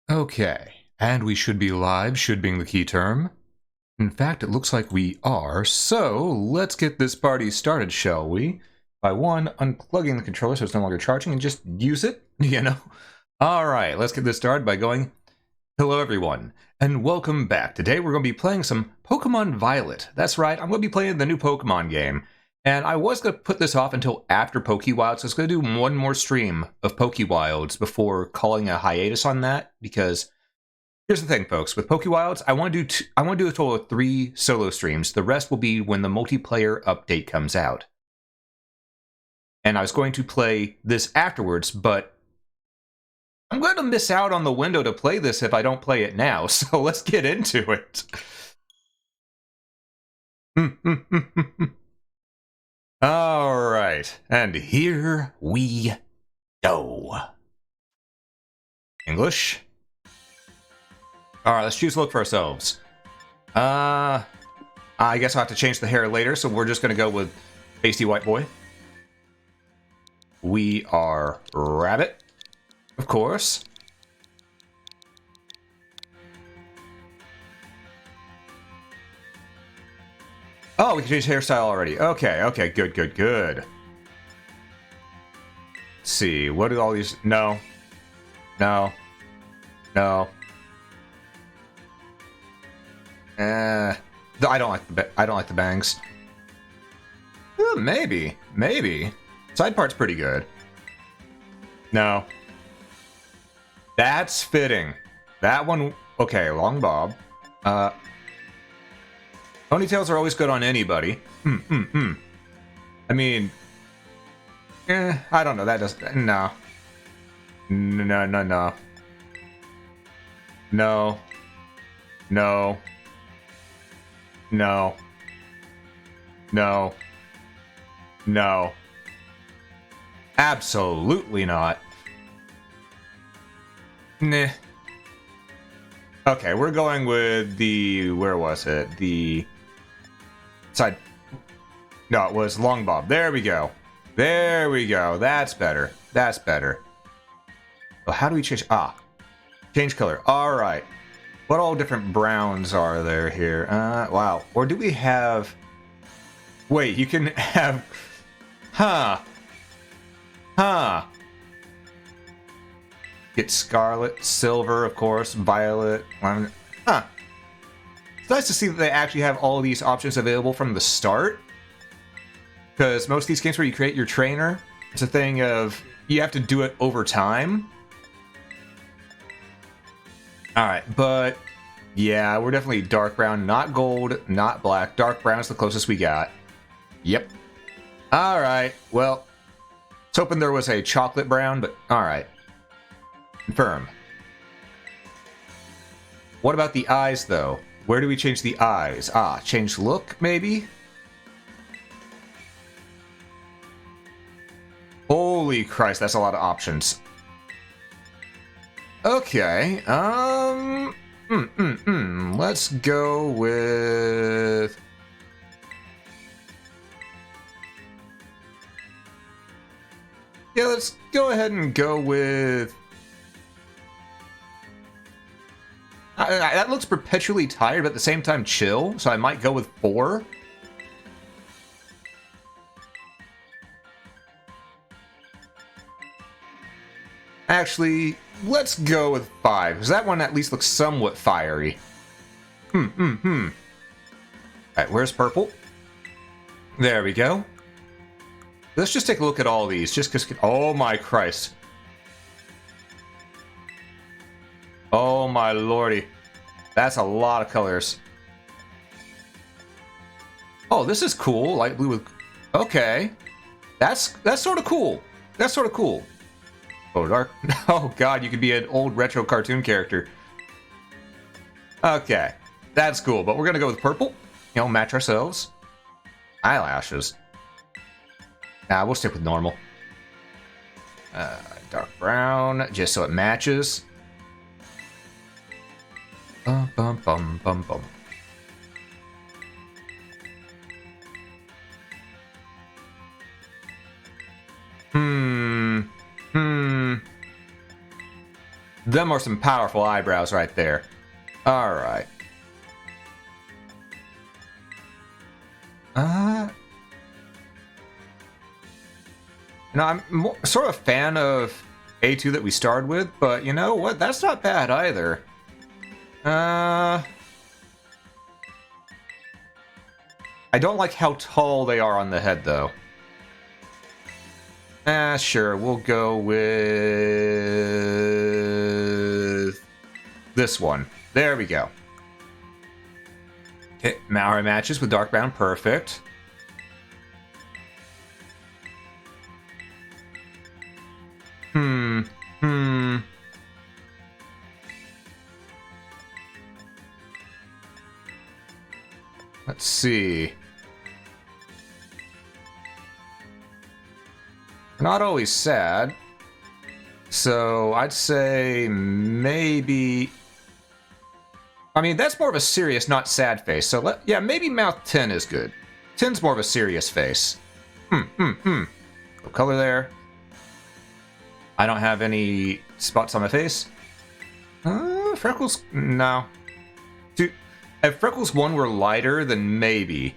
Okay, and we should be live, should being the key term. In fact, it looks like we are, so let's get this party started, shall we? By one, unplugging the controller so it's no longer charging and just use it, you know? Alright, let's get this started by going, hello everyone, and welcome back. Today we're going to be playing some Pokemon Violet. That's right, I'm going to be playing the new Pokemon game. And I was going to put this off until after Pokewilds, so I was going to do one more stream of Pokewilds before calling a hiatus on that, because here's the thing, folks. With Pokewilds, I want to do a total of 3 solo streams. The rest will be when the multiplayer update comes out. And I was going to play this afterwards, but I'm going to miss out on the window to play this if I don't play it now. So let's get into it. All right, and here we go. English. All right, let's choose a look for ourselves. I guess I'll have to change the hair later, so we're just going to go with pasty white boy. We are rabbit, of course. Oh, we can change hairstyle already. Okay, okay, good. Let's see, what do all these... No. I don't like the bangs. Maybe. Side part's pretty good. No. That's fitting. That one... Okay, long bob. Ponytails are always good on anybody. I mean... I don't know, that doesn't... No. No. Absolutely not. Nah. Okay, we're going with the... Where was it? The... Side... No, it was long bob. There we go. That's better. Oh, how do we change... Change color. Alright. What all different browns are there here? Wow. Or do we have... Wait, you can have... Huh. Get scarlet, silver, of course, violet, lemon. Huh. It's nice to see that they actually have all of these options available from the start. Because most of these games where you create your trainer, it's a thing of you have to do it over time. Alright, but yeah, we're definitely dark brown, not gold, not black. Dark brown is the closest we got. Yep. Alright, well, I was hoping there was a chocolate brown, but alright. Confirm. What about the eyes, though? Where do we change the eyes? Change look, maybe? Holy Christ, that's a lot of options. Okay, let's go with... Yeah, let's go ahead and go with... that looks perpetually tired, but at the same time chill, so I might go with 4. Actually, let's go with 5, because that one at least looks somewhat fiery. Alright, where's purple? There we go. Let's just take a look at all these, just because... Oh my Christ. Oh my lordy. That's a lot of colors. Oh, this is cool. Light blue with... Okay. That's sort of cool. Oh, dark. Oh god, you could be an old retro cartoon character. Okay. That's cool, but we're gonna go with purple. You know, match ourselves. Eyelashes. Nah, we'll stick with normal. Dark brown, just so it matches. Bum, bum, bum, bum, bum. Them are some powerful eyebrows right there. Alright. I'm sort of a fan of A2 that we started with, but you know what? That's not bad either. I don't like how tall they are on the head, though. Sure, we'll go with this one. There we go. Okay, Maori matches with dark brown, perfect. Let's see. Not always sad. So I'd say maybe... I mean, that's more of a serious, not sad face. So yeah, maybe mouth 10 is good. 10's more of a serious face. No color there. I don't have any spots on my face. Freckles? No. Dude, if Freckles 1 were lighter, then maybe.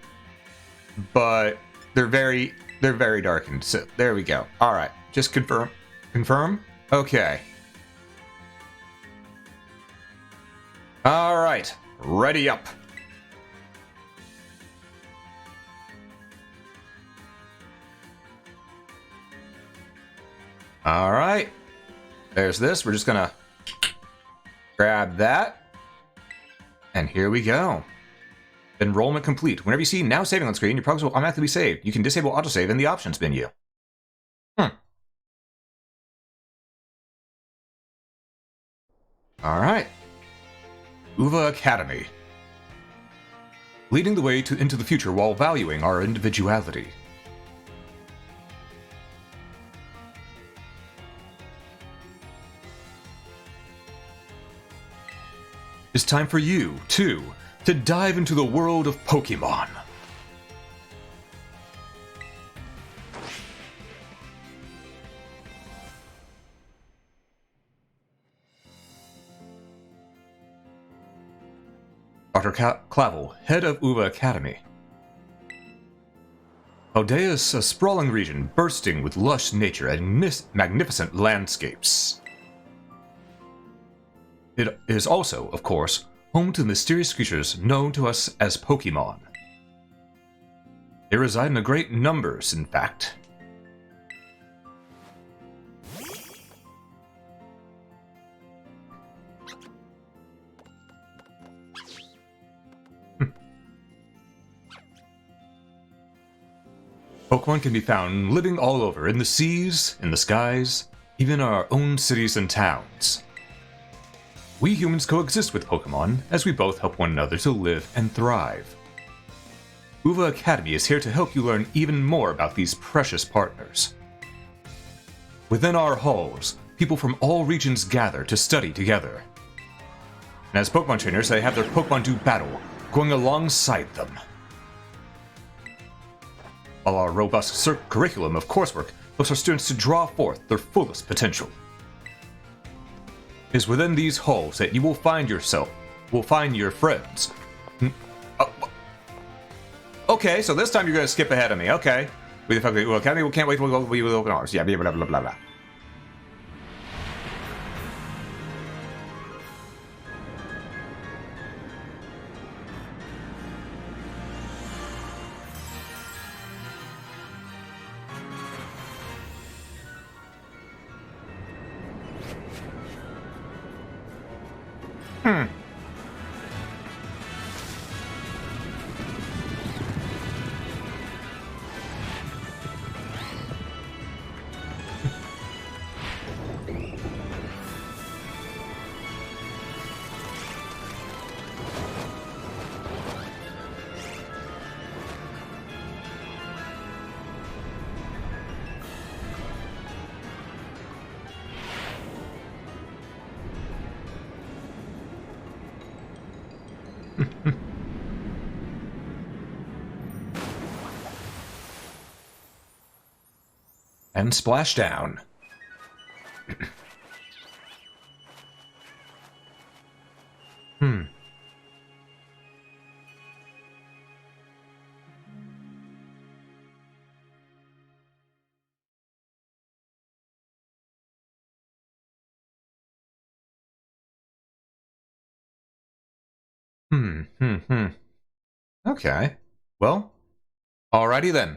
But they're very darkened. So there we go. All right, just confirm. Confirm? Okay. All right, ready up. All right, there's this. We're just gonna grab that, and here we go. Enrollment complete. Whenever you see now saving on screen, your progress will automatically be saved. You can disable autosave in the options menu. All right. Uva Academy. Leading the way into the future while valuing our individuality. It's time for you, too, to dive into the world of Pokemon. Dr. Clavel, head of Uva Academy. Aldea's a sprawling region bursting with lush nature and magnificent landscapes. It is also, of course, home to the mysterious creatures known to us as Pokemon. They reside in great numbers, in fact. Pokemon can be found living all over, in the seas, in the skies, even our own cities and towns. We humans coexist with Pokemon, as we both help one another to live and thrive. Uva Academy is here to help you learn even more about these precious partners. Within our halls, people from all regions gather to study together. And as Pokemon trainers, they have their Pokemon do battle, going alongside them. While our robust curriculum of coursework helps our students to draw forth their fullest potential. It is within these halls that you will find your friends. Okay, so this time you're gonna skip ahead of me. Okay, we can't wait till we open ours. Yeah, blah blah blah blah blah. And splash down. Okay. Well, alrighty then.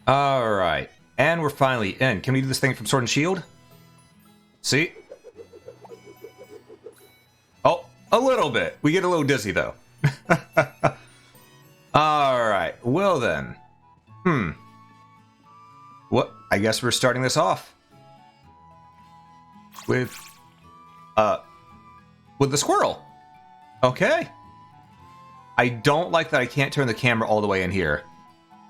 Alright. And we're finally in. Can we do this thing from Sword and Shield? See? Oh, a little bit. We get a little dizzy, though. Alright. Well, then. What? I guess we're starting this off. With the squirrel. Okay. I don't like that I can't turn the camera all the way in here.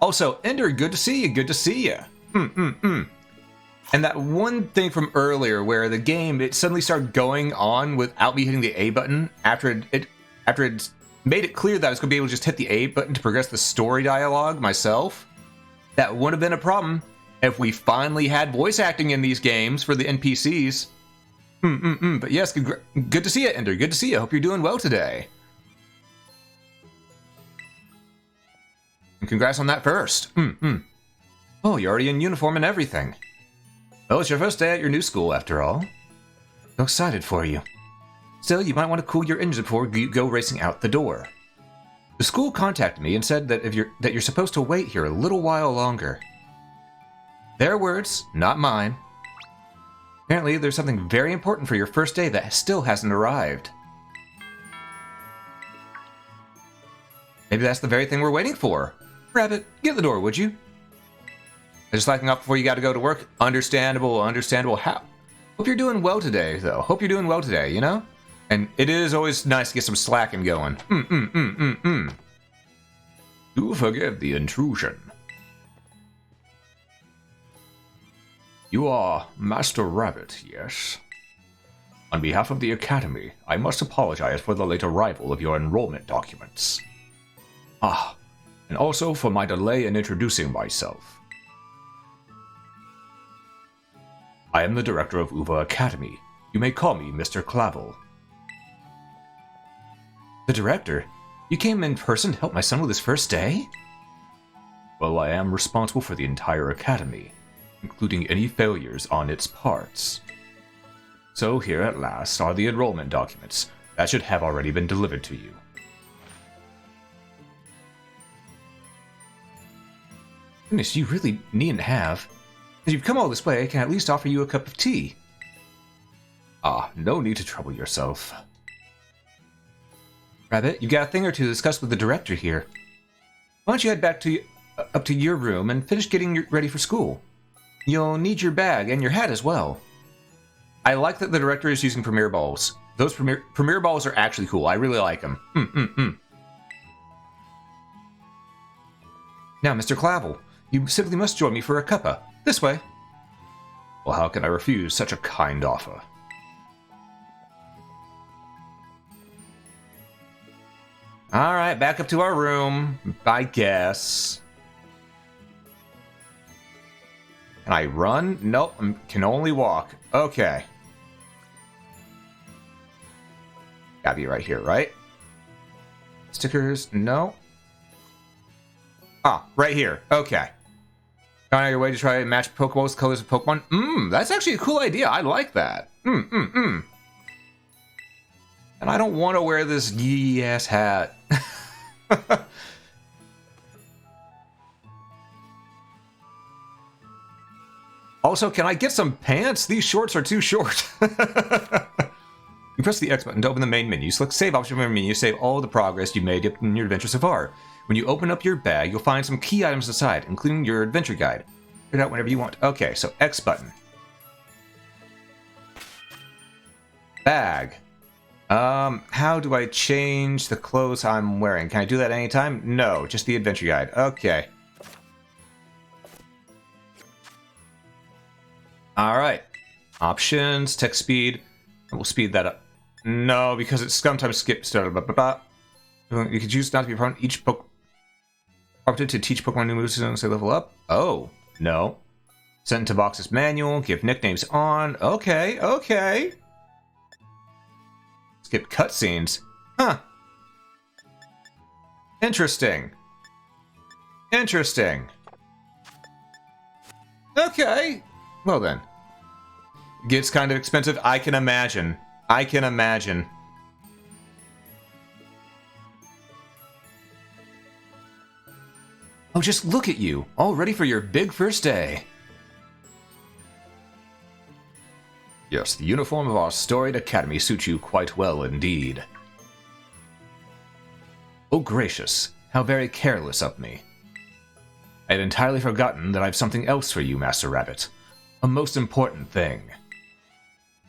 Also, Ender, good to see you. Good to see you. And that one thing from earlier where the game, it suddenly started going on without me hitting the A button after it made it clear that I was going to be able to just hit the A button to progress the story dialogue myself. That would have been a problem if we finally had voice acting in these games for the NPCs. But yes, good to see you, Ender. Good to see you. Hope you're doing well today. And congrats on that first. Oh, you're already in uniform and everything. Oh, it's your first day at your new school, after all. So excited for you. Still, you might want to cool your engine before you go racing out the door. The school contacted me and said that you're supposed to wait here a little while longer. Their words, not mine. Apparently, there's something very important for your first day that still hasn't arrived. Maybe that's the very thing we're waiting for. Rabbit, get the door, would you? Just locking up before you got to go to work? Understandable, understandable. How? Hope you're doing well today, though. Hope you're doing well today, you know? And it is always nice to get some slacking going. Do forgive the intrusion. You are Master Rabbit, yes? On behalf of the Academy, I must apologize for the late arrival of your enrollment documents. And also for my delay in introducing myself. I am the director of Uva Academy. You may call me Mr. Clavel. The director? You came in person to help my son with his first day? Well, I am responsible for the entire academy, including any failures on its parts. So here at last are the enrollment documents that should have already been delivered to you. Goodness, you really needn't have. If you've come all this way, I can at least offer you a cup of tea. No need to trouble yourself. Rabbit, you've got a thing or two to discuss with the director here. Why don't you head back up to your room and finish getting ready for school? You'll need your bag and your hat as well. I like that the director is using Premier Balls. Those Premier Balls are actually cool. I really like them. Now, Mr. Clavel, you simply must join me for a cuppa. This way. Well, how can I refuse such a kind offer? Alright, back up to our room, I guess. Can I run? Nope, I can only walk. Okay. Gotta be right here, right? Stickers? No. Right here. Okay. Going on your way to try and match Pokeballs colors of Pokemon? That's actually a cool idea. I like that. And I don't want to wear this yee-ass hat. Also, can I get some pants? These shorts are too short. You press the X button to open the main menu. Select Save option from the menu. Save all the progress you made in your adventure so far. When you open up your bag, you'll find some key items inside, including your adventure guide. Figure it out whenever you want. Okay, so X button. Bag. How do I change the clothes I'm wearing? Can I do that anytime? No, just the adventure guide. Okay. Alright. Options, text speed. We'll speed that up. No, because it sometimes skips. You can choose not to be prompted to teach Pokemon new moves as they level up. Oh, no. Sent to boxes manual, give nicknames on. Okay, okay. Skip cutscenes. Huh. Interesting. Interesting. Okay. Well then. Gets kind of expensive. I can imagine. I can imagine. Oh, just look at you. All ready for your big first day. Yes, the uniform of our storied academy suits you quite well indeed. Oh gracious, how very careless of me. I had entirely forgotten that I have something else for you, Master Rabbit. A most important thing.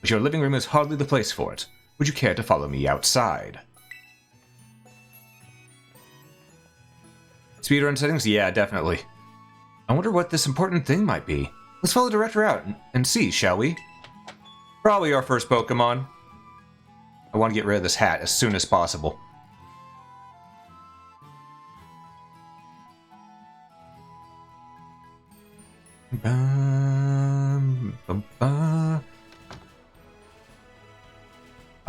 But your living room is hardly the place for it. Would you care to follow me outside? Speedrun settings? Yeah, definitely. I wonder what this important thing might be. Let's follow the director out and see, shall we? Probably our first Pokemon. I want to get rid of this hat as soon as possible.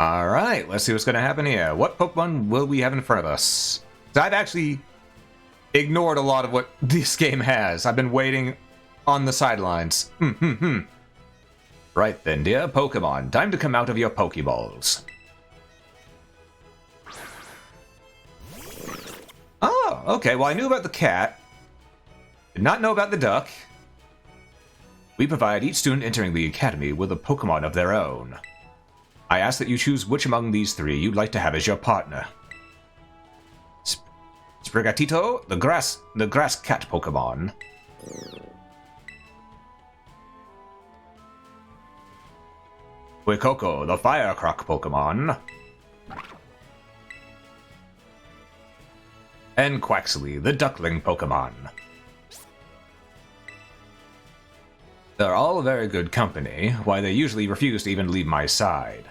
Alright, let's see what's going to happen here. What Pokemon will we have in front of us? So I've actually ignored a lot of what this game has. I've been waiting on the sidelines. Right then, dear Pokemon, time to come out of your Pokeballs. Oh, okay, well I knew about the cat. Did not know about the duck. We provide each student entering the academy with a Pokemon of their own. I ask that you choose which among these three you'd like to have as your partner. Sprigatito, the grass cat Pokemon. Fuecoco, the fire croc Pokemon. And Quaxley, the duckling Pokemon. They're all very good company, why they usually refuse to even leave my side.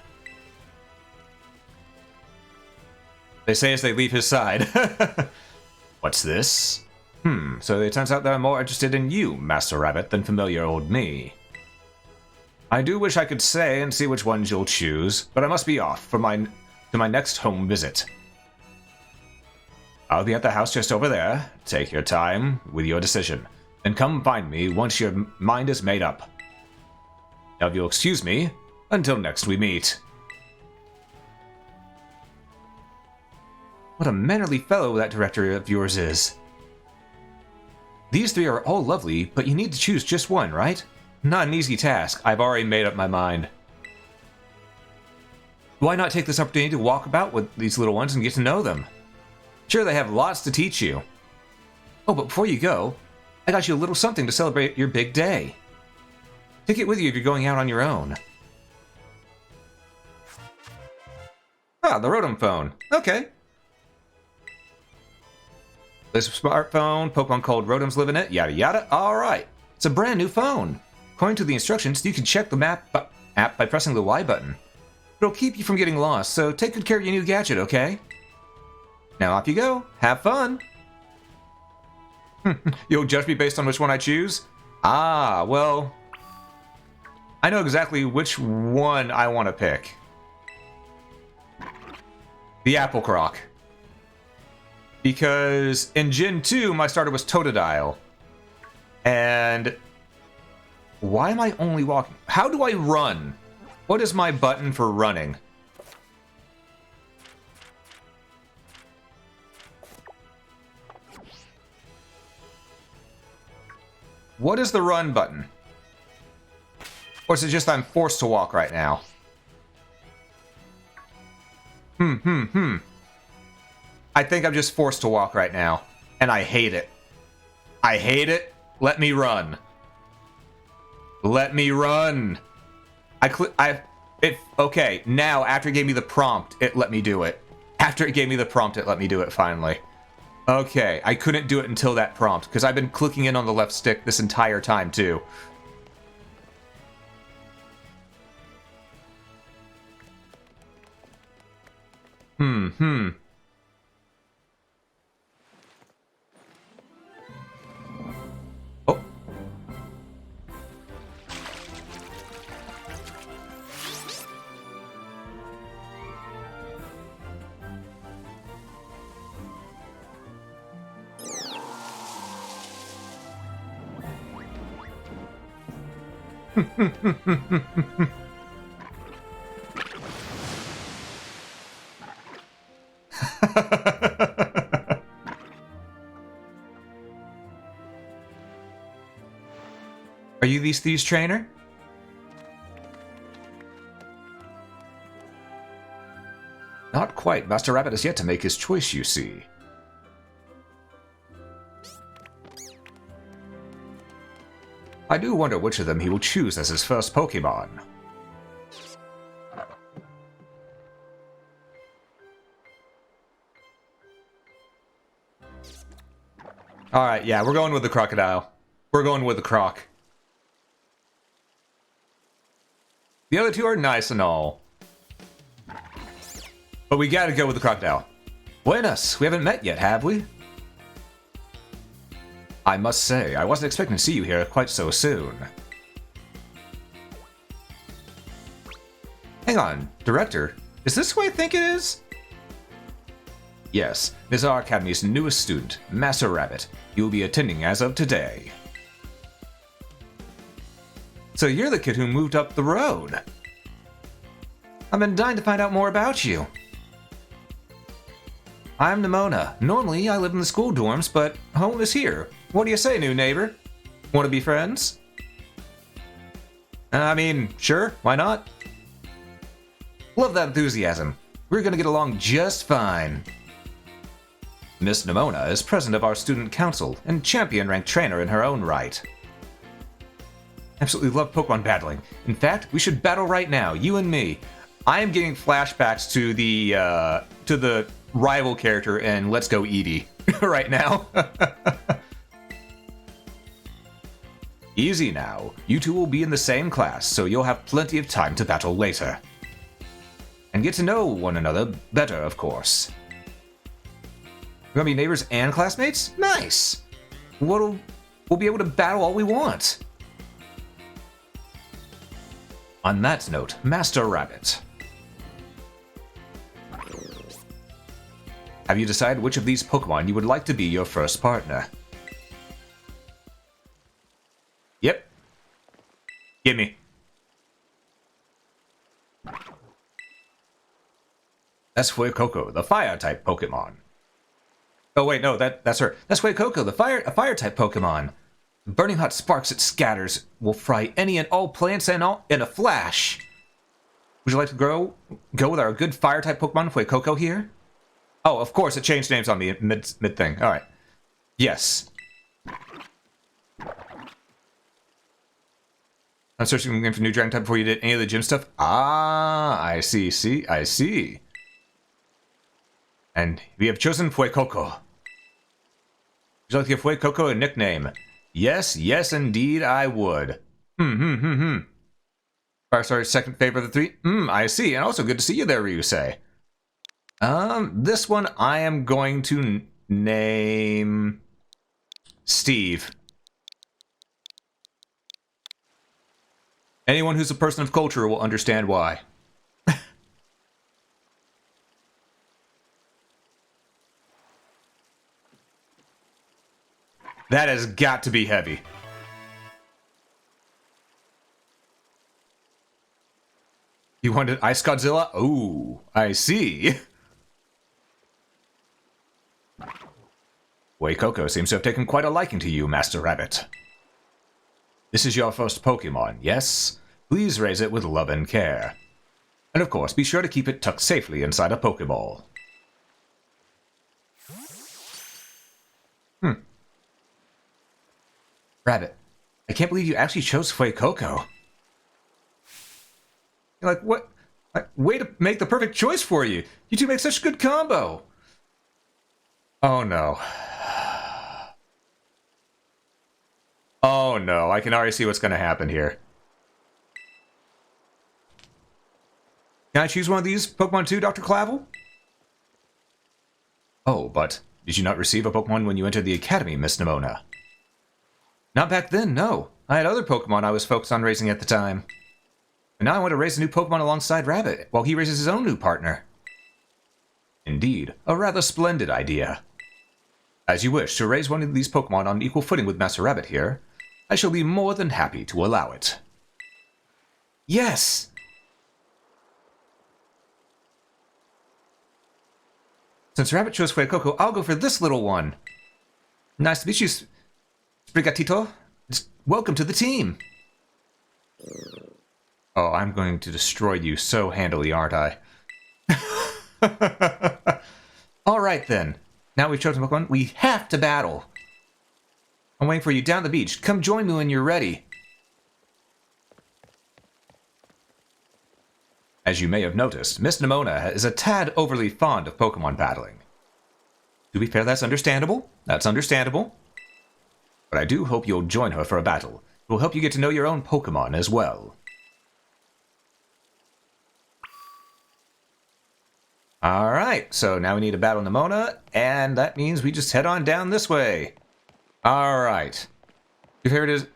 They say as they leave his side. What's this? So it turns out they're more interested in you, Master Rabbit, than familiar old me. I do wish I could say and see which ones you'll choose, but I must be off for my next home visit. I'll be at the house just over there. Take your time with your decision, and come find me once your mind is made up. Now if you'll excuse me, until next we meet. What a mannerly fellow that director of yours is. These three are all lovely, but you need to choose just one, right? Not an easy task. I've already made up my mind. Why not take this opportunity to walk about with these little ones and get to know them? Sure, they have lots to teach you. Oh, but before you go, I got you a little something to celebrate your big day. Take it with you if you're going out on your own. Ah, the Rotom phone. Okay. There's a smartphone, Pokemon called Rotoms live in it, yada yada. Alright. It's a brand new phone. According to the instructions, you can check the map app by pressing the Y button. It'll keep you from getting lost, so take good care of your new gadget, okay? Now off you go. Have fun. You'll judge me based on which one I choose? Ah, well, I know exactly which one I want to pick. The Apple Croc. Because in Gen 2, my starter was Totodile. And why am I only walking? How do I run? What is my button for running? What is the run button? Or is it just I'm forced to walk right now? I think I'm just forced to walk right now. And I hate it. I hate it. Let me run. Let me run. Okay, now after it gave me the prompt, it let me do it. After it gave me the prompt, it let me do it finally. Okay, I couldn't do it until that prompt, because I've been clicking in on the left stick this entire time, too. Oh. Are you these thieves' trainer? Not quite. Master Rabbit has yet to make his choice, you see. I do wonder which of them he will choose as his first Pokemon. Alright, yeah, we're going with the crocodile. We're going with the croc. The other two are nice and all. But we gotta go with the crocodile. Buenas, we haven't met yet, have we? I must say, I wasn't expecting to see you here quite so soon. Hang on, Director, is this who I think it is? Yes, this is our Academy's newest student, Master Rabbit. You will be attending as of today. So you're the kid who moved up the road. I've been dying to find out more about you. I'm Nimona. Normally, I live in the school dorms, but home is here. What do you say, new neighbor? Want to be friends? I mean, sure, why not? Love that enthusiasm. We're gonna get along just fine. Miss Nimona is president of our student council and champion-ranked trainer in her own right. Absolutely love Pokemon battling. In fact, we should battle right now, you and me. I am getting flashbacks to the rival character in Let's Go Eevee right now. Easy now. You two will be in the same class, so you'll have plenty of time to battle later. And get to know one another better, of course. We're gonna be neighbors and classmates? Nice! We'll be able to battle all we want. On that note, Master Rabbit. Have you decided which of these Pokemon you would like to be your first partner? Yep. Gimme. That's Fuecoco, the Fire-type Pokemon. Oh wait, no, that's her. That's Fuecoco, the Fire-type Pokemon. The burning hot sparks it scatters will fry any and all plants in a flash. Would you like to go with our good Fire-type Pokemon, Fuecoco here? Oh, of course, it changed names on me mid-thing. Alright. Yes. I'm searching for new Dragon type before you did any of the gym stuff. Ah, I see, I see. And we have chosen Fuecoco. Would you like to give Fuecoco a nickname? Yes, indeed, I would. Firestar's second favorite of the three? I see, and also good to see you there, Ryusei. This one I am going to name Steve. Anyone who's a person of culture will understand why. That has got to be heavy. You wanted Ice Godzilla? Ooh, I see. Fuecoco seems to have taken quite a liking to you, Master Rabbit. This is your first Pokemon, yes? Please raise it with love and care. And of course, be sure to keep it tucked safely inside a Pokeball. Rabbit, I can't believe you actually chose Fuecoco. You're like, what? Like, way to make the perfect choice for you. You two make such a good combo. Oh no. Oh no, I can already see what's going to happen here. Can I choose one of these Pokemon too, Dr. Clavel? Oh, but did you not receive a Pokemon when you entered the Academy, Miss Nimona? Not back then, no. I had other Pokemon I was focused on raising at the time. And now I want to raise a new Pokemon alongside Rabbit, while he raises his own new partner. Indeed, a rather splendid idea. As you wish to raise one of these Pokemon on equal footing with Master Rabbit here, I shall be more than happy to allow it. Yes! Since Rabbit chose Fuecoco, I'll go for this little one. Nice to meet you, Sprigatito. Welcome to the team. Oh, I'm going to destroy you so handily, aren't I? Alright then. Now we've chosen Pokemon, we have to battle. I'm waiting for you down the beach. Come join me when you're ready. As you may have noticed, Miss Nimona is a tad overly fond of Pokemon battling. To be fair, that's understandable. That's understandable. But I do hope you'll join her for a battle. It will help you get to know your own Pokemon as well. Alright, so now we need to battle Nimona, and that means we just head on down this way. Alright. Your favorite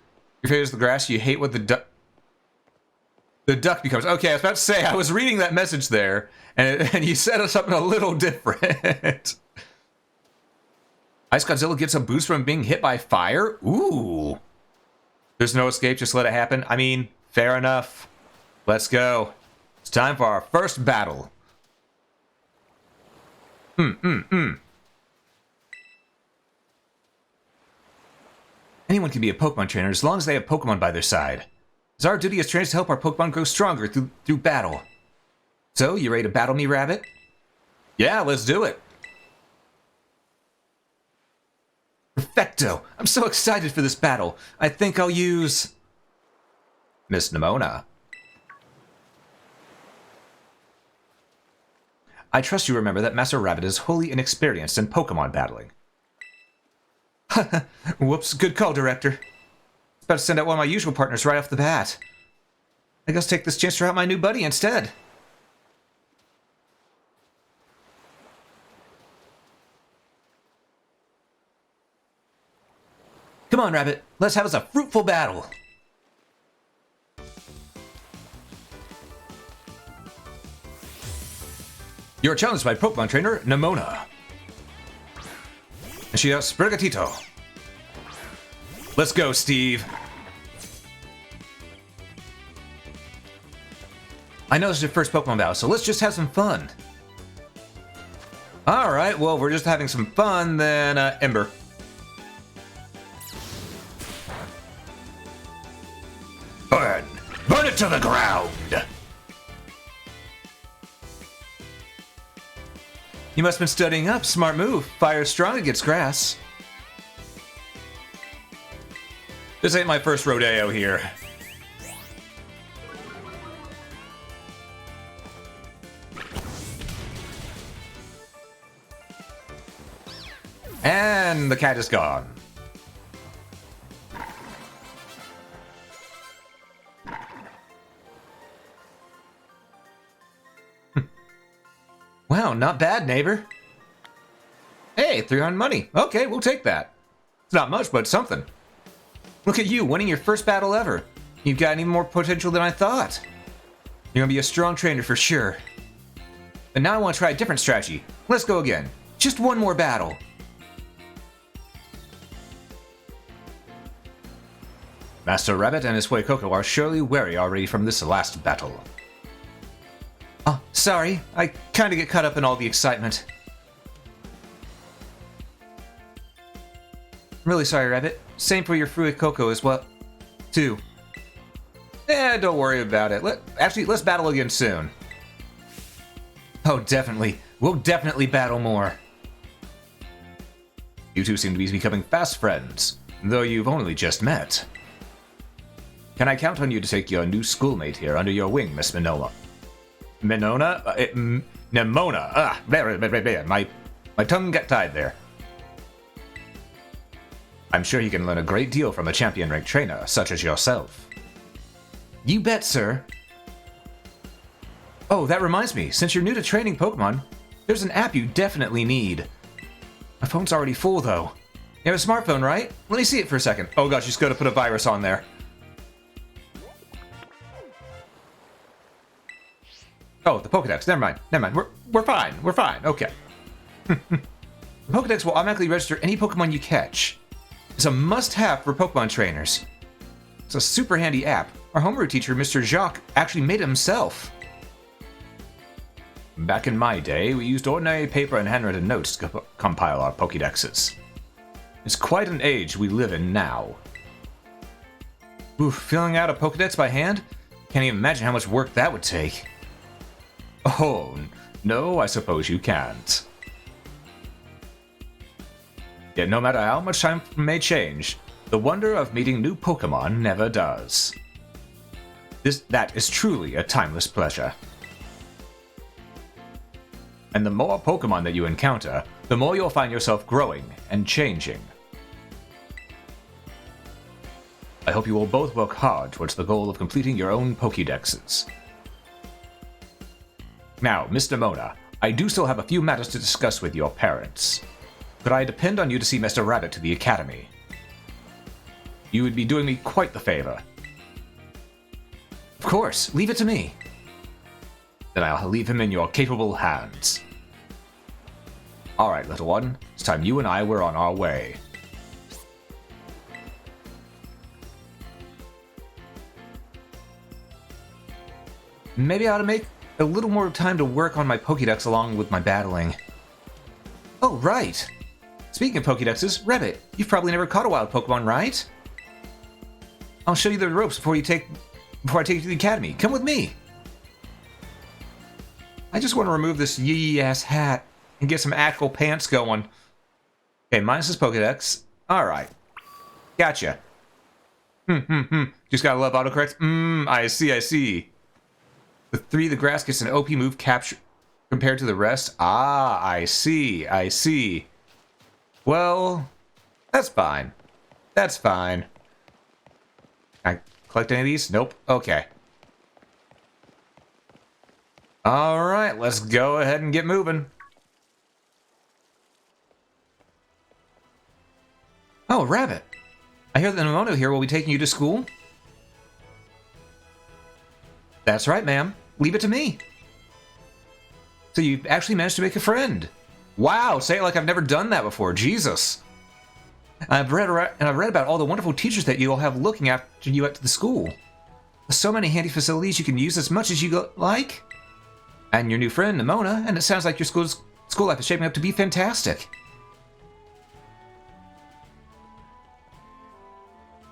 is the grass, you hate what the duck becomes. Okay, I was about to say, I was reading that message there, and you said something a little different. Ice Godzilla gets a boost from being hit by fire? Ooh. There's no escape, just let it happen. I mean, fair enough. Let's go. It's time for our first battle. Anyone can be a Pokemon trainer as long as they have Pokemon by their side. It's our duty as trainers to help our Pokemon grow stronger through battle. So, you ready to battle me, Rabbit? Yeah, let's do it. Perfecto! I'm so excited for this battle. I think I'll use... Miss Nimona. I trust you remember that Master Rabbit is wholly inexperienced in Pokemon battling. Whoops, good call, Director. About to send out one of my usual partners right off the bat. I guess take this chance to try out my new buddy instead. Come on, Rabbit. Let's have us a fruitful battle. You're challenged by Pokemon trainer Nimona. And she has Sprigatito. Let's go, Steve. I know this is your first Pokemon battle, so let's just have some fun. Alright, well, if we're just having some fun, then, Ember. Burn! Burn it to the ground! You must have been studying up. Smart move. Fire is strong against grass. This ain't my first rodeo here. And the cat is gone. Wow, not bad, neighbor. Hey, 300 money. Okay, we'll take that. It's not much, but something. Look at you, winning your first battle ever. You've got any more potential than I thought. You're gonna be a strong trainer for sure. But now I want to try a different strategy. Let's go again. Just one more battle. Master Rabbit and his Fuecoco are surely wary already from this last battle. Oh, sorry. I kinda get caught up in all the excitement. I'm really sorry, Rabbit. Same for your Fuecoco as well, too. Don't worry about it. Let's battle again soon. Oh, definitely. We'll definitely battle more. You two seem to be becoming fast friends, though you've only just met. Can I count on you to take your new schoolmate here under your wing, Miss Minola? Nimona? Nimona. My tongue got tied there. I'm sure you can learn a great deal from a champion-ranked trainer, such as yourself. You bet, sir. Oh, that reminds me. Since you're new to training Pokemon, there's an app you definitely need. My phone's already full, though. You have a smartphone, right? Let me see it for a second. Oh gosh, just gotta put a virus on there. Oh, the Pokedex. Never mind. We're fine. We're fine. Okay. The Pokedex will automatically register any Pokemon you catch. It's a must-have for Pokemon trainers. It's a super handy app. Our homeroom teacher, Mr. Jacques, actually made it himself. Back in my day, we used ordinary paper and handwritten notes to compile our Pokédexes. It's quite an age we live in now. Oof, filling out a Pokédex by hand? Can't even imagine how much work that would take. Oh, no, I suppose you can't. Yet no matter how much time may change, the wonder of meeting new Pokémon never does. That is truly a timeless pleasure. And the more Pokémon that you encounter, the more you'll find yourself growing and changing. I hope you will both work hard towards the goal of completing your own Pokédexes. Now, Miss Demona, I do still have a few matters to discuss with your parents. Could I depend on you to see Mr. Rabbit to the Academy? You would be doing me quite the favor. Of course, leave it to me. Then I'll leave him in your capable hands. Alright, little one, it's time you and I were on our way. Maybe I ought to make a little more time to work on my Pokédex along with my battling. Oh, right! Speaking of Pokédexes, Rabbit, you've probably never caught a wild Pokemon, right? I'll show you the ropes before I take you to the Academy. Come with me! I just want to remove this yee-ass hat and get some actual pants going. Okay, minus this Pokédex. Alright. Gotcha. Just gotta love autocorrect. I see. With 3, the grass gets an OP move capture compared to the rest. Ah, I see. Well, that's fine. Can I collect any of these? Nope. Okay. Alright, let's go ahead and get moving. Oh, Rabbit. I hear that Nomono here will be taking you to school. That's right, ma'am. Leave it to me. So you've actually managed to make a friend. Wow, say it like I've never done that before. Jesus. I've read about all the wonderful teachers that you'll have looking after you at the school. There's so many handy facilities you can use as much as you like. And your new friend, Nimona, and it sounds like your school life is shaping up to be fantastic.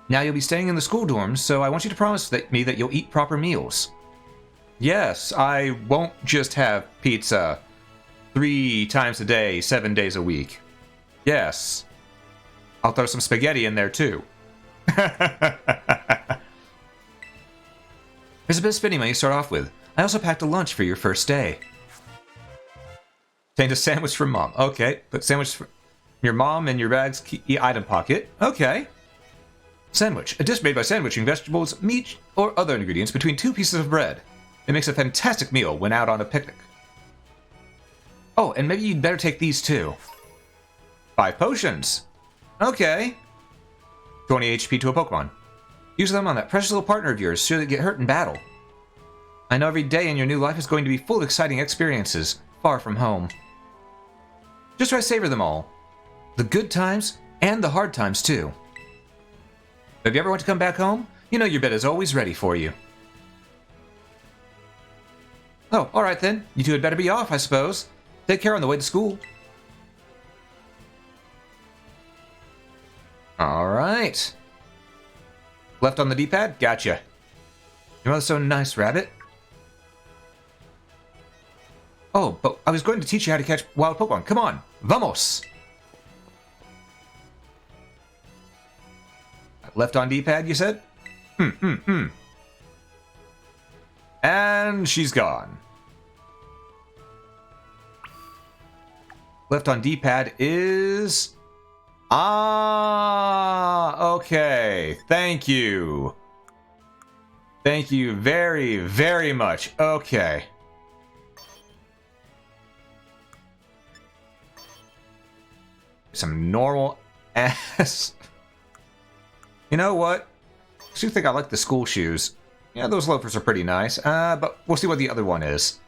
Now you'll be staying in the school dorms, so I want you to promise me that you'll eat proper meals. Yes, I won't just have pizza 3 times a day, 7 days a week. Yes. I'll throw some spaghetti in there too. There's a bit of spending money to start off with. I also packed a lunch for your first day. Contained a sandwich from Mom. Okay, put sandwich from your mom in your bag's key item pocket. Okay. Sandwich. A dish made by sandwiching vegetables, meat, or other ingredients between 2 pieces of bread. It makes a fantastic meal when out on a picnic. Oh, and maybe you'd better take these too. 5 potions. Okay. 20 HP to a Pokemon. Use them on that precious little partner of yours should it get hurt in battle. I know every day in your new life is going to be full of exciting experiences, far from home. Just try to savor them all. The good times, and the hard times too. If you ever want to come back home, you know your bed is always ready for you. Oh, alright then. You two had better be off, I suppose. Take care on the way to school. Alright. Left on the D-pad? Gotcha. Your mother's so nice, Rabbit. Oh, but I was going to teach you how to catch wild Pokemon. Come on, vamos! Left on D-pad, you said? And she's gone. Left on D-pad is... Ah, okay. Thank you. Thank you very, very much. Okay. Some normal ass. You know what? I do think I like the school shoes. Yeah, those loafers are pretty nice. But we'll see what the other one is.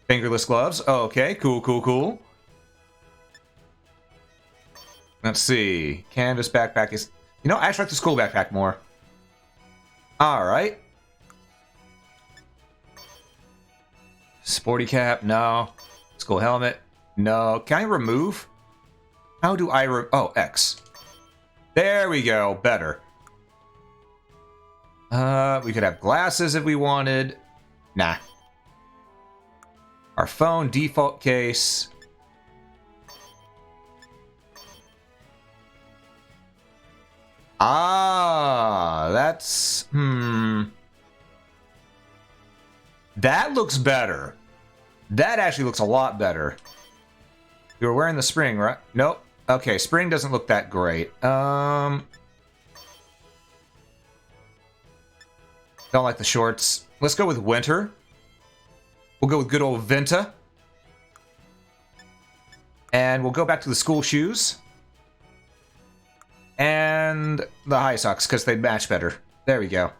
Fingerless gloves. Okay, cool. Let's see. Canvas backpack is... You know, I actually like the school backpack more. Alright. Sporty cap, no. School helmet, no. Can I remove? How do I oh, X. There we go, better. We could have glasses if we wanted. Nah. Our phone, default case. Ah, that's... That looks better. That actually looks a lot better. You were wearing the spring, right? Nope. Okay, spring doesn't look that great. Don't like the shorts. Let's go with winter. We'll go with good old Venta. And we'll go back to the school shoes. And the high socks, because they match better. There we go.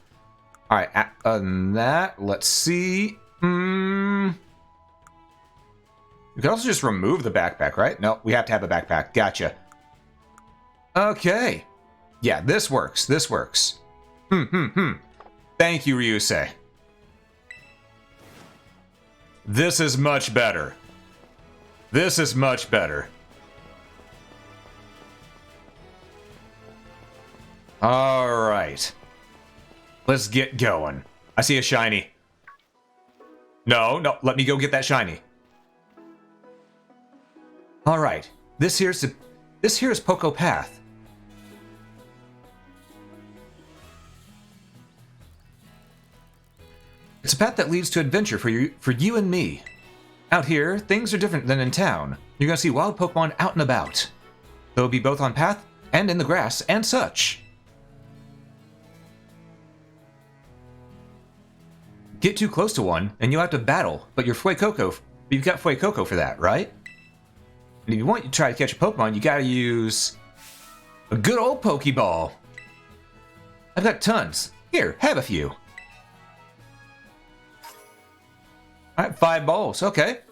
Alright, other than that, let's see. We could also just remove the backpack, right? No, we have to have a backpack. Gotcha. Okay. Yeah, this works. This works. Thank you, Ryusei. This is much better. This is much better. Alright. Let's get going. I see a shiny. No, no, let me go get that shiny. Alright. This here is Poco Path. It's a path that leads to adventure for you and me. Out here, things are different than in town. You're gonna see wild Pokemon out and about. They'll be both on path and in the grass and such. Get too close to one, and you'll have to battle, but you've got Fuecoco for that, right? And if you want to try to catch a Pokemon, you gotta use a good old Pokeball. I've got tons. Here, have a few. Alright, 5 balls, okay.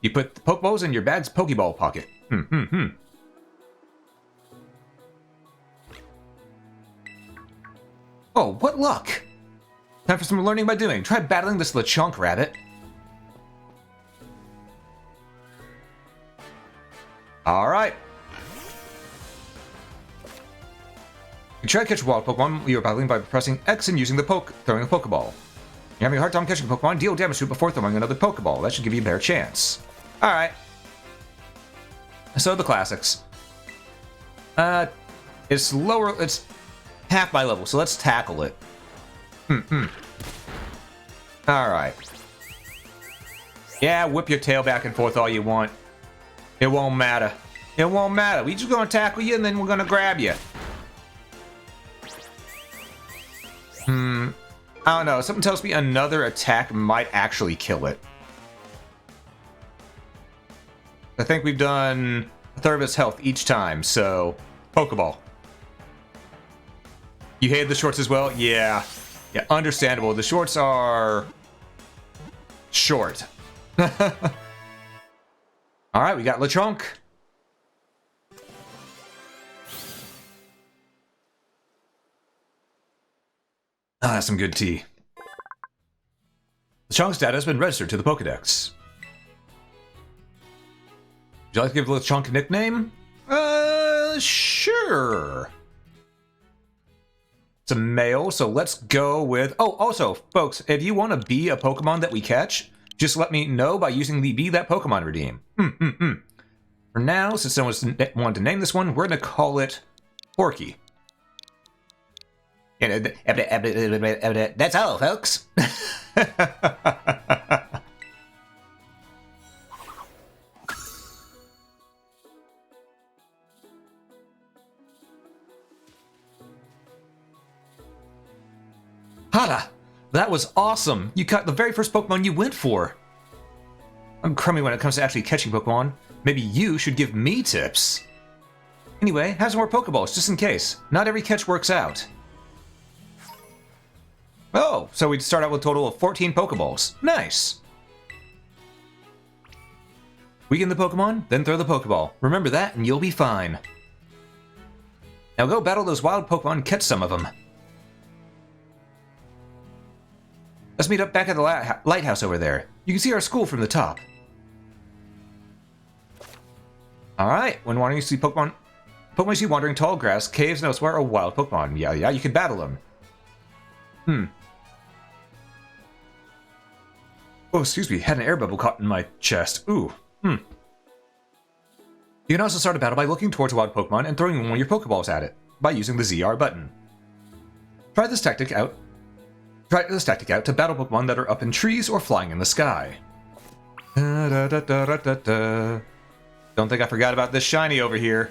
You put the Pokeballs in your bag's Pokeball pocket. Oh, what luck! Time for some learning by doing. Try battling this Lechonk rabbit. Alright. You try to catch a wild Pokemon you're battling by pressing X and using throwing a Pokeball. You're having a hard time catching a Pokemon, deal damage to it before throwing another Pokeball. That should give you a better chance. Alright. So the classics. It's lower, it's half my level, so let's tackle it. Alright. Yeah, whip your tail back and forth all you want. It won't matter. It won't matter. We just gonna tackle you and then we're gonna grab you. I don't know. Something tells me another attack might actually kill it. I think we've done a third of its health each time, so... Pokeball. You hated the shorts as well? Yeah. Yeah, understandable. The shorts are... short. Alright, we got Lechonk. Ah, that's some good tea. Lechonk's data has been registered to the Pokedex. Would you like to give Lechonk a nickname? Sure. It's a male, so let's go with... Oh, also, folks, if you want to be a Pokemon that we catch, just let me know by using the Be That Pokemon redeem. For now, since someone wanted to name this one, we're going to call it Porky. That's all, folks. Hada! That was awesome! You caught the very first Pokemon you went for! I'm crummy when it comes to actually catching Pokemon. Maybe you should give me tips. Anyway, have some more Pokeballs, just in case. Not every catch works out. Oh, so we'd start out with a total of 14 Pokeballs. Nice! Weaken the Pokemon, then throw the Pokeball. Remember that and you'll be fine. Now go battle those wild Pokemon and catch some of them. Let's meet up back at the lighthouse over there. You can see our school from the top. Alright, when wandering you see Pokemon you see wandering tall grass, caves, and elsewhere are wild Pokemon. Yeah, you can battle them. Oh, excuse me, had an air bubble caught in my chest. Ooh, You can also start a battle by looking towards a wild Pokemon and throwing one of your Pokeballs at it by using the ZR button. Try this tactic out to battle Pokemon that are up in trees or flying in the sky. Don't think I forgot about this shiny over here.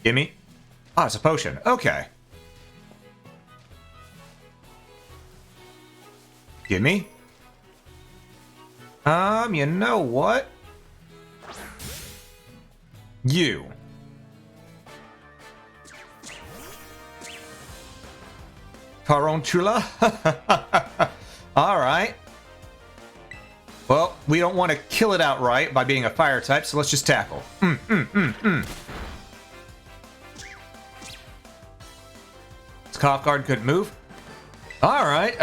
Gimme. Ah, it's a potion. Okay. Gimme. You know what? You. Tarantula? Alright. Well, we don't want to kill it outright by being a fire type, so let's just tackle. This Cough Guard couldn't move. Alright,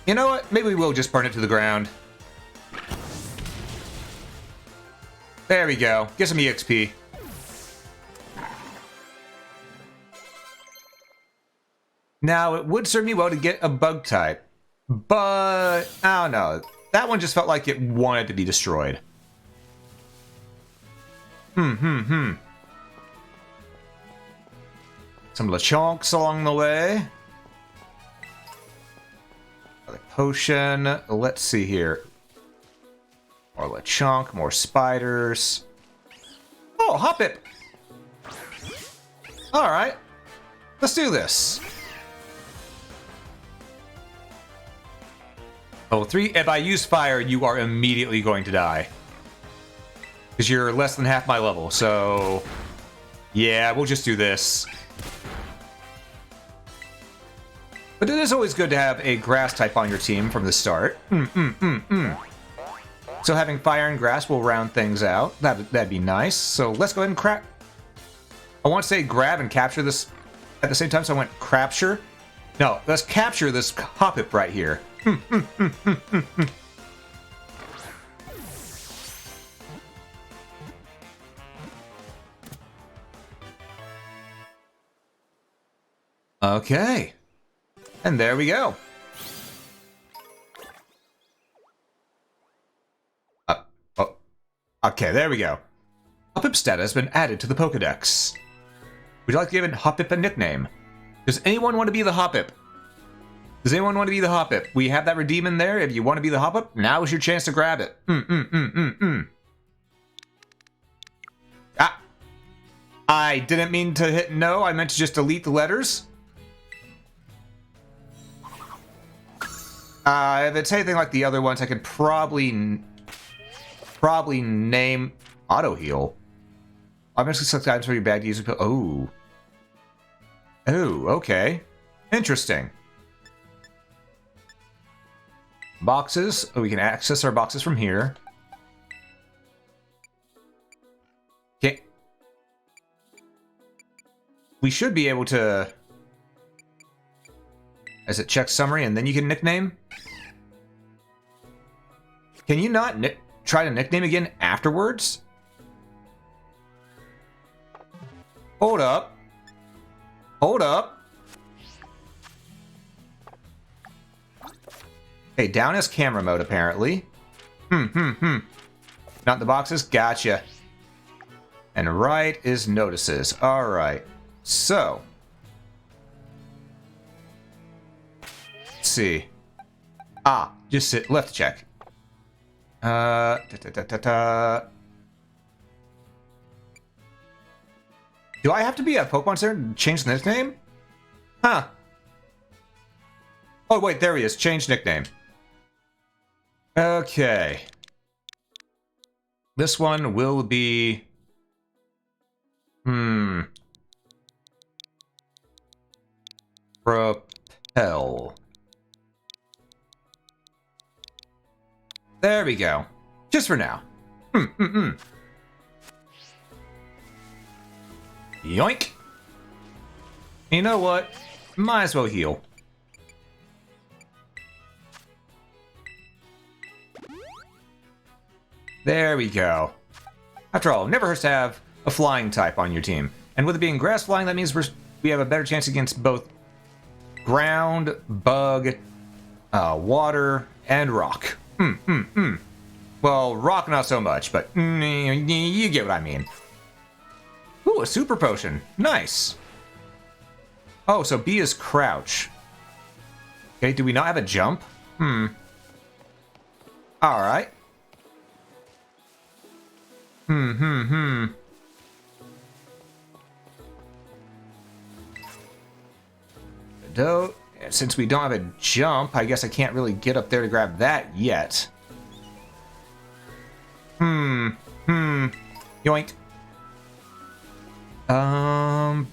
you know what? Maybe we will just burn it to the ground. There we go. Get some EXP. Now, it would serve me well to get a bug type, but I don't know. That one just felt like it wanted to be destroyed. Some Lechonks along the way. Another potion. Let's see here. More Lechonk, more spiders. Oh, Hoppip! Alright. Let's do this. Level 3, if I use fire, you are immediately going to die. Because you're less than half my level, so... yeah, we'll just do this. But it is always good to have a grass type on your team from the start. So having fire and grass will round things out. That'd be nice. So let's go ahead and crap. I want to say grab and capture this at the same time, so I went crapture. No, let's capture this Hoppip right here. Okay. And there we go. Okay, there we go. Hoppip's stat has been added to the Pokedex. Would you like to give Hoppip a nickname? Does anyone want to be the Hoppip? Does anyone want to be the Hoppip? We have that redeem in there. If you want to be the Hoppip, now is your chance to grab it. Ah! I didn't mean to hit no. I meant to just delete the letters. If it's anything like the other ones, I could probably name Auto Heal. Obviously, sometimes very bad to use. Oh. Oh, okay. Interesting. Boxes. Oh, we can access our boxes from here. Okay. We should be able to... As it checks summary, and then you can nickname? Can you not try to nickname again afterwards? Hold up. Hold up. Hey, down is camera mode, apparently. Not the boxes? Gotcha. And right is notices. Alright. So. Let's see. Ah, just sit left to check. Do I have to be at Pokemon Center to change the nickname? Huh. Oh, wait, there he is. Change nickname. Okay. This one will be... Propel. There we go. Just for now. Yoink! You know what? Might as well heal. There we go. After all, it never hurts to have a flying type on your team. And with it being grass flying, that means we have a better chance against both ground, bug, water, and rock. Well, rock not so much, but you get what I mean. Ooh, a super potion. Nice. Oh, so B is crouch. Okay, do we not have a jump? Alright. Since we don't have a jump, I guess I can't really get up there to grab that yet. Yoink. High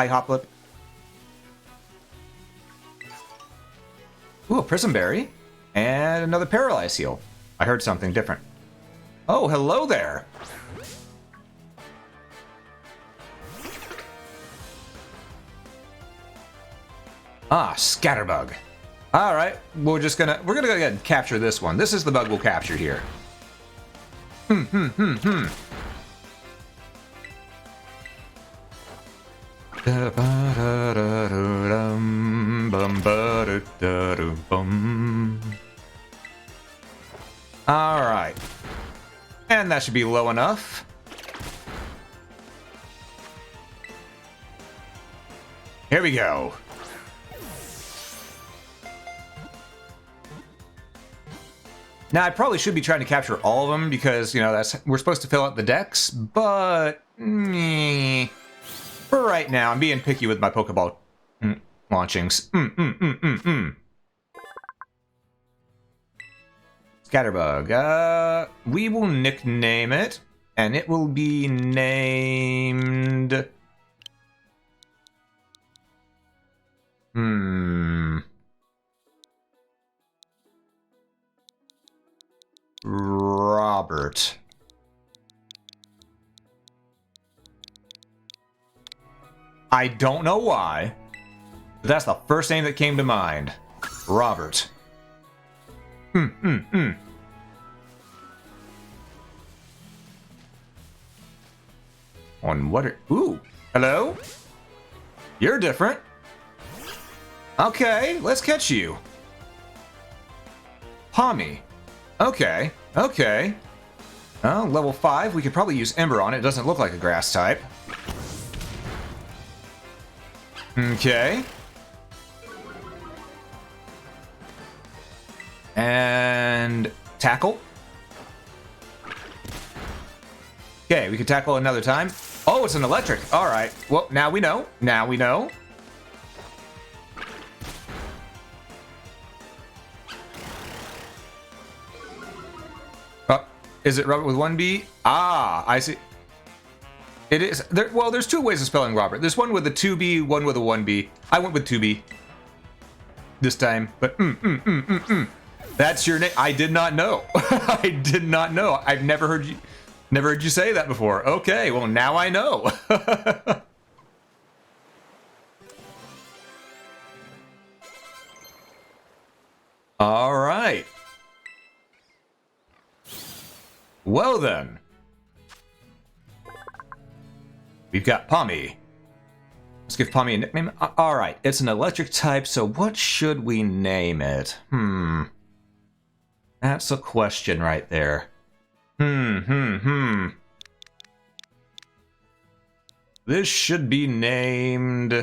hoplet. Ooh, a prism berry. And another paralyze heal. I heard something different. Oh, hello there. Ah, scatterbug. All right, we're gonna go ahead and capture this one. This is the bug we'll capture here. All right, and that should be low enough. Here we go. Now, I probably should be trying to capture all of them because, you know, we're supposed to fill out the decks, but for right now, I'm being picky with my Pokeball launchings. Scatterbug. We will nickname it, and it will be named... Robert. I don't know why, but that's the first name that came to mind. Robert. On what ooh, hello? You're different. Okay, let's catch you. Pommy. Okay, okay. Oh, level 5, we could probably use Ember on it. It doesn't look like a grass type. Okay. And tackle. Okay, we can tackle another time. Oh, it's an electric. All right. Well, now we know. Now we know. Is it Robert with 1B? Ah, I see. It is. Well, there's two ways of spelling Robert. There's one with a 2B, one with a 1B. I went with 2B this time, but that's your name. I did not know. I did not know. I've never heard you say that before. Okay, well now I know. All right. Well then, we've got Pommy. Let's give Pommy a nickname. All right, it's an electric type, so what should we name it? That's a question right there. This should be named...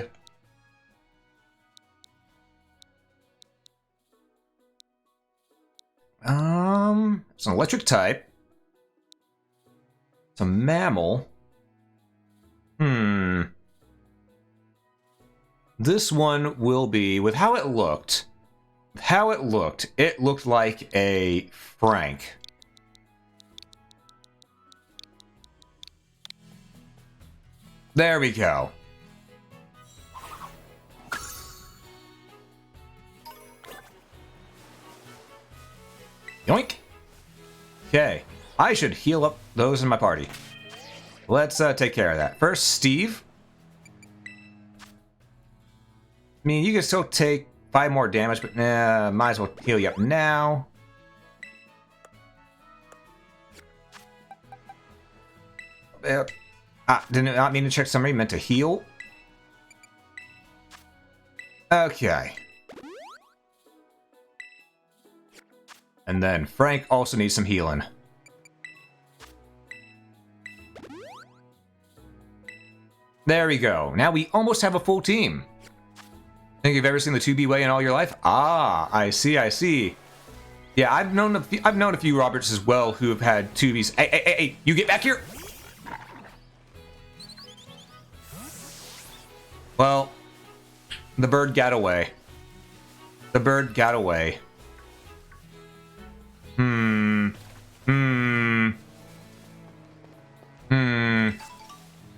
it's an electric type. It's a mammal. This one will be, with how it looked, it looked like a Frank. There we go. Yoink. Okay. I should heal up those in my party. Let's take care of that. First, Steve. I mean, you can still take 5 more damage, but nah, might as well heal you up now. Did not mean to check summary, meant to heal. Okay. And then Frank also needs some healing. There we go. Now we almost have a full team. Think you've ever seen the 2B way in all your life? Ah, I see, I see. Yeah, I've known a few Roberts as well who have had 2Bs. Hey, you get back here! Well, the bird got away. The bird got away.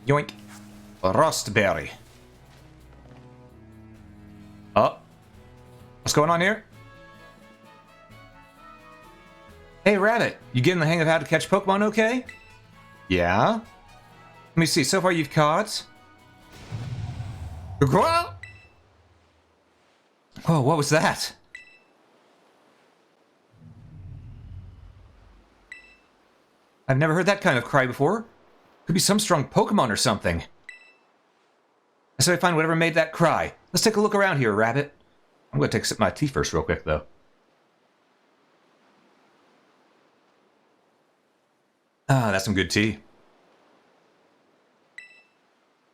Yoink. Rustberry. Oh. What's going on here? Hey, Rabbit. You getting the hang of how to catch Pokemon okay? Yeah? Let me see. So far you've caught... Oh, what was that? I've never heard that kind of cry before. Could be some strong Pokemon or something. So I find whatever made that cry. Let's take a look around here, Rabbit. I'm going to take a sip of my tea first real quick, though. Ah, that's some good tea.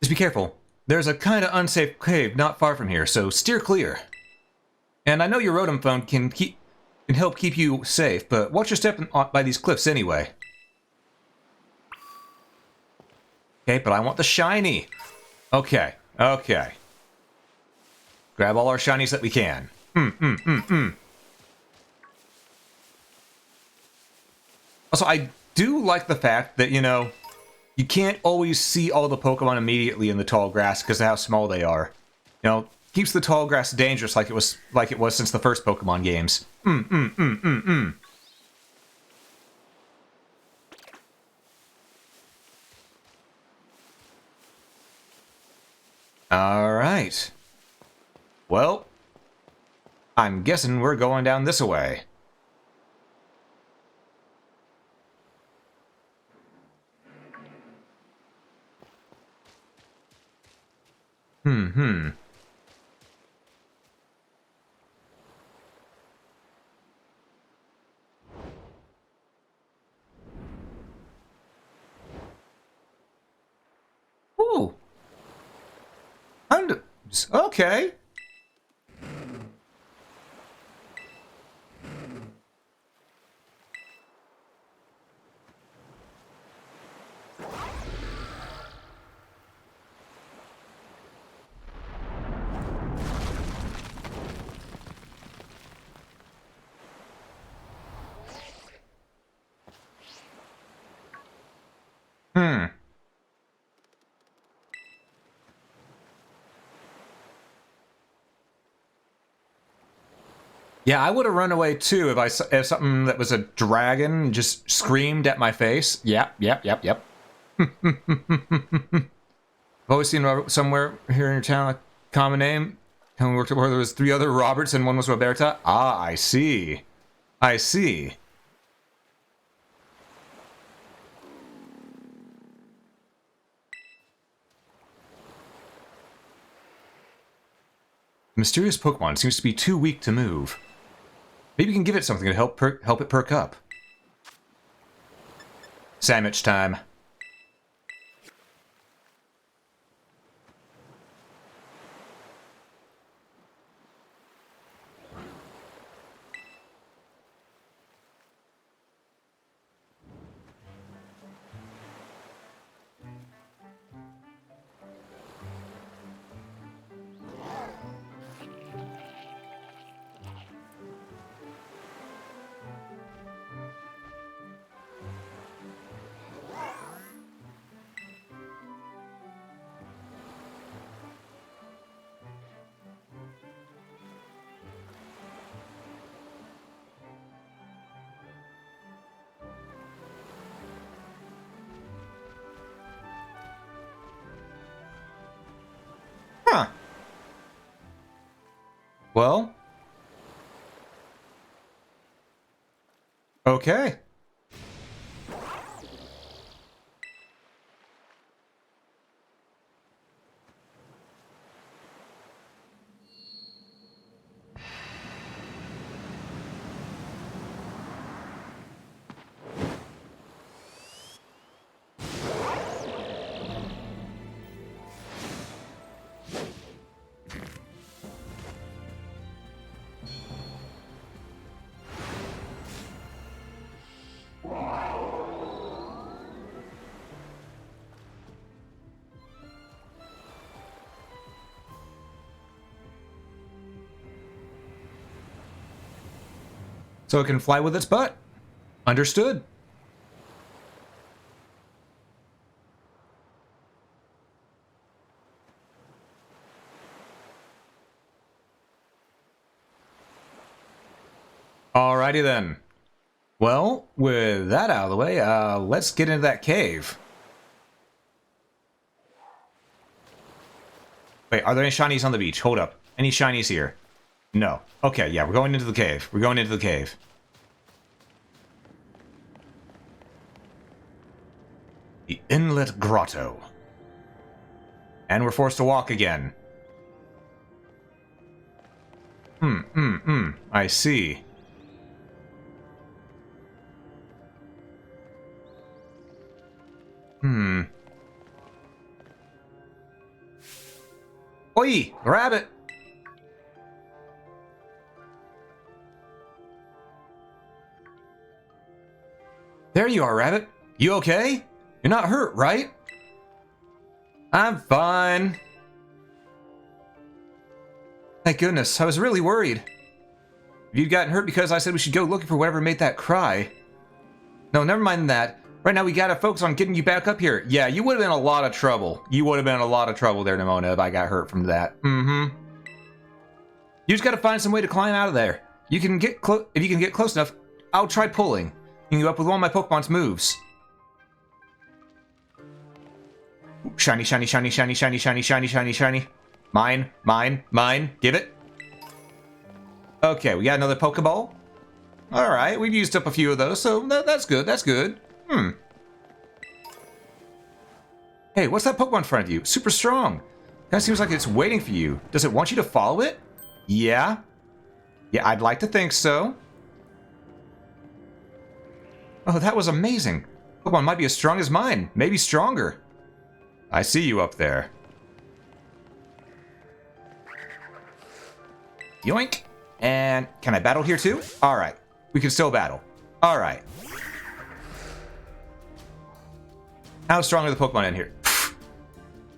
Just be careful. There's a kind of unsafe cave not far from here, so steer clear. And I know your Rotom phone can help keep you safe, but watch your step by these cliffs anyway. Okay, but I want the shiny. Okay. Grab all our shinies that we can. Also, I do like the fact that, you know, you can't always see all the Pokemon immediately in the tall grass because of how small they are. You know, keeps the tall grass dangerous like it was since the first Pokemon games. Alright. Well, I'm guessing we're going down this way. Ooh. Okay. Yeah, I would have run away too if something that was a dragon just screamed at my face. Yep. I've always seen Robert somewhere here in your town, like common name. And we worked where there was 3 other Roberts and one was Roberta. Ah, I see. The mysterious Pokemon seems to be too weak to move. Maybe you can give it something to help it perk up. Sandwich time. Well. Okay. So it can fly with its butt. Understood. Alrighty then. Well, with that out of the way, let's get into that cave. Wait, are there any shinies on the beach? Hold up. Any shinies here? No. Okay, yeah, we're going into the cave. We're going into the cave. The Inlet Grotto. And we're forced to walk again. I see. Oi! Rabbit! There you are, Rabbit. You okay? You're not hurt, right? I'm fine. Thank goodness, I was really worried. If you'd gotten hurt because I said we should go looking for whatever made that cry. No, never mind that. Right now we gotta focus on getting you back up here. Yeah, you would have been in a lot of trouble. You would have been in a lot of trouble there, Nimona, if I got hurt from that. You just gotta find some way to climb out of there. You can get close. If you can get close enough, I'll try pulling. You can go up with one of my Pokemon's moves. Shiny, shiny, shiny, shiny, shiny, shiny, shiny, shiny, shiny. Mine, mine, mine. Give it. Okay, we got another Pokeball. Alright, we've used up a few of those, so that's good, that's good. Hey, what's that Pokemon in front of you? Super strong. Kinda seems like it's waiting for you. Does it want you to follow it? Yeah. Yeah, I'd like to think so. Oh, that was amazing. Pokemon might be as strong as mine. Maybe stronger. I see you up there. Yoink. And can I battle here too? Alright. We can still battle. Alright. How strong are the Pokemon in here?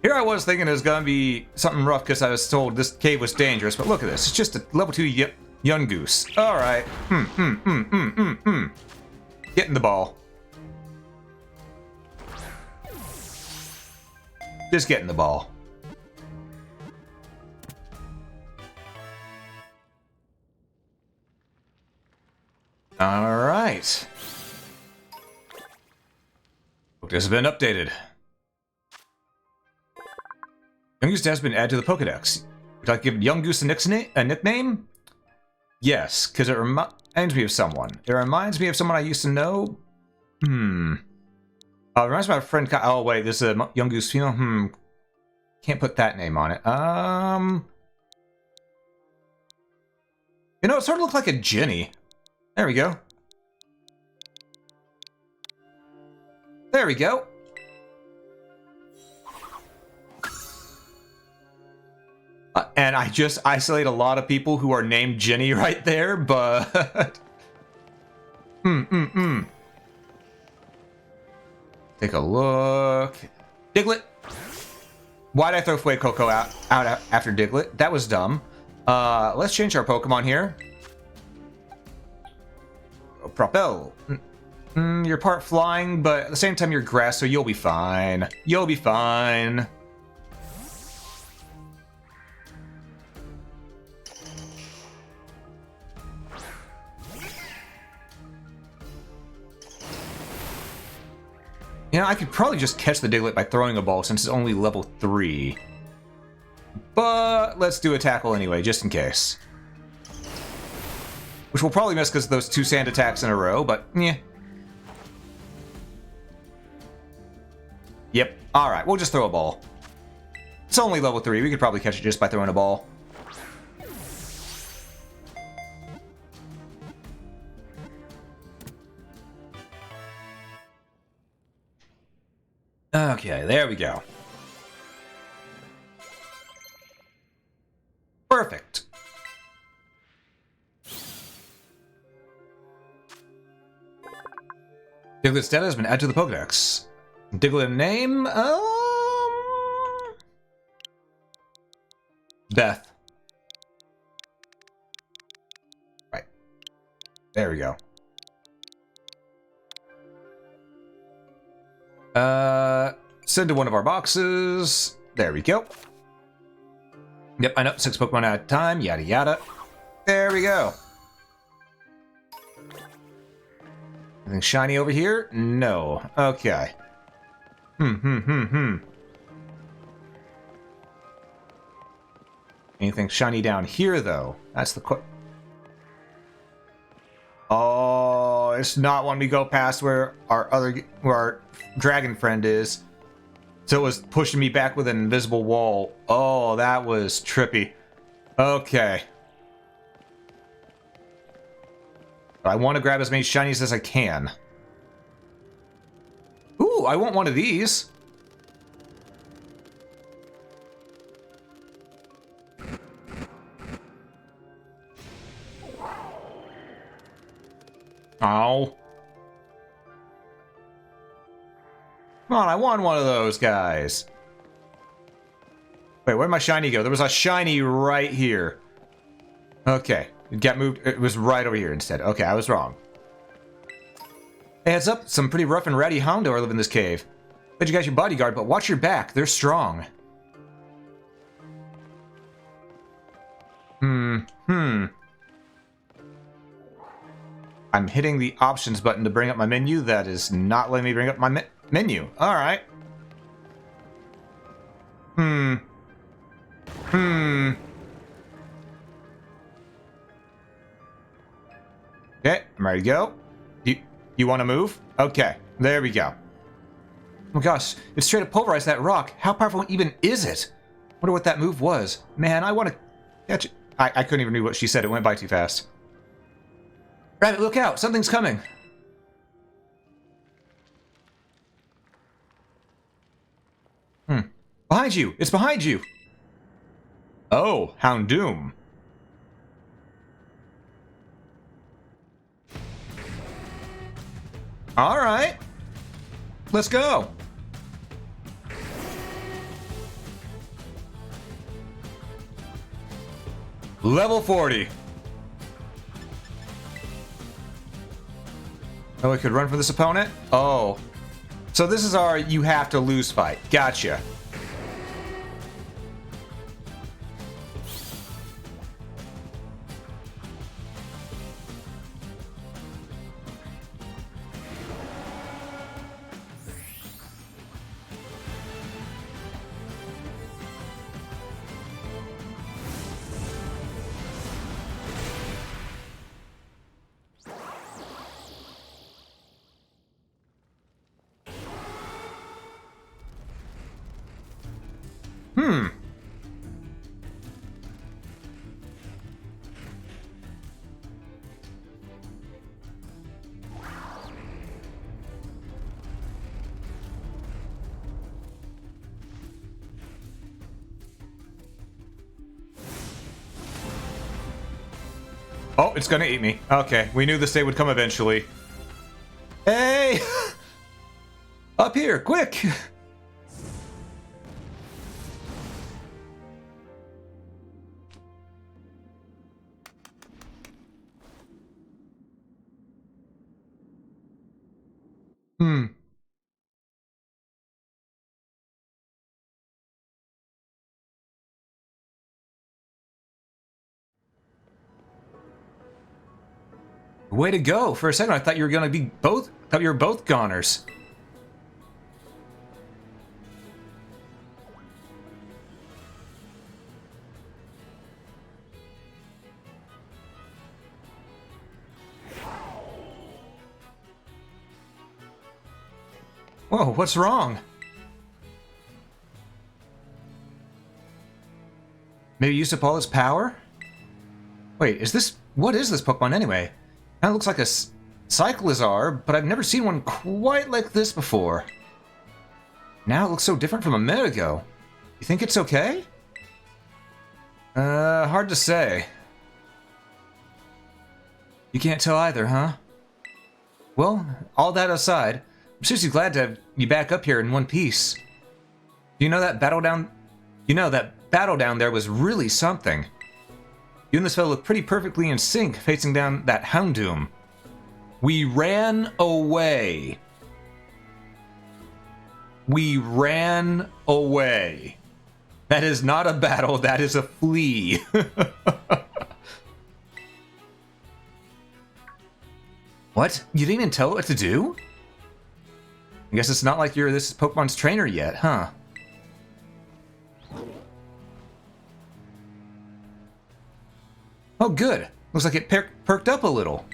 Here I was thinking it was gonna be something rough because I was told this cave was dangerous, but look at this. It's just a level 2 young goose. Alright. Get in the ball. Just get in the ball. Alright. This has been updated. Young Goose has been added to the Pokedex. Would I give Young Goose a nickname? Yes, because it reminds me of someone. It reminds me of someone I used to know. It reminds me of my friend. Oh wait, this is a Young Goose female. Can't put that name on it. You know, it sort of looked like a Jenny. There we go. There we go. And I just isolate a lot of people who are named Jenny right there, but... Take a look. Diglett. Why'd I throw Fuecoco out after Diglett? That was dumb. Let's change our Pokemon here. Propel. You're part flying, but at the same time you're grass, so you'll be fine. You'll be fine. You know, I could probably just catch the Diglett by throwing a ball since it's only level 3. But let's do a tackle anyway, just in case. Which we'll probably miss because of those 2 sand attacks in a row, but yeah. Yep. Alright, we'll just throw a ball. It's only level 3. We could probably catch it just by throwing a ball. Okay, there we go. Perfect. Diglett's data has been added to the Pokedex. Diglett name? Beth. Right. There we go. Send to one of our boxes. There we go. Yep, I know. 6 Pokemon at a time. Yada yada. There we go. Anything shiny over here? No. Okay. Anything shiny down here, though? That's the Oh, it's not when we go past where our dragon friend is. So it was pushing me back with an invisible wall. Oh, that was trippy. Okay. I want to grab as many shinies as I can. Ooh, I want one of these. Oh. Come on, I want one of those guys. Wait, where'd my shiny go? There was a shiny right here. Okay. It got moved. It was right over here instead. Okay, I was wrong. Hey, heads up. Some pretty rough and ratty Houndour live in this cave. Bet you got your bodyguard, but watch your back. They're strong. I'm hitting the options button to bring up my menu. That is not letting me bring up my menu. Alright. Okay, I'm ready to go. You want to move? Okay, there we go. Oh gosh, it straight up pulverized that rock. How powerful even is it? Wonder what that move was. Man, I want to catch it. I couldn't even read what she said. It went by too fast. Rabbit, look out! Something's coming! Behind you! It's behind you! Oh, Houndoom. Alright. Let's go. Level 40. Oh, we could run for this opponent? Oh. So this is our you have to lose fight. Gotcha. Oh, it's gonna eat me. Okay, we knew this day would come eventually. Hey! Up here, quick! Way to go! For a second, I thought you were gonna be both. Thought you were both goners. Whoa, what's wrong? Maybe used up all its power? Wait, what is this Pokemon anyway? Kinda looks like a Cyclizar, but I've never seen one quite like this before. Now it looks so different from a minute ago. You think it's okay? Hard to say. You can't tell either, huh? Well, all that aside, I'm seriously glad to have you back up here in one piece. You know that battle down there was really something. You and this fellow look pretty perfectly in sync facing down that Houndoom. We ran away. We ran away. That is not a battle, that is a flee. What? You didn't even tell it what to do? I guess it's not like you're this Pokemon's trainer yet, huh? Oh, good. Looks like it perked up a little.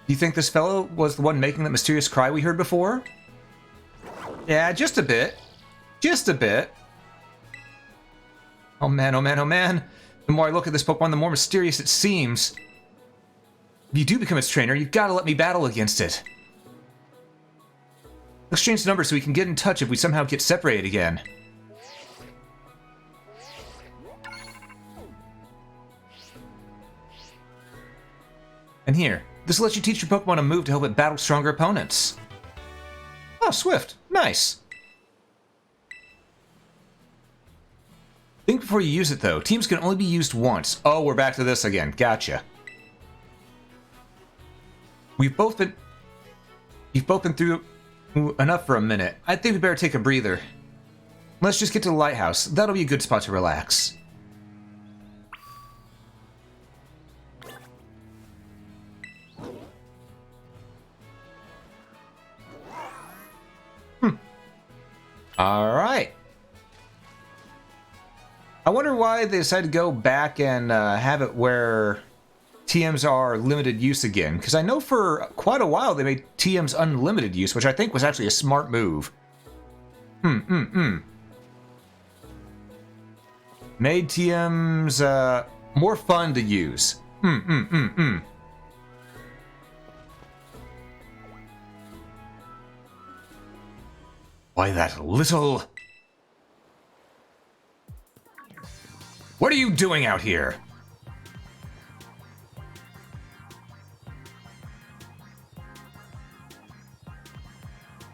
Do you think this fellow was the one making that mysterious cry we heard before? Yeah, just a bit. Just a bit. Oh man, oh man, oh man. The more I look at this Pokemon, the more mysterious it seems. If you do become its trainer, you've got to let me battle against it. Let's exchange numbers so we can get in touch if we somehow get separated again. And here, this lets you teach your Pokemon a move to help it battle stronger opponents. Oh, Swift. Nice. Think before you use it, though. Teams can only be used once. Oh, we're back to this again. Gotcha. You've both been through enough for a minute. I think we better take a breather. Let's just get to the lighthouse. That'll be a good spot to relax. Alright. I wonder why they decided to go back and have it where TMs are limited use again. Because I know for quite a while they made TMs unlimited use, which I think was actually a smart move. Made TMs more fun to use. Why that little... What are you doing out here?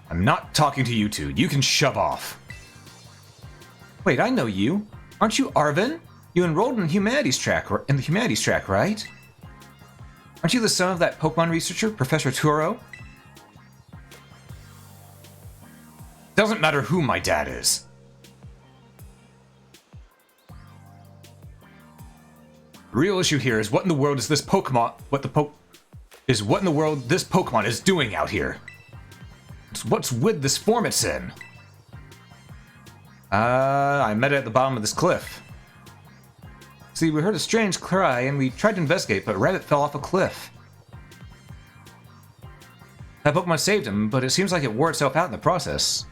I'm not talking to you two. You can shove off. Wait, I know you. Aren't you Arvin? You enrolled in the humanities track, right? Aren't you the son of that Pokemon researcher, Professor Turo? Doesn't matter who my dad is. The real issue here is what in the world is this Pokemon? What in the world this Pokemon is doing out here? What's with this form it's in? I met it at the bottom of this cliff. See, we heard a strange cry and we tried to investigate, but Rabbit fell off a cliff. That Pokemon saved him, but it seems like it wore itself out in the process.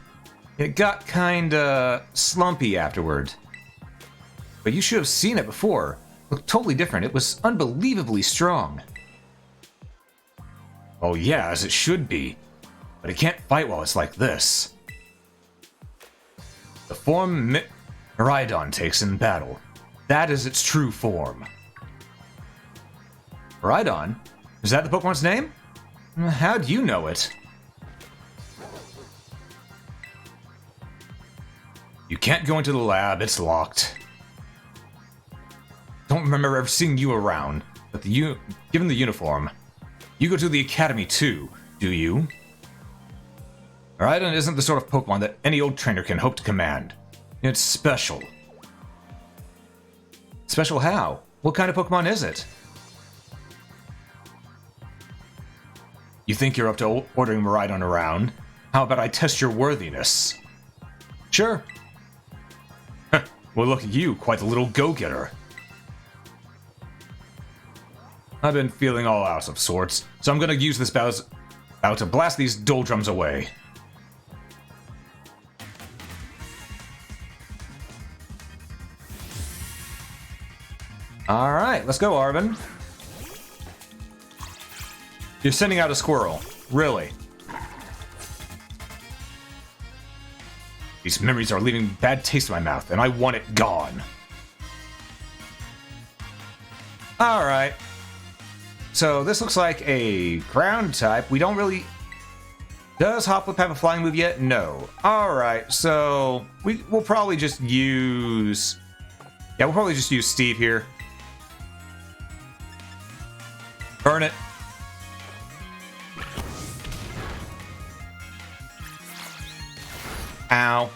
It got kinda slumpy afterward. But you should have seen it before. It looked totally different. It was unbelievably strong. Oh yeah, as it should be. But it can't fight while it's like this. The form Miraidon takes in battle. That is its true form. Miraidon? Is that the Pokemon's name? How do you know it? You can't go into the lab, it's locked. Don't remember ever seeing you around, but given the uniform, you go to the academy too, do you? Miraidon isn't the sort of Pokemon that any old trainer can hope to command. It's special. Special how? What kind of Pokemon is it? You think you're up to ordering Miraidon around? How about I test your worthiness? Sure. Well, look at you, quite a little go-getter. I've been feeling all out of sorts, so I'm gonna use this bout About to blast these doldrums away. Alright, let's go, Arvin. You're sending out a squirrel. Really? These memories are leaving bad taste in my mouth, and I want it gone. Alright. So this looks like a ground type. We don't really... Does Hoplip have a flying move yet? No. Alright, so we'll probably just use... Yeah, we'll probably just use Steve here. Burn it. Ow.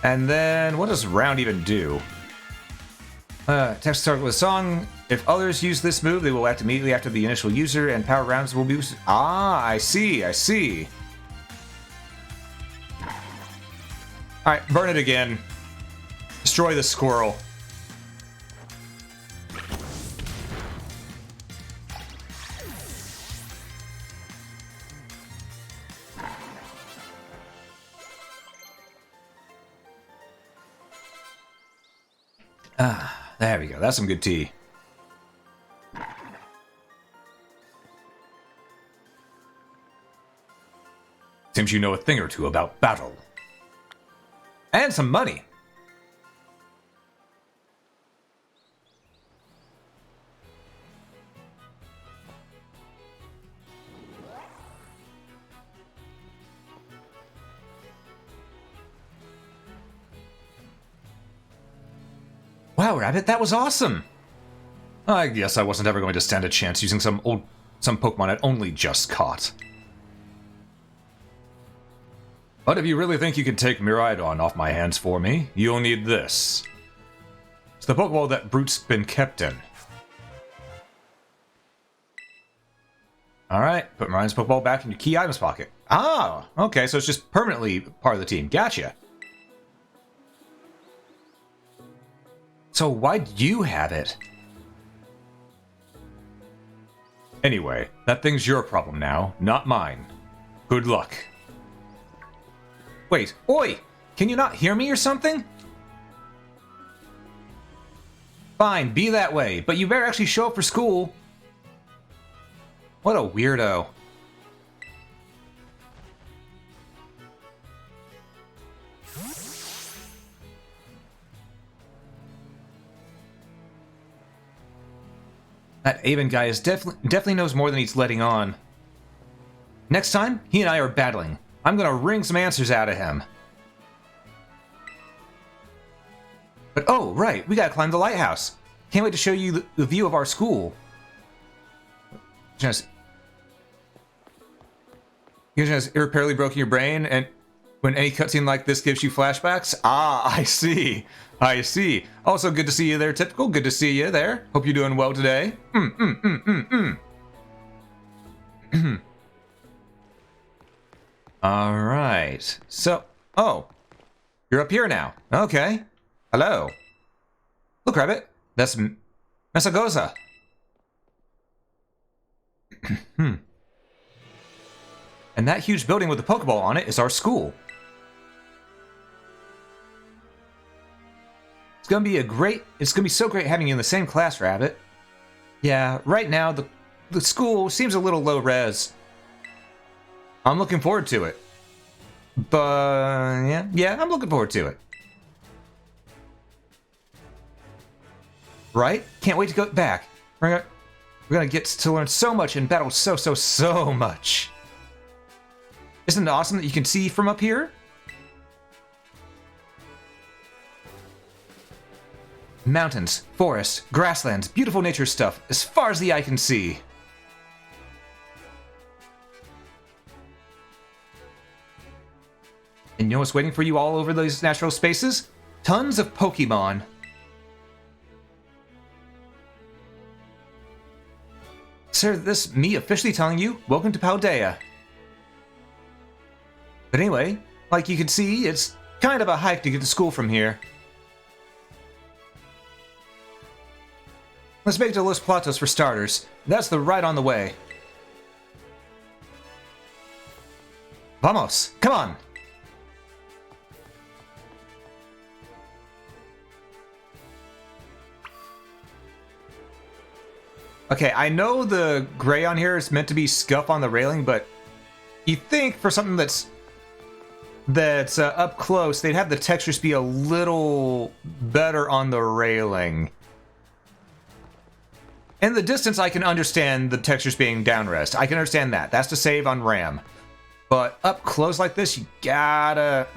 And then, what does round even do? Text start with a song. If others use this move, they will act immediately after the initial user, and power rounds will be boosted. Ah, I see, I see. Alright, burn it again. Destroy the squirrel. Ah, there we go. That's some good tea. Seems you know a thing or two about battle. And some money. Wow, Rabbit, that was awesome! I guess I wasn't ever going to stand a chance using some Pokemon I'd only just caught. But if you really think you can take Miraidon off my hands for me, you'll need this. It's the Pokeball that Brute's been kept in. Alright, put Miraidon's Pokeball back in your key items pocket. Ah, okay, so it's just permanently part of the team. Gotcha. So why'd you have it? Anyway, that thing's your problem now, not mine. Good luck. Wait, oi! Can you not hear me or something? Fine, be that way, but you better actually show up for school. What a weirdo. That Avon guy is definitely knows more than he's letting on. Next time, he and I are battling. I'm gonna wring some answers out of him. But oh, right, we gotta climb the lighthouse. Can't wait to show you the view of our school. You just irreparably broken your brain, and when any cutscene like this gives you flashbacks? Ah, I see. I see. Also, good to see you there, Typical. Good to see you there. Hope you're doing well today. Alright. So, oh. You're up here now. Okay. Hello. Look, Rabbit. That's Mesagoza. And that huge building with a Pokeball on it is our school. It's gonna be so great having you in the same class, Rabbit. Yeah, right now the school seems a little low res. I'm looking forward to it. But yeah, I'm looking forward to it. Right? Can't wait to go back. We're gonna get to learn so much and battle so much. Isn't it awesome that you can see from up here? Mountains, forests, grasslands, beautiful nature stuff, as far as the eye can see. And you know what's waiting for you all over those natural spaces? Tons of Pokemon. Sir, this me officially telling you, welcome to Paldea. But anyway, like you can see, it's kind of a hike to get to school from here. Let's make it to Los Platos for starters. That's the ride on the way. Vamos! Come on! Okay, I know the gray on here is meant to be scuff on the railing, but you think for something that's up close, they'd have the textures be a little better on the railing. In the distance, I can understand the textures being downrest. I can understand that. That's to save on RAM. But up close like this, you gotta...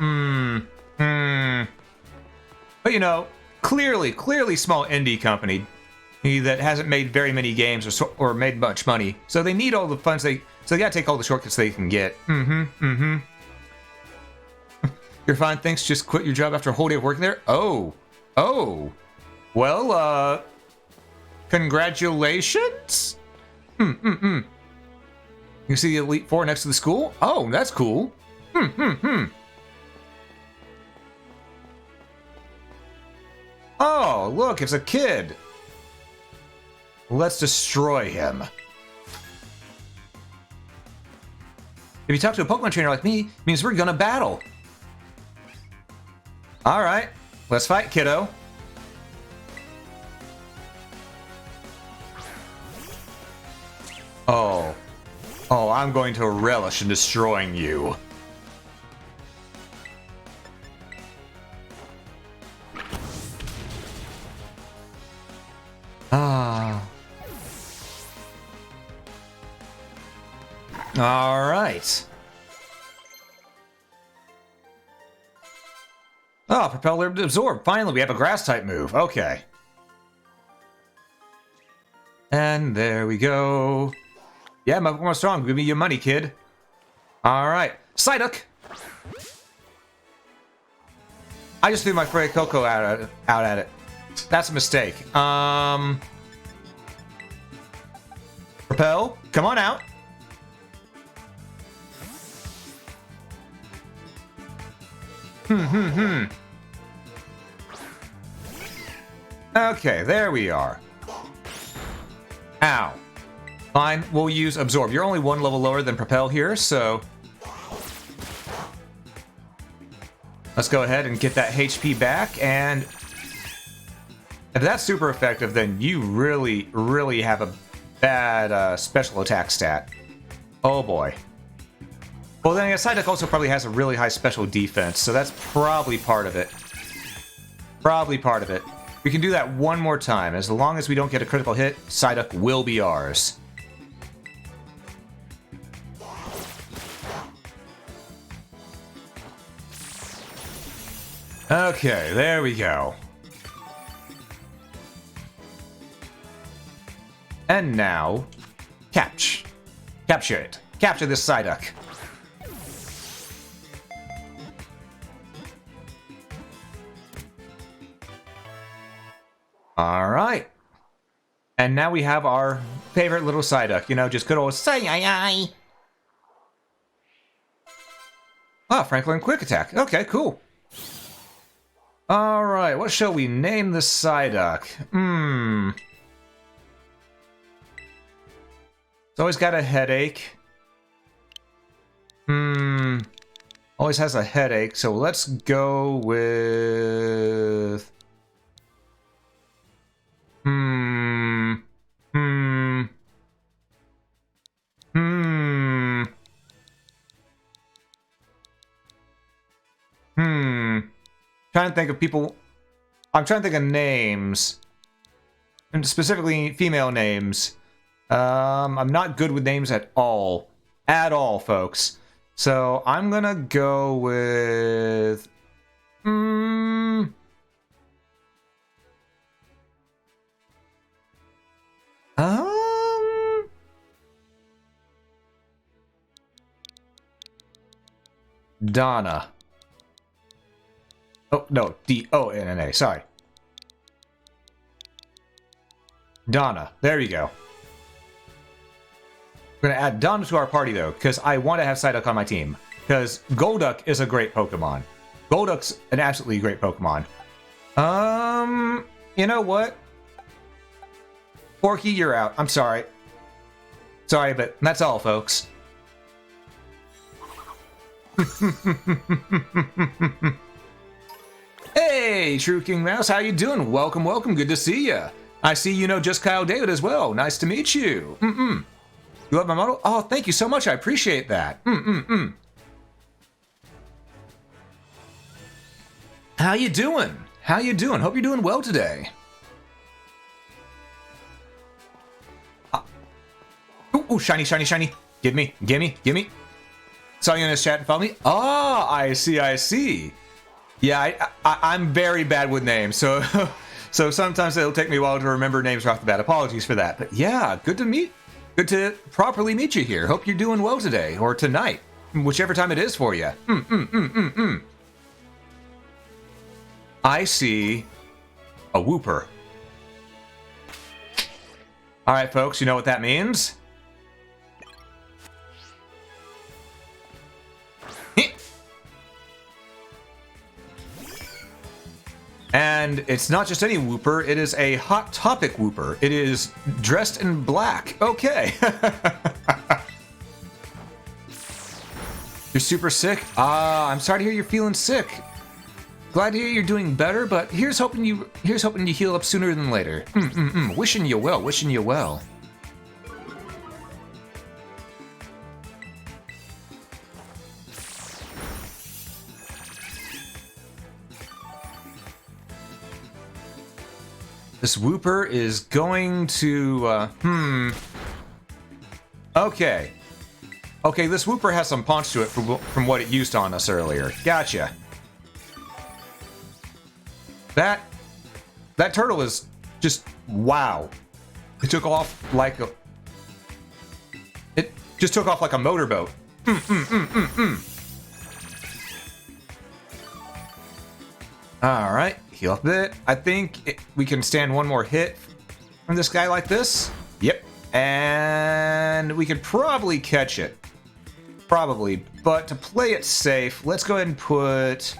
But you know, clearly small indie company that hasn't made very many games or made much money. So they need all the funds so they gotta take all the shortcuts they can get. You're fine, thanks. Just quit your job after a whole day of working there? Oh. Well, congratulations? You see the Elite Four next to the school? Oh, that's cool. Oh, look, it's a kid. Let's destroy him. If you talk to a Pokemon trainer like me, it means we're gonna battle. Alright, let's fight, kiddo. Oh, I'm going to relish in destroying you. All right. Oh, Propeller Absorb. Finally, we have a grass-type move. Okay. And there we go. Yeah, my Pokemon strong. Give me your money, kid. All right. Psyduck. I just threw my Fairy Coco out at it. That's a mistake. Propel, come on out. Okay, there we are. Ow. Fine, we'll use Absorb. You're only one level lower than Propel here, so... let's go ahead and get that HP back, and... if that's super effective, then you really have a bad special attack stat. Oh boy. Well, then Psyduck also probably has a really high special defense, so that's probably part of it. Probably part of it. We can do that one more time. As long as we don't get a critical hit, Psyduck will be ours. Okay, there we go. And now, capture it. Capture this Psyduck. All right. And now we have our favorite little Psyduck. You know, just good old Psy-yi-yi. Ah, Franklin Quick Attack. Okay, cool. All right, what shall we name this Psyduck? It's always got a headache. Always has a headache, so let's go with... Trying to think of people... I'm trying to think of names. And specifically female names. I'm not good with names at all. At all, folks. So I'm gonna go with... Donna. Oh, no, D-O-N-N-A, sorry. Donna, there you go. We're gonna add Donna to our party, though, because I want to have Psyduck on my team. Because Golduck is a great Pokemon. Golduck's an absolutely great Pokemon. You know what? Porky, you're out. I'm sorry. Sorry, but that's all, folks. Hey, True King Mouse, how you doing? Welcome, welcome. Good to see ya. I see you know just Kyle David as well. Nice to meet you. You love my model? Oh, thank you so much. I appreciate that. How you doing? How you doing? Hope you're doing well today. Ooh, shiny, shiny, shiny. Give me, gimme, gimme. Saw you in this chat and follow me. Oh, I see, I see. Yeah, I'm very bad with names, so so sometimes it'll take me a while to remember names right off the bat. Apologies for that. But yeah, good to properly meet you here. Hope you're doing well today, or tonight, whichever time it is for you. I see a whooper. All right, folks, you know what that means? And it's not just any whooper, it is a Hot Topic whooper. It is dressed in black. Okay. You're super sick? I'm sorry to hear you're feeling sick. Glad to hear you're doing better, but here's hoping you heal up sooner than later. Wishing you well, wishing you well. This whooper is going to, Okay. Okay, this whooper has some punch to it from what it used on us earlier. Gotcha. That turtle is just, wow. It took off like a... It just took off like a motorboat. Alright, heal up a bit. I think we can stand one more hit from this guy like this. Yep. And we could probably catch it. Probably. But to play it safe, let's go ahead and put...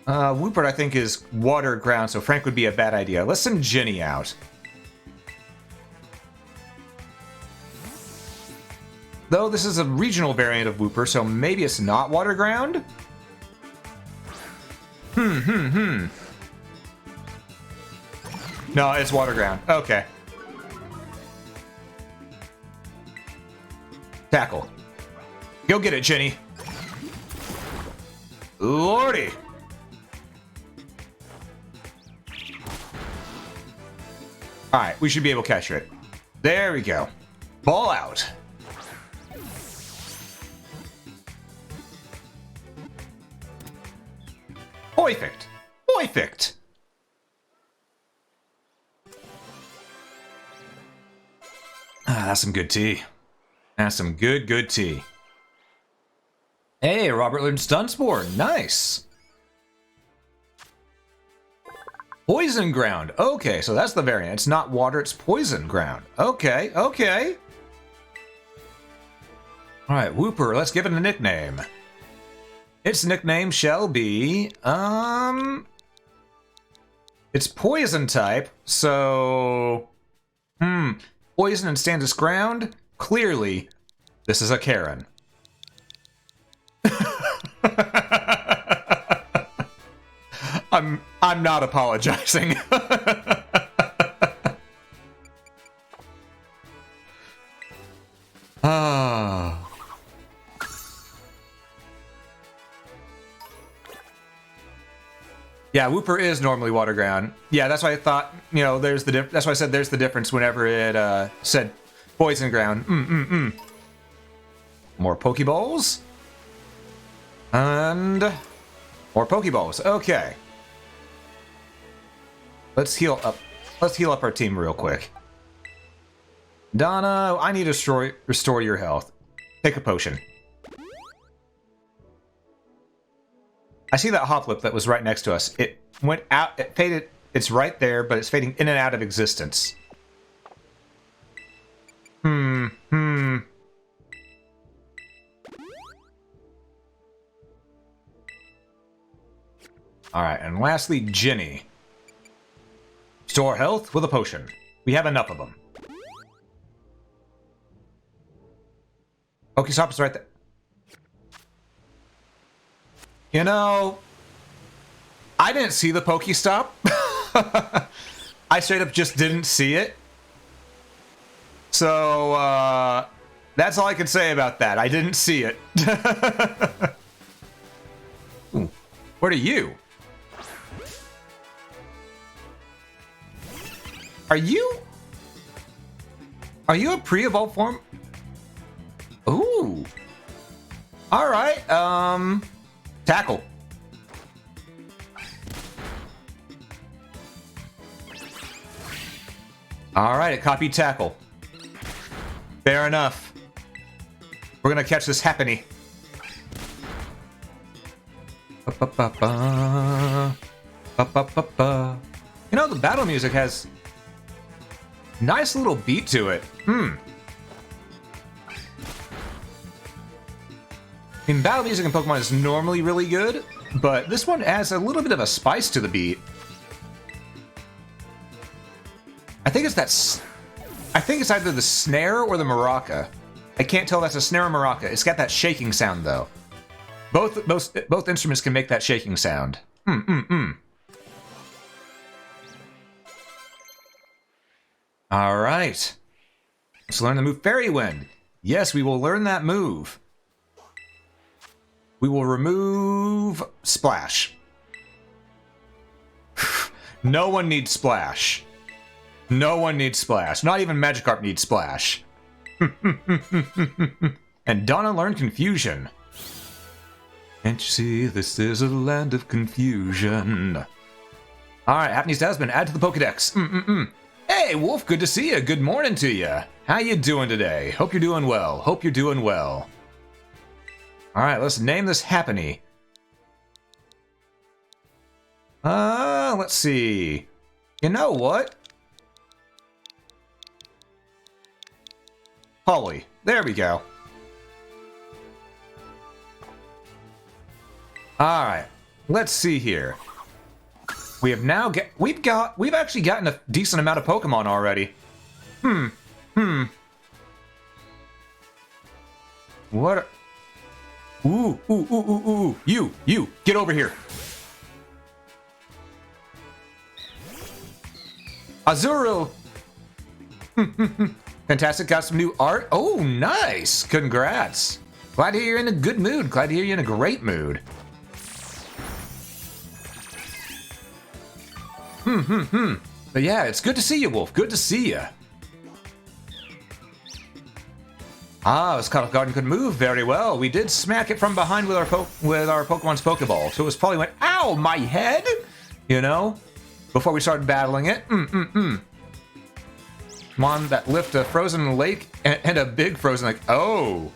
Whoopert, I think, is water ground, so Frank would be a bad idea. Let's send Jenny out. Though this is a regional variant of Whooper, so maybe it's not water ground? No, it's water ground. Okay. Tackle. Go get it, Jenny. Lordy. Alright, we should be able to catch it. There we go. Ball out. Perfect. Perfect. Ah, that's some good tea. That's some good tea. Hey, Robert learned Stunspore. Nice. Poison ground. Okay, so that's the variant. It's not water, it's poison ground. Okay, okay. Alright, Whooper, let's give it a nickname. Its nickname shall be, it's poison type, so... Poison and stand its ground? Clearly, this is a Karen. I'm not apologizing. Yeah, Whooper is normally water ground. Yeah, that's why I thought, you know, there's the that's why I said there's the difference whenever it said poison ground. More Pokeballs. And more Pokeballs. Okay. Let's heal up. Let's heal up our team real quick. Donna, I need to restore your health. Take a potion. I see that Hoplip that was right next to us. It went out, it faded, it's right there, but it's fading in and out of existence. Alright, and lastly, Ginny. Store health with a potion. We have enough of them. Pokestop is right there. You know, I didn't see the Pokestop. I straight up just didn't see it. So, that's all I can say about that. I didn't see it. Ooh, what are you? Are you a pre-evolved form? Ooh. Alright, tackle. Alright, it copied tackle. Fair enough. We're gonna catch this happening. You know, the battle music has nice little beat to it. I mean, battle music in Pokemon is normally really good, but this one adds a little bit of a spice to the beat. I think it's either the snare or the maraca. I can't tell if that's a snare or maraca. It's got that shaking sound though. Both instruments can make that shaking sound. All right. Let's learn the move Fairy Wind. Yes, we will learn that move. We will remove Splash. No one needs Splash. No one needs Splash. Not even Magikarp needs Splash. And Donna learned Confusion. Can't you see this is a land of confusion? Alright, Hapney's husband, add to the Pokedex. Hey, Wolf, good to see you. Good morning to you. How you doing today? Hope you're doing well. Hope you're doing well. Alright, let's name this Happiny. Let's see. You know what? Holly. There we go. Alright. Let's see here. We have now we've actually gotten a decent amount of Pokemon already. What? Ooh. You, get over here. Azurill. Fantastic, got some new art. Oh, nice. Congrats. Glad to hear you're in a good mood. Glad to hear you're in a great mood. But yeah, it's good to see you, Wolf. Good to see you. Ah, this Cottle Garden could move very well. We did smack it from behind with our Pokemon's Pokeball, so it was probably went, ow, my head! You know? Before we started battling it. Come on, that lift a frozen lake and a big frozen lake. Oh,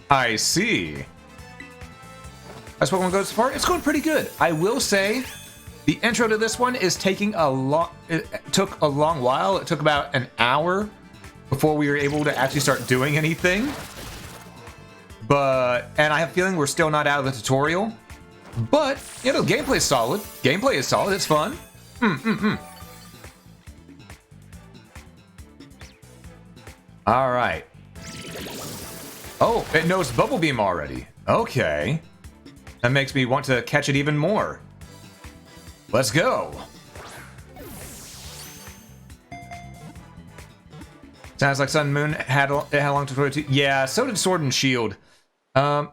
I see. As Pokemon goes so far, it's going pretty good. I will say, the intro to this one is taking it took a long while. It took about an hour before we were able to actually start doing anything. And I have a feeling we're still not out of the tutorial. But, you know, gameplay is solid. Gameplay is solid, it's fun. Alright. Oh, it knows Bubble Beam already. Okay. That makes me want to catch it even more. Let's go. Sounds like Sun and Moon had a long tutorial too. Yeah, so did Sword and Shield.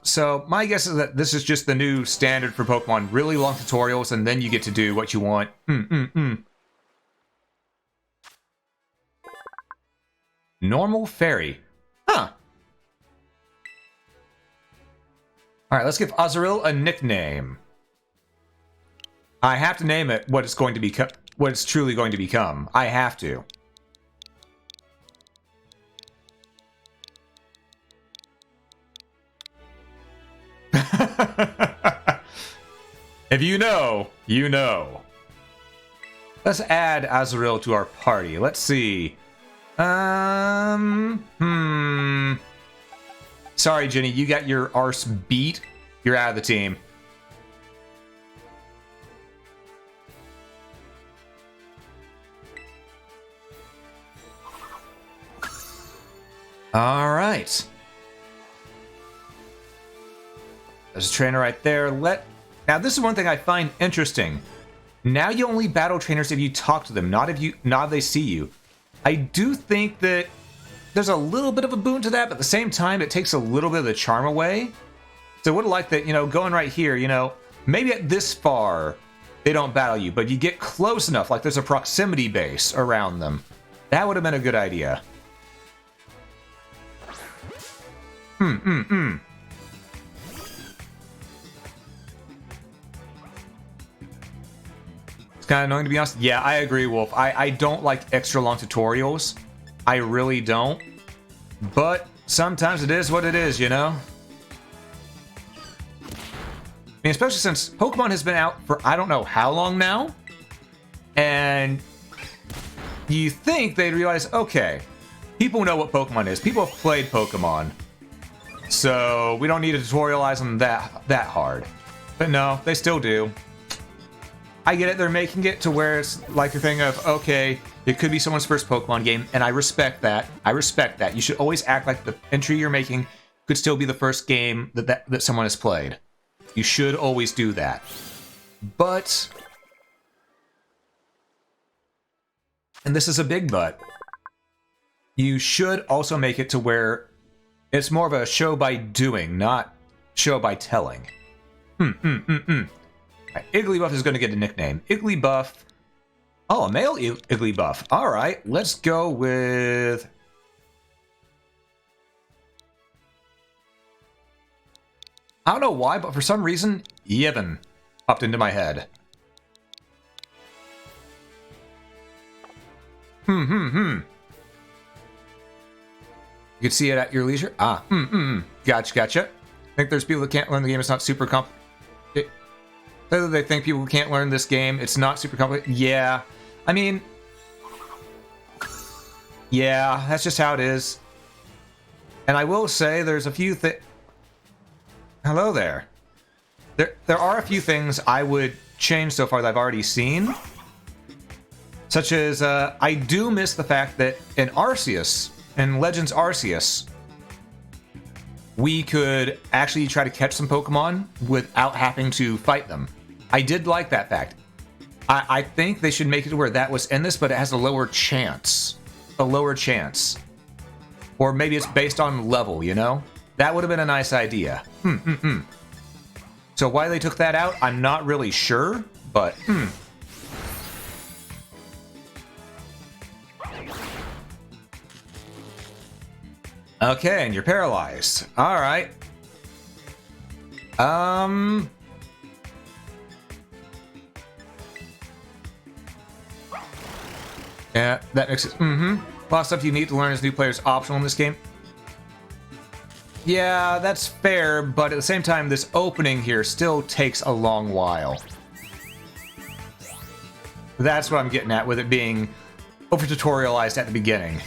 So my guess is that this is just the new standard for Pokemon. Really long tutorials, and then you get to do what you want. Normal Fairy. Huh. Alright, let's give Azurill a nickname. I have to name it what it's going to become, what it's truly going to become. I have to. If you know, you know. Let's add Azurill to our party. Let's see. Sorry, Jenny, you got your arse beat. You're out of the team. All right. There's a trainer right there. Now this is one thing I find interesting. Now you only battle trainers if you talk to them, not if they see you. I do think that there's a little bit of a boon to that, but at the same time, it takes a little bit of the charm away. So I would have liked that, going right here, maybe at this far, they don't battle you, but you get close enough, like there's a proximity base around them. That would have been a good idea. It's kind of annoying, to be honest. Yeah, I agree, Wolf. I don't like extra long tutorials. I really don't. But sometimes it is what it is, I mean, especially since Pokemon has been out for I don't know how long now. And you think they'd realize, okay, people know what Pokemon is. People have played Pokemon. So we don't need to tutorialize them that hard. But no, they still do. I get it, they're making it to where it's like a thing of, okay, it could be someone's first Pokemon game, and I respect that. I respect that. You should always act like the entry you're making could still be the first game that someone has played. You should always do that. But, and this is a big but, you should also make it to where it's more of a show by doing, not show by telling. Igglybuff is going to get a nickname. Igglybuff. Oh, a male Igglybuff. All right, let's go with... I don't know why, but for some reason, Yevon popped into my head. You can see it at your leisure. Gotcha. I think there's people that can't learn the game. It's not super complicated. Whether they think people can't learn this game, it's not super complicated. Yeah, I mean, yeah, that's just how it is. And I will say, there's a few things. Hello there. There are a few things I would change so far that I've already seen, such as I do miss the fact that in Arceus, in Legends Arceus, we could actually try to catch some Pokemon without having to fight them. I did like that fact. I think they should make it to where that was in this, but it has a lower chance. A lower chance. Or maybe it's based on level, That would have been a nice idea. So why they took that out, I'm not really sure, but Okay, and you're paralyzed. Alright. Yeah, that makes it... A lot of stuff you need to learn as new players optional in this game. Yeah, that's fair, but at the same time, this opening here still takes a long while. That's what I'm getting at with it being over-tutorialized at the beginning.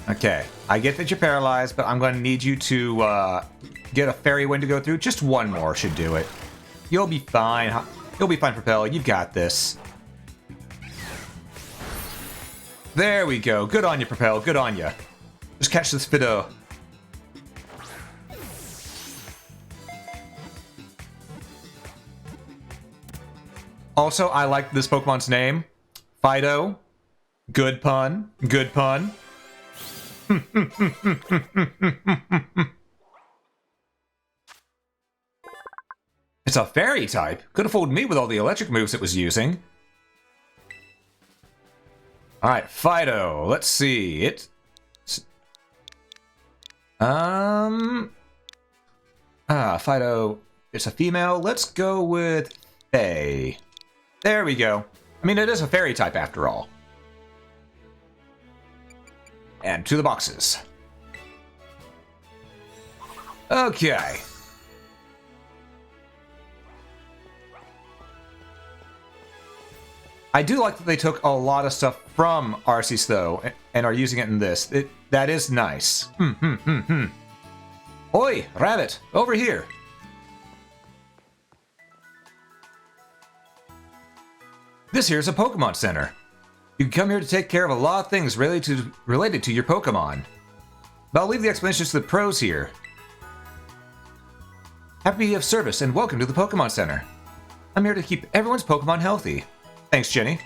Okay, I get that you're paralyzed, but I'm going to need you to get a fairy wind to go through. Just one more should do it. You'll be fine. You'll be fine, Propel. You've got this. There we go. Good on you, Propel. Good on you. Just catch this Fido. Also, I like this Pokemon's name. Fido. Good pun. Good pun. It's a fairy type. Could have fooled me with all the electric moves it was using. Alright, Fido. Let's see. Fido. It's a female. Let's go with Faye. There we go. I mean, it is a fairy type after all. And to the boxes. Okay. I do like that they took a lot of stuff from Arceus, though, and are using it in this. That is nice. Oi, rabbit, over here. This here's a Pokemon Center. You can come here to take care of a lot of things related to your Pokemon. But I'll leave the explanations to the pros here. Happy to be of service and welcome to the Pokemon Center. I'm here to keep everyone's Pokemon healthy. Thanks, Jenny.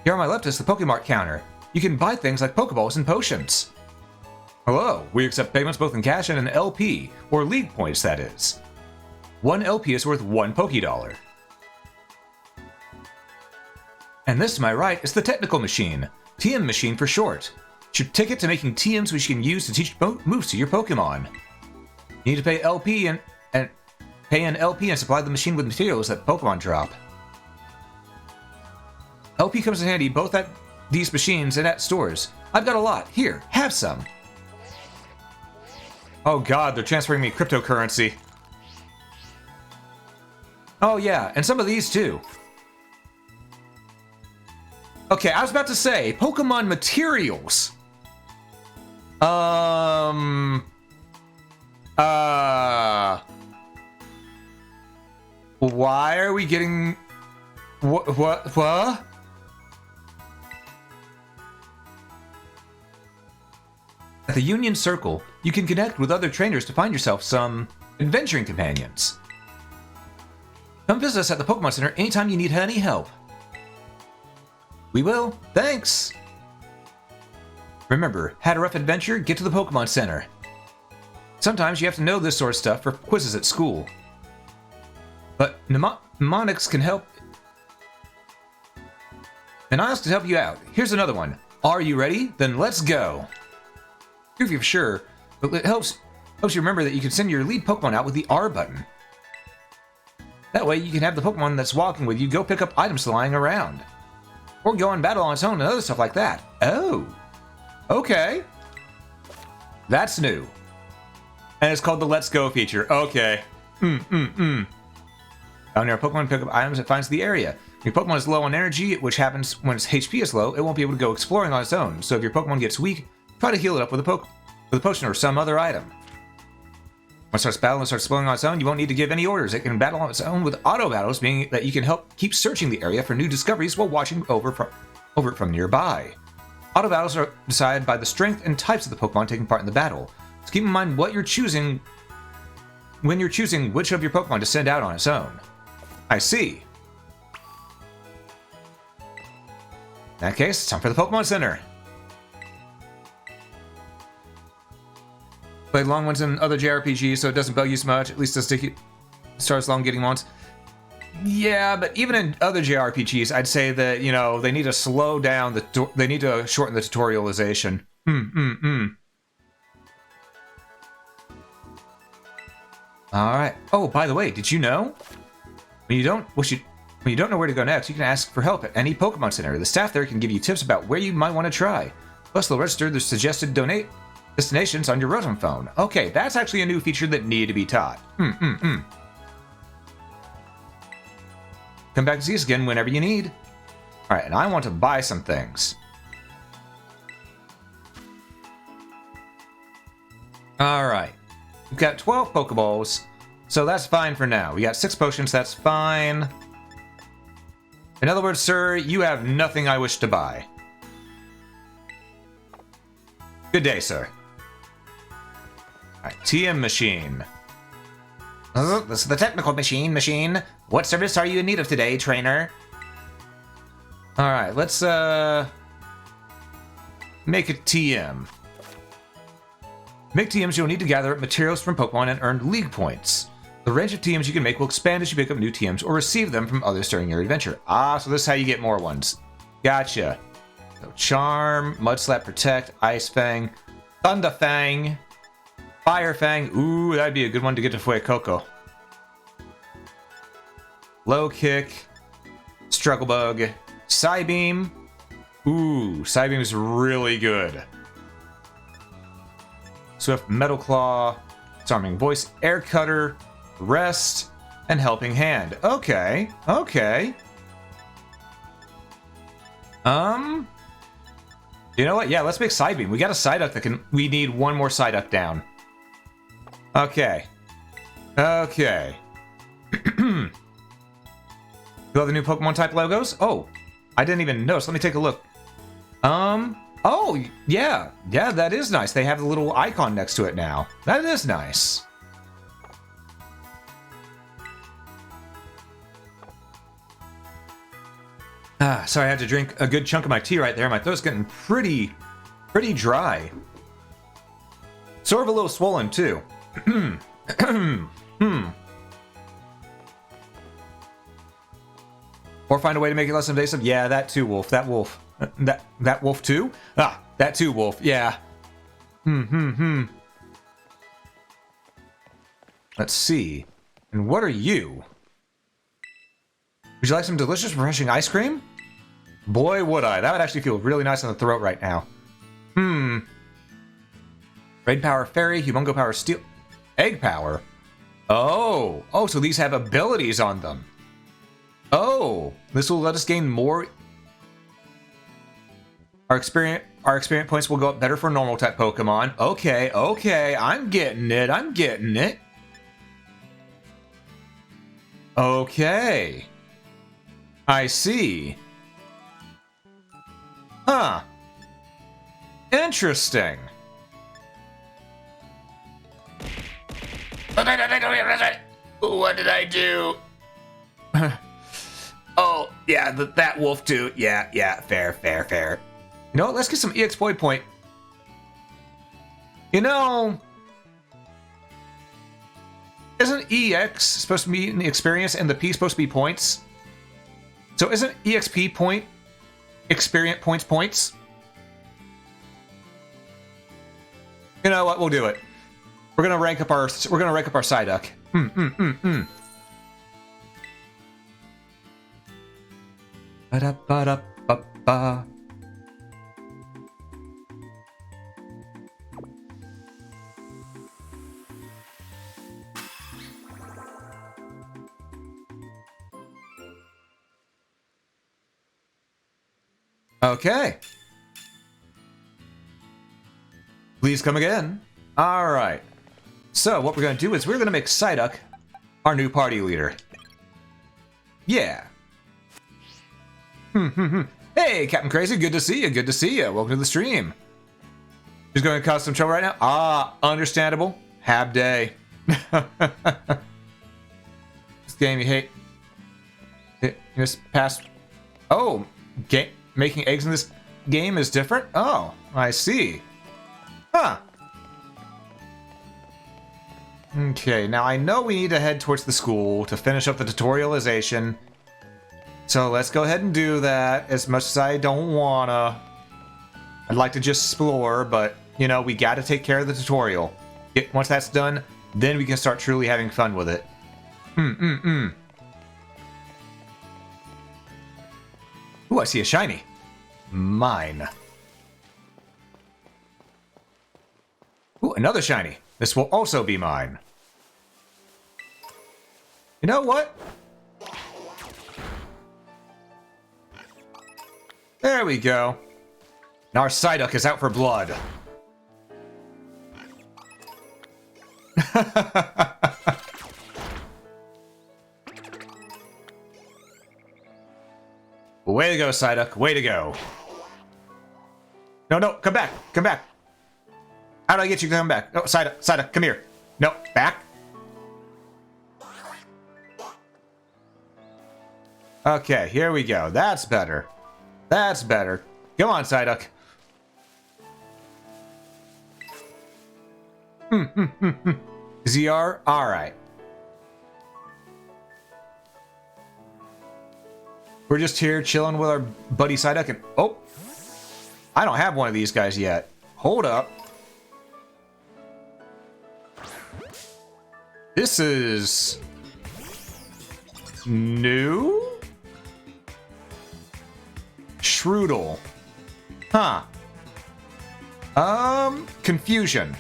Here on my left is the Pokemart counter. You can buy things like Pokeballs and potions. Hello, we accept payments both in cash and an LP, or League Points that is. 1 LP is worth 1 Pokédollar. And this to my right is the Technical Machine, TM Machine for short. It's your ticket to making TMs which you can use to teach moves to your Pokemon. You need to pay LP and pay an LP and supply the machine with materials that Pokemon drop. LP comes in handy both at these machines and at stores. I've got a lot. Here, have some. Oh god, they're transferring me cryptocurrency. Oh yeah, and some of these too. Okay, I was about to say, Pokemon materials. Why are we getting... What? At the Union Circle, you can connect with other trainers to find yourself some adventuring companions. Come visit us at the Pokemon Center anytime you need any help. We will. Thanks! Remember, had a rough adventure? Get to the Pokemon Center. Sometimes you have to know this sort of stuff for quizzes at school. But mnemonics can help. Mnemonics can help you out. Here's another one. Are you ready? Then let's go! Goofy for sure, but it helps you remember that you can send your lead Pokemon out with the R button. That way you can have the Pokemon that's walking with you go pick up items lying around. Or go and battle on its own and other stuff like that. Oh. Okay. That's new. And it's called the Let's Go feature. Okay. Down near Pokemon pick up items, it finds the area. If your Pokemon is low on energy, which happens when its HP is low, it won't be able to go exploring on its own. So if your Pokemon gets weak, try to heal it up with a potion or some other item. When it starts battling and starts exploring on its own, you won't need to give any orders. It can battle on its own with auto battles, meaning that you can help keep searching the area for new discoveries while watching over it from nearby. Auto battles are decided by the strength and types of the Pokemon taking part in the battle. So keep in mind what you're choosing when you're choosing which of your Pokemon to send out on its own. I see. In that case, it's time for the Pokemon Center. Played long ones in other JRPGs, so it doesn't bug you so much. At least does take you starts long getting ones. Yeah, but even in other JRPGs, I'd say that, you know, they need to slow down they need to shorten the tutorialization. All right. Oh, by the way, did you know? When you don't know where to go next, you can ask for help at any Pokemon Center. The staff there can give you tips about where you might want to try. Plus, they'll register the suggested destinations on your Rotom phone. Okay, that's actually a new feature that needed to be taught. Come back and see us again whenever you need. All right, and I want to buy some things. All right, we've got 12 Pokeballs, so that's fine for now. We got 6 potions, that's fine. In other words, sir, you have nothing I wish to buy. Good day, sir. All right, TM Machine. This is the Technical Machine. What service are you in need of today, trainer? All right, let's make a TM. Make TMs, you'll need to gather up materials from Pokemon and earn League Points. The range of TMs you can make will expand as you pick up new TMs or receive them from others during your adventure. Ah, so this is how you get more ones. Gotcha. So Charm, Mudslap, Protect, Ice Fang, Thunder Fang, Fire Fang. Ooh, that'd be a good one to get to Fuecoco. Low Kick, Struggle Bug, Psybeam. Ooh, Psybeam is really good. Swift Metal Claw, Disarming Voice, Air Cutter, Rest, and Helping Hand. Okay. You know what? Yeah, let's make Psybeam. We got a Psyduck that can... We need one more Psyduck down. Okay. Do other new Pokemon type logos? Oh, I didn't even notice. Let me take a look. Oh, yeah. Yeah, that is nice. They have the little icon next to it now. That is nice. Sorry, I had to drink a good chunk of my tea right there. My throat's getting pretty dry. Sort of a little swollen, too. Or find a way to make it less invasive? Yeah, that too, Wolf. That Wolf. That Wolf too? Ah, that too, Wolf. Yeah. Let's see. And what are you? Would you like some delicious, refreshing ice cream? Boy, would I. That would actually feel really nice in the throat right now. Raid Power Fairy, Humongo Power Steel... Egg Power? Oh, so these have abilities on them. Oh, this will let us gain more... Our experience points will go up better for normal type Pokemon. Okay, I'm getting it. Okay. I see. Huh. Interesting. What did I do? Oh, yeah, that Wolf too. Yeah, fair. You know what? Let's get some EX point. You know, isn't EX supposed to be the experience and the P supposed to be points? So isn't EXP point experience points? You know what? We'll do it. We're gonna rank up our Psyduck. Ba-da-ba-da-ba-ba. Okay. Please come again. All right. So what we're going to do is we're going to make Psyduck our new party leader. Yeah. Hey, Captain Crazy, good to see you. Welcome to the stream. Just going to cause some trouble right now? Ah, understandable. Hab day. This game you hate. This past... Oh, making eggs in this game is different? Oh, I see. Huh. Okay, now I know we need to head towards the school to finish up the tutorialization. So let's go ahead and do that, as much as I don't wanna. I'd like to just explore, but, you know, we gotta take care of the tutorial. Once that's done, then we can start truly having fun with it. Ooh, I see a shiny. Mine. Ooh, another shiny. This will also be mine. You know what? There we go. Now our Psyduck is out for blood. Way to go, Psyduck. Way to go. No, come back. How do I get you to come back? No, Psyduck, come here. No, back. Okay, here we go. That's better. Come on, Psyduck. ZR? Alright. We're just here chilling with our buddy Psyduck and... Oh! I don't have one of these guys yet. Hold up. This is... new? Shroodle. Huh. Confusion.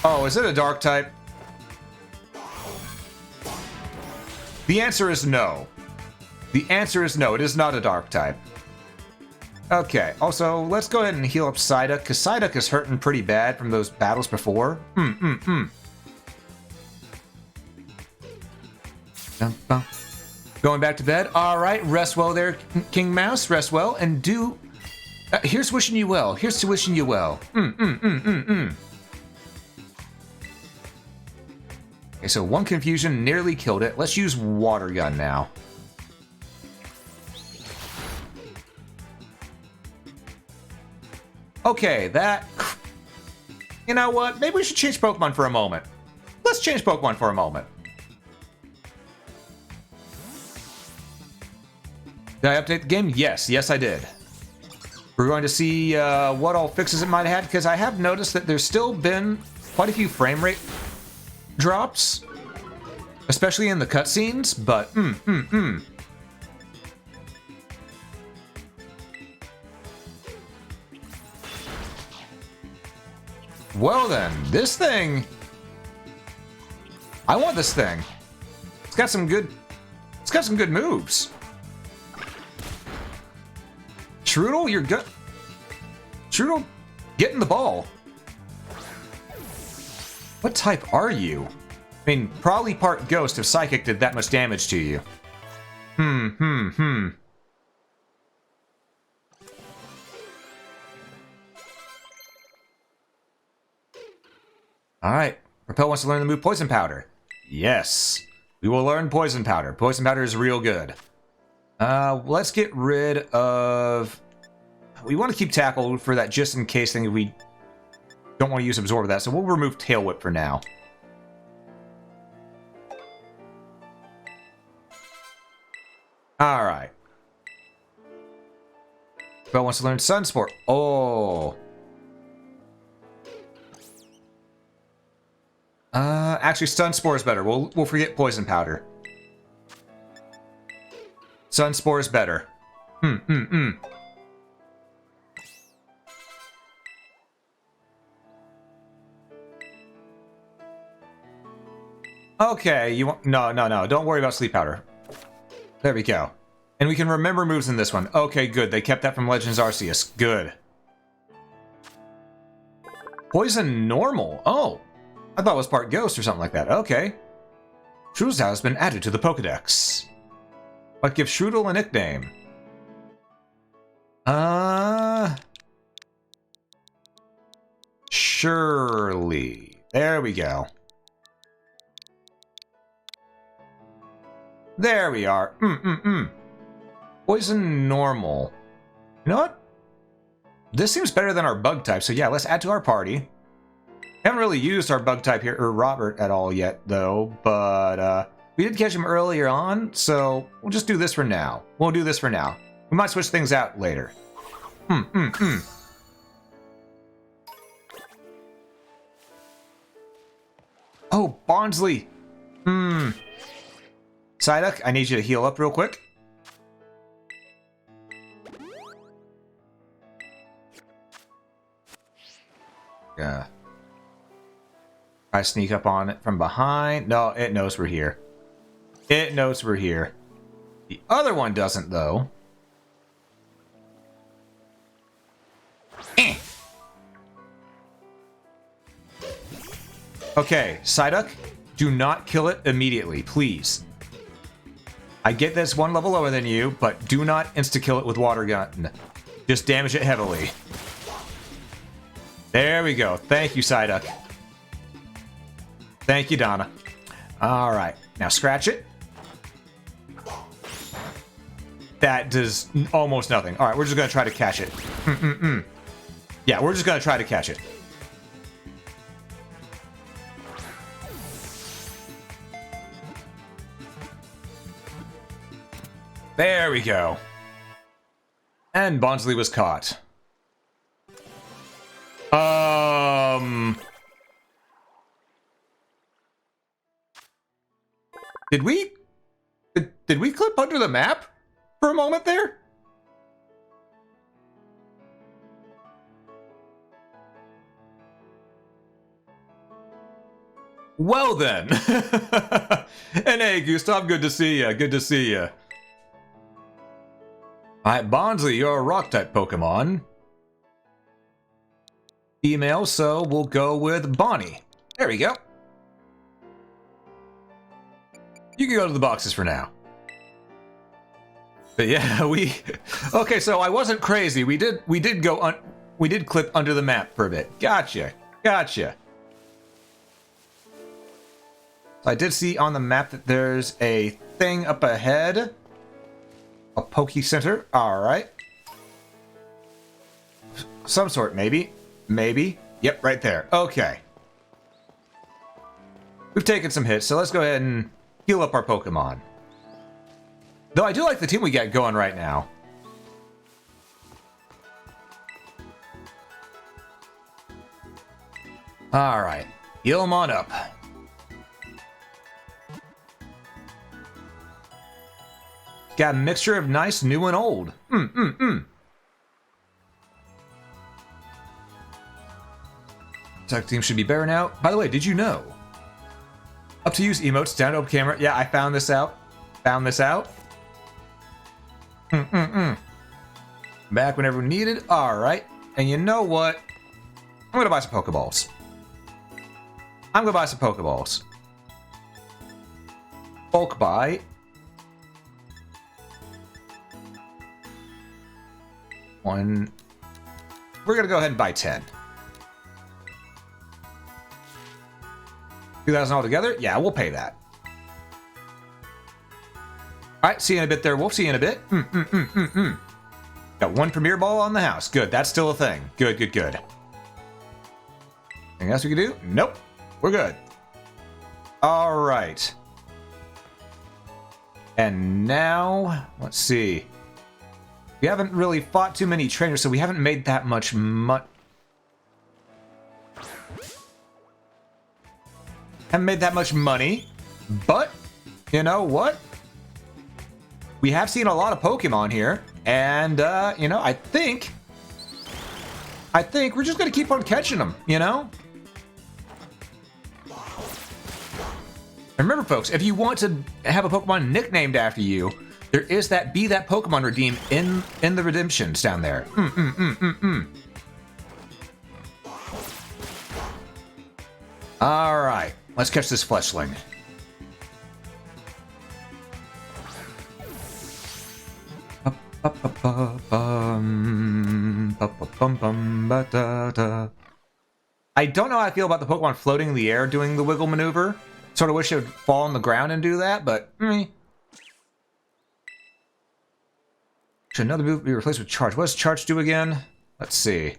Oh, is it a dark type? The answer is no. The answer is no, it is not a dark type. Okay, also, let's go ahead and heal up Psyduck, because Psyduck is hurting pretty bad from those battles before. Going back to bed. All right, rest well there, King Mouse. Rest well, and do. Here's wishing you well. Here's to wishing you well. Okay, so one confusion nearly killed it. Let's use water gun now. Okay, that... You know what? Maybe we should change Pokemon for a moment. Let's change Pokemon for a moment. Did I update the game? Yes, yes I did. We're going to see what all fixes it might have had, because I have noticed that there's still been quite a few frame rate drops, especially in the cutscenes, but Well then, this thing... I want this thing. It's got some good moves. Strudel, you're good. Strudel, get in the ball. What type are you? I mean, probably part ghost if Psychic did that much damage to you. Alright, Repel wants to learn the move Poison Powder. Yes, we will learn Poison Powder. Poison Powder is real good. Let's get rid of... We want to keep Tackle for that just in case thing if we don't want to use Absorb of that, so we'll remove Tail Whip for now. Alright. Repel wants to learn Sunsport. Oh... actually, Stun Spore is better. We'll forget Poison Powder. Sun Spore is better. Okay, you want... No. Don't worry about Sleep Powder. There we go. And we can remember moves in this one. Okay, good. They kept that from Legends Arceus. Good. Poison Normal. Oh. I thought it was part ghost or something like that. Okay. Shroodle's has been added to the Pokedex. What gives Shroodle a nickname? Surely. There we go. There we are. Poison Normal. You know what? This seems better than our bug type, so yeah, let's add to our party. Haven't really used our bug type here, or Robert at all yet, though, but we did catch him earlier on, so we'll just do this for now. We'll do this for now. We might switch things out later. Oh, Bonsly! Psyduck, I need you to heal up real quick. Yeah. I sneak up on it from behind. No, it knows we're here. It knows we're here. The other one doesn't, though. Okay, Psyduck, do not kill it immediately, please. I get this one level lower than you, but do not insta-kill it with Water Gun. Just damage it heavily. There we go. Thank you, Psyduck. Thank you, Donna. Alright, now scratch it. That does almost nothing. Alright, we're just gonna try to catch it. Yeah, we're just gonna try to catch it. There we go. And Bonsly was caught. Did we clip under the map for a moment there? Well then. And hey, Gustav, good to see ya. Good to see ya. Alright, Bonsly, you're a rock-type Pokemon. Female, so we'll go with Bonnie. There we go. You can go to the boxes for now. But yeah, okay, so I wasn't crazy. We did clip under the map for a bit. Gotcha. So I did see on the map that there's a thing up ahead. A Poke Center. Alright. Some sort, maybe. Yep, right there. Okay. We've taken some hits, so let's go ahead and heal up our Pokemon. Though I do like the team we got going right now. Alright. Heal them on up. Got a mixture of nice, new, and old. Tech team should be better now. By the way, did you know? Up to use emotes, down to open camera. Yeah, I found this out. Back whenever needed. Alright. And you know what? I'm gonna buy some Pokeballs. Bulk buy. One. We're gonna go ahead and buy 10. 2,000 altogether? Yeah, we'll pay that. Alright, see you in a bit there, Wolf. See you in a bit. Got one Premier Ball on the house. Good, that's still a thing. Good. Anything else we can do? Nope. We're good. Alright. And now, let's see. We haven't really fought too many trainers, so we haven't made that much money. But, you know what? We have seen a lot of Pokemon here, and, you know, I think we're just gonna keep on catching them, you know? And remember, folks, if you want to have a Pokemon nicknamed after you, there is that Be That Pokemon redeem in the redemptions down there. Alright, let's catch this Fletchling. I don't know how I feel about the Pokemon floating in the air doing the wiggle maneuver. Sort of wish it would fall on the ground and do that, but should another move be replaced with charge? What does charge do again? Let's see.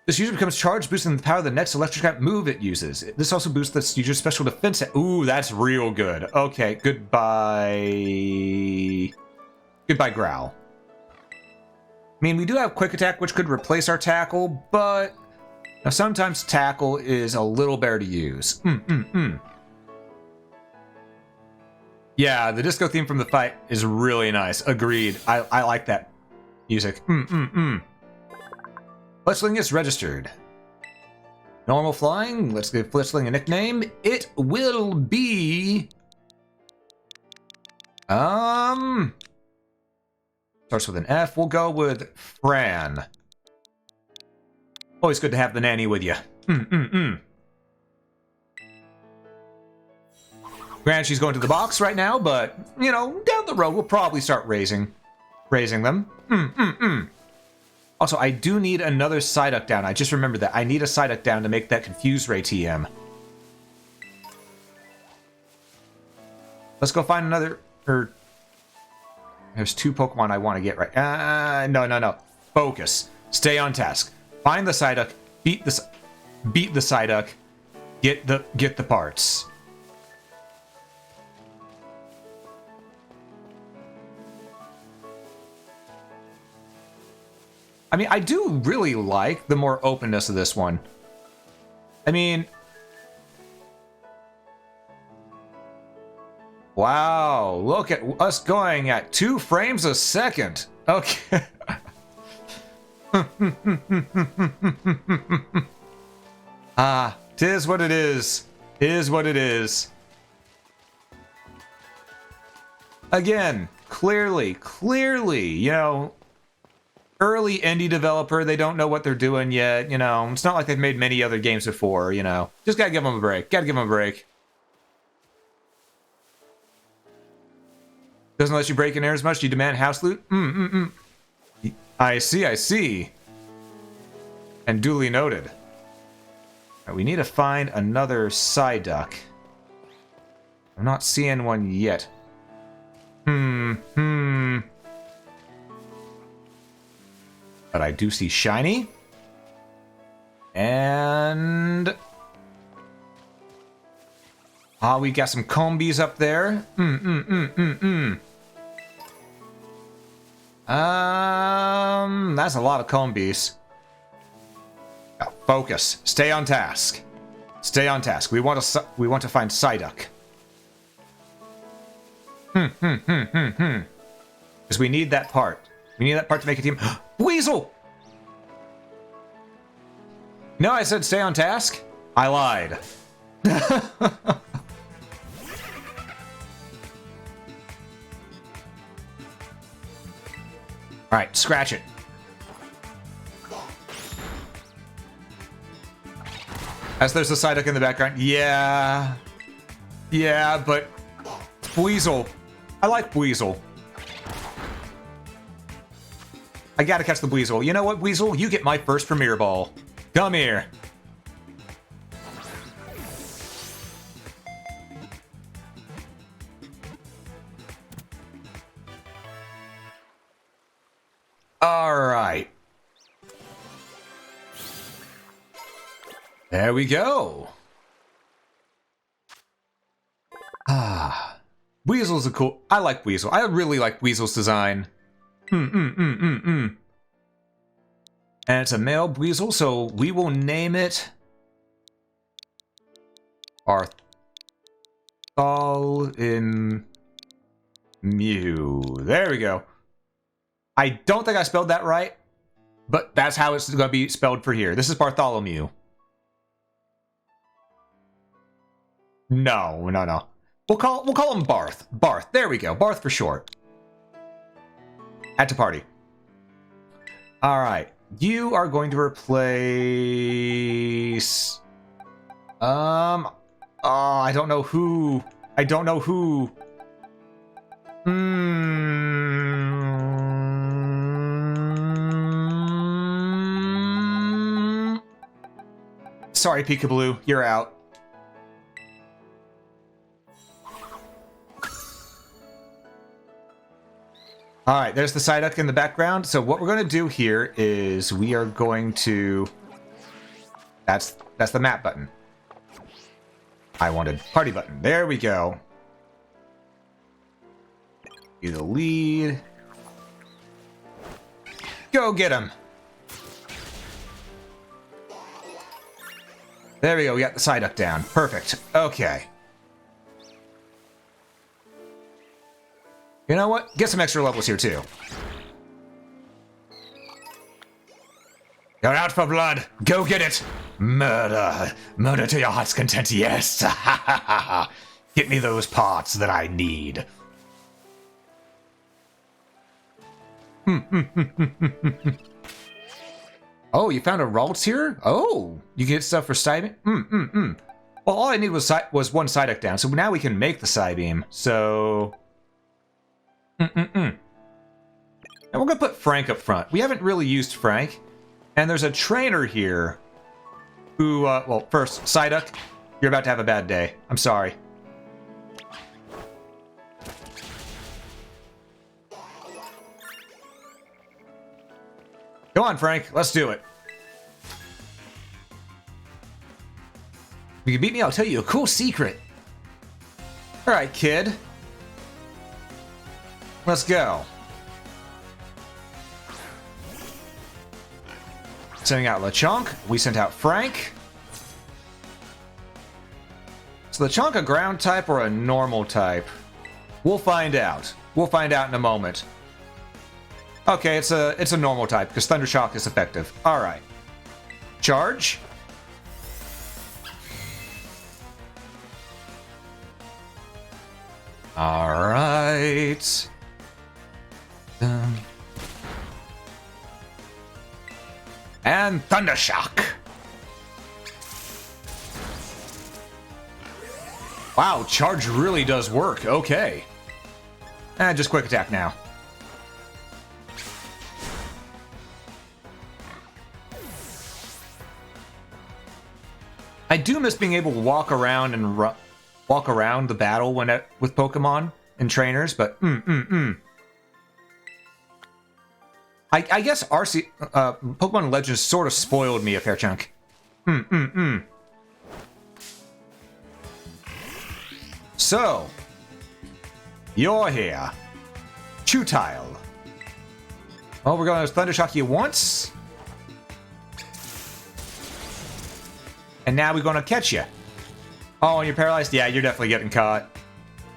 This user becomes charged, boosting the power of the next electric type move it uses. This also boosts this user's special defense. Ooh, that's real good. Okay, goodbye. Goodbye, Growl. I mean, we do have Quick Attack, which could replace our Tackle, but now sometimes Tackle is a little better to use. Yeah, the disco theme from the fight is really nice. Agreed. I like that music. Fletchling is registered. Normal flying. Let's give Fletchling a nickname. It will be... Starts with an F. We'll go with Fran. Always good to have the nanny with you. Granted, she's going to the box right now, but, you know, down the road, we'll probably start raising them. Also, I do need another Psyduck down. I just remembered that. I need a Psyduck down to make that Confuse Ray TM. Let's go find another... There's two Pokemon I want to get right. No. Focus. Stay on task. Find the Psyduck. Beat the Psyduck. Get the parts. I mean, I do really like the more openness of this one. I mean... Wow, look at us going at 2 frames a second. Okay. Tis what it is. Is what it is. Again, clearly, you know, early indie developer, they don't know what they're doing yet, you know. It's not like they've made many other games before, you know. Just gotta give them a break. Doesn't let you break in air as much. You demand house loot? I see. And duly noted. Right, we need to find another Psyduck. I'm not seeing one yet. But I do see shiny. And... we got some combies up there. That's a lot of combies. Oh, focus. Stay on task. Stay on task. We want to find Psyduck. Because we need that part. We need that part to make a team. Weasel! No, I said stay on task. I lied. Alright, scratch it. As there's a Psyduck in the background. Yeah, but Weasel. I like Weasel. I gotta catch the Weasel. You know what, Weasel? You get my first Premier Ball. Come here. Alright. There we go. Weasel's a cool... I like Weasel. I really like Weasel's design. And it's a male Weasel, so we will name it... Bartholomew. There we go. I don't think I spelled that right, but that's how it's going to be spelled for here. This is Bartholomew. No. We'll call him Barth. Barth. There we go. Barth for short. Add to party. All right. You are going to replace. I don't know who. Sorry, Peekaboo. You're out. Alright, there's the Psyduck in the background. So what we're going to do here is we are going to... That's the map button. I wanted party button. There we go. Be the lead. Go get him. There we go. We got the Psyduck down. Perfect. Okay. You know what? Get some extra levels here, too. You're out for blood. Go get it. Murder. Murder to your heart's content, yes. Get me those parts that I need. Oh, you found a Ralts here? Oh, you get stuff for Psybeam? Well, all I need was one Psyduck down, so now we can make the Psybeam. So... And we're gonna put Frank up front. We haven't really used Frank. And there's a trainer here who, well, first, Psyduck, you're about to have a bad day. I'm sorry. Go on, Frank. Let's do it. If you can beat me, I'll tell you a cool secret. Alright, kid. Let's go. Sending out Lechonk. We sent out Frank. Is Lechonk a ground type or a normal type? We'll find out. We'll find out in a moment. Okay, it's a normal type because Thunder Shock is effective. All right. Charge. All right. And Thunder Shock. Wow, charge really does work. Okay. Just quick attack now. I do miss being able to walk around and walk around the battle with Pokemon and trainers, but I guess Pokemon Legends sort of spoiled me a fair chunk. So, you're here. Chewtile. Well, we're going to Thunder Shock you once. And now we're going to catch you. Oh, and you're paralyzed? Yeah, you're definitely getting caught.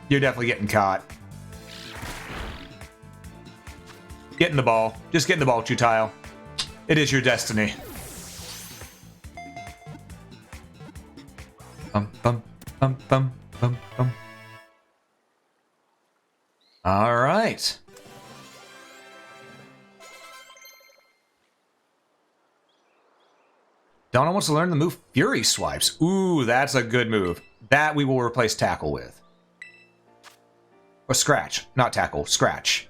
You're definitely getting caught. Get in the ball. Just get in the ball, Chewtile. It is your destiny. Bum, bum, bum, bum, bum, bum. All right. Donna wants to learn the move Fury Swipes. Ooh, that's a good move. That we will replace Tackle with. Or Scratch. Not Tackle. Scratch.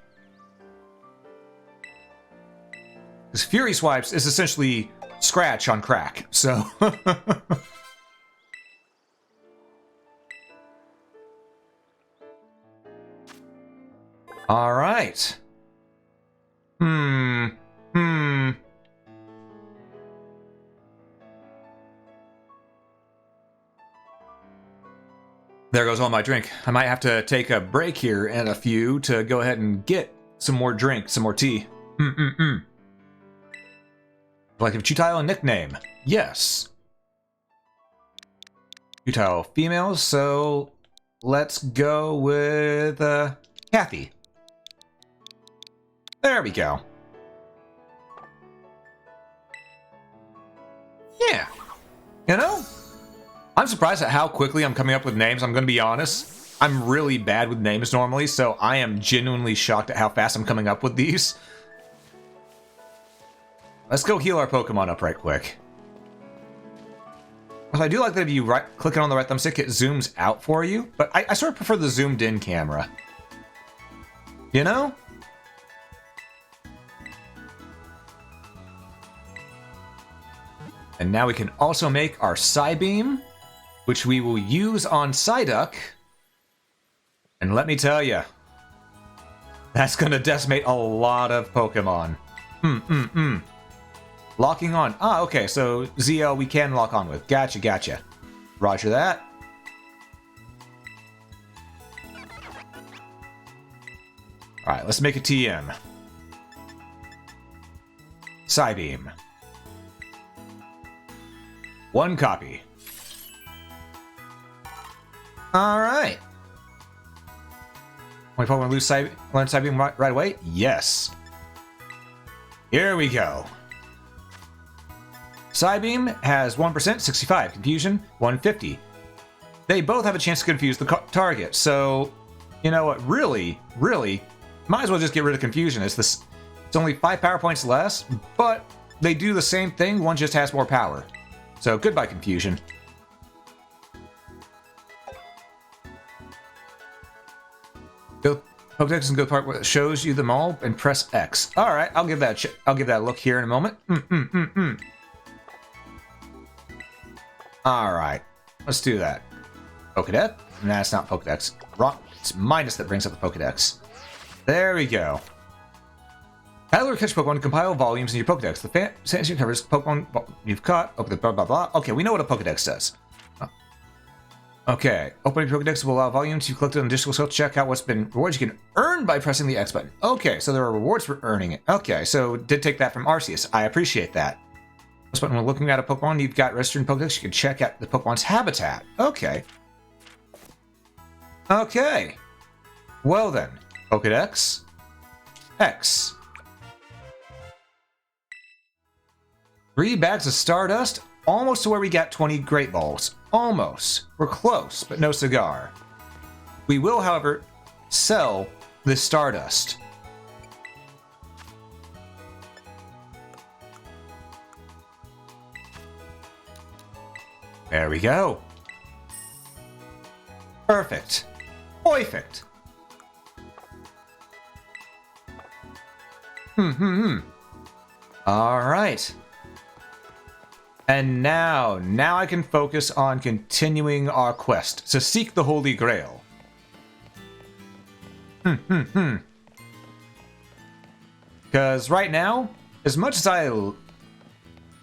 Because Fury Swipes is essentially Scratch on crack. So... All right. There goes all my drink. I might have to take a break here and a few to go ahead and get some more drink, some more tea. Like if Chewtile a nickname? Yes. Chewtile females, so let's go with Kathy. There we go. Yeah. You know? I'm surprised at how quickly I'm coming up with names, I'm gonna be honest. I'm really bad with names normally, so I am genuinely shocked at how fast I'm coming up with these. Let's go heal our Pokemon up right quick. Well, I do like that if you click it on the right thumbstick, it zooms out for you, but I sort of prefer the zoomed in camera. You know? And now we can also make our Psybeam, which we will use on Psyduck. And let me tell you, that's gonna decimate a lot of Pokemon. Locking on. Ah, okay, so ZL we can lock on with. Gotcha, gotcha. Roger that. Alright, let's make a TM. Psybeam. One copy. Alright. Want to learn Psybeam right away? Yes. Here we go. Psybeam has 1%, 65. Confusion, 150. They both have a chance to confuse the target, so... You know what? Really, might as well just get rid of Confusion. It's only 5 power points less, but they do the same thing, one just has more power. So, goodbye, Confusion. Go Pokedex and go part where it shows you them all and press X. All right, I'll give that a look here in a moment. All right, let's do that. Pokedex? Nah, it's not Pokedex. Wrong. It's minus that brings up the Pokedex. There we go. Paddle or catch Pokemon, compile volumes in your Pokedex. The fantasy covers Pokemon you've caught. Open the blah blah blah. Okay, we know what a Pokedex does. Okay, opening Pokedex will allow volumes you've collected on additional skill to check out what's been rewards you can earn by pressing the X button. Okay, so there are rewards for earning it. Okay, so did take that from Arceus. I appreciate that. This button, when looking at a Pokemon you've got registered in Pokedex, you can check out the Pokemon's habitat. Okay. Okay. Well then, Pokedex X. 3 bags of Stardust, almost to where we got 20 Great Balls. Almost. We're close, but no cigar. We will, however, sell this Stardust. There we go. Perfect. Perfect. All right. And now I can focus on continuing our quest to seek the Holy Grail. Because right now, as much as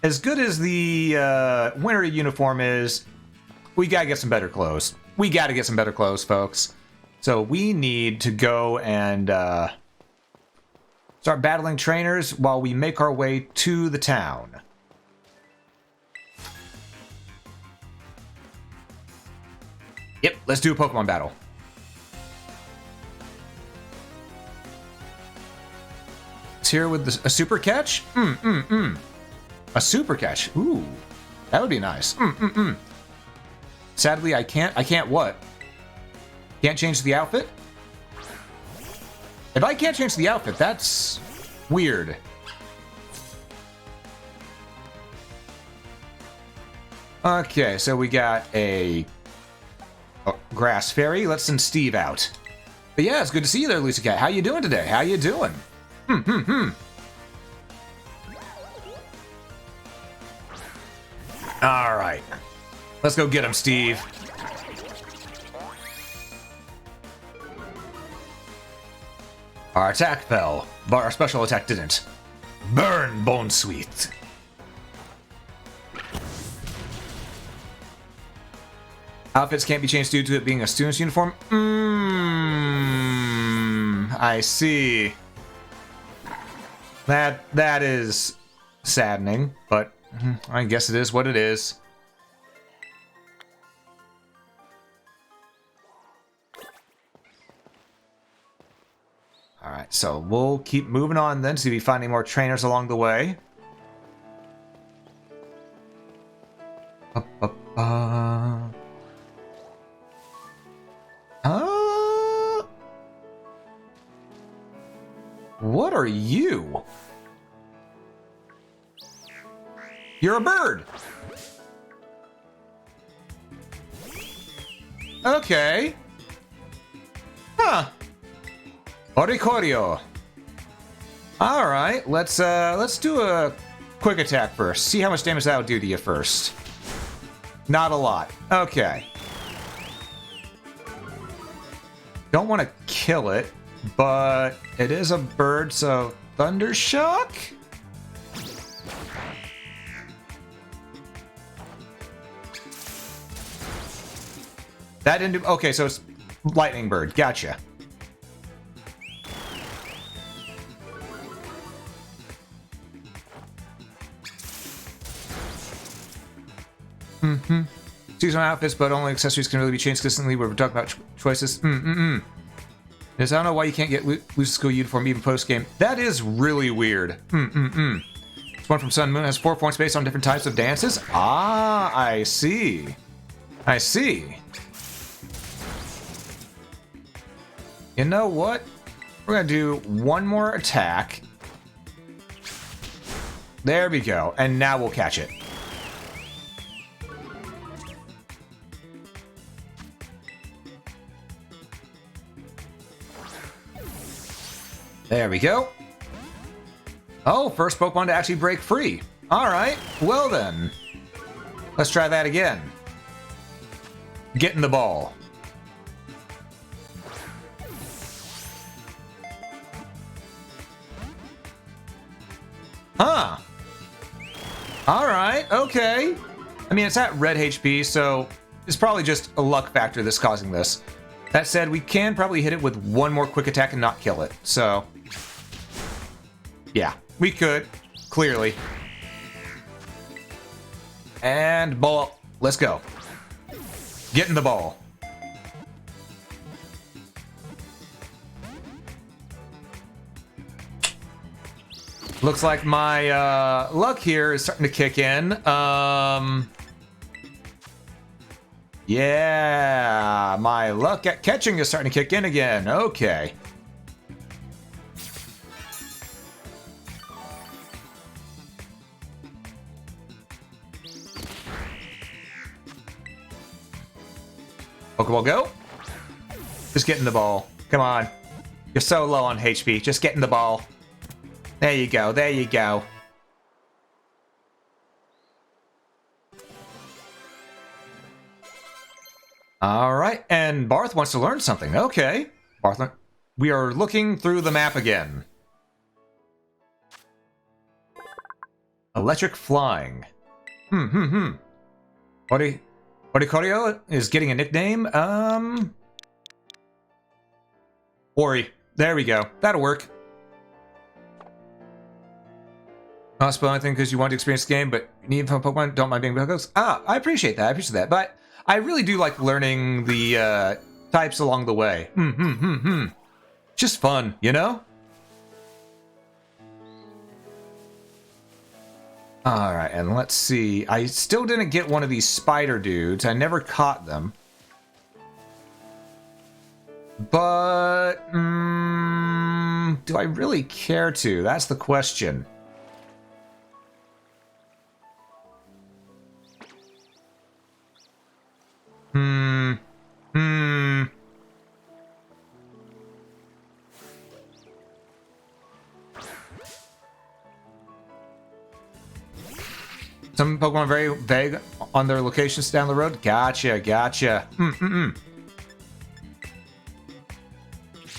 as good as the winter uniform is, we gotta get some better clothes. We gotta get some better clothes, folks. So we need to go and start battling trainers while we make our way to the town. Yep, let's do a Pokemon battle. It's here with a super catch? A super catch. Ooh, that would be nice. Sadly, I can't what? Can't change the outfit? If I can't change the outfit, that's weird. Okay, so we got a grass fairy. Let's send Steve out. But yeah, it's good to see you there, Lucy Cat. How you doing today? How you doing? All right. Let's go get him, Steve. Our attack fell, but our special attack didn't. Burn, Bone Sweet. Outfits can't be changed due to it being a student's uniform? I see. That is saddening, but I guess it is what it is. Alright, so we'll keep moving on then, see if we find any more trainers along the way. What are you? You're a bird! Okay. Huh. Oricorio. Alright, let's do a quick attack first. See how much damage that'll do to you first. Not a lot. Okay. Don't want to kill it, but it is a bird, so Thundershock? That didn't do... Okay, so it's Lightning Bird. Gotcha. Seasonal outfits, but only accessories can really be changed consistently. We're talking about choices. Yes, I don't know why you can't get loose school uniform even post-game. That is really weird. This one from Sun Moon has 4 points based on different types of dances. Ah, I see. I see. You know what? We're gonna do one more attack. There we go. And now we'll catch it. There we go. Oh, first Pokemon to actually break free. Alright, well then. Let's try that again. Get in the ball. Huh. Alright, okay. I mean, it's at red HP, so it's probably just a luck factor that's causing this. That said, we can probably hit it with one more quick attack and not kill it, so... Yeah, we could, clearly. And ball, let's go. Get in the ball. Looks like my luck here is starting to kick in. Yeah, my luck at catching is starting to kick in again. Okay. Pokeball go. Just get in the ball. Come on. You're so low on HP. Just get in the ball. There you go, there you go. Alright, and Barth wants to learn something. Okay. Barth, we are looking through the map again. Electric flying. Orikorio is getting a nickname. Ori. There we go. That'll work. Not spoil anything because you want to experience the game, but you need from Pokemon, don't mind being buggers. Ah, I appreciate that. I appreciate that. But I really do like learning the types along the way. Just fun, you know? Alright, and let's see. I still didn't get one of these spider dudes. I never caught them. But, do I really care to? That's the question. Some Pokemon are very vague on their locations down the road. Gotcha, gotcha.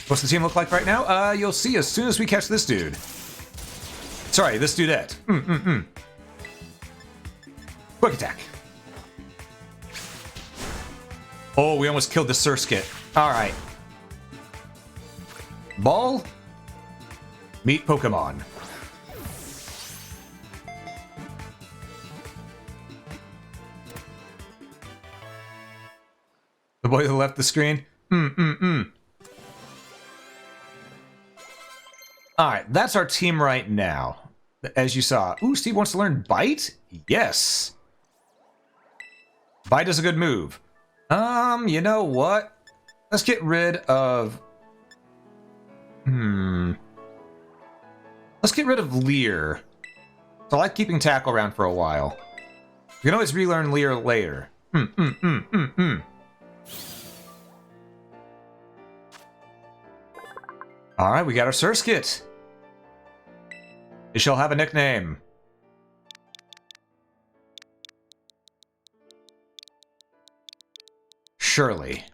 What's the team look like right now? You'll see as soon as we catch this dude. Sorry, this dudette. Quick attack. Oh, we almost killed the Surskit. Alright. Ball. Meet Pokemon. The boy that left the screen? Alright, that's our team right now. As you saw. Ooh, Steve wants to learn Bite? Yes. Bite is a good move. You know what? Let's get rid of... Let's get rid of Leer. So I like keeping Tackle around for a while. You can always relearn Leer later. Alright, we got our Surskit. It shall have a nickname. Shirley.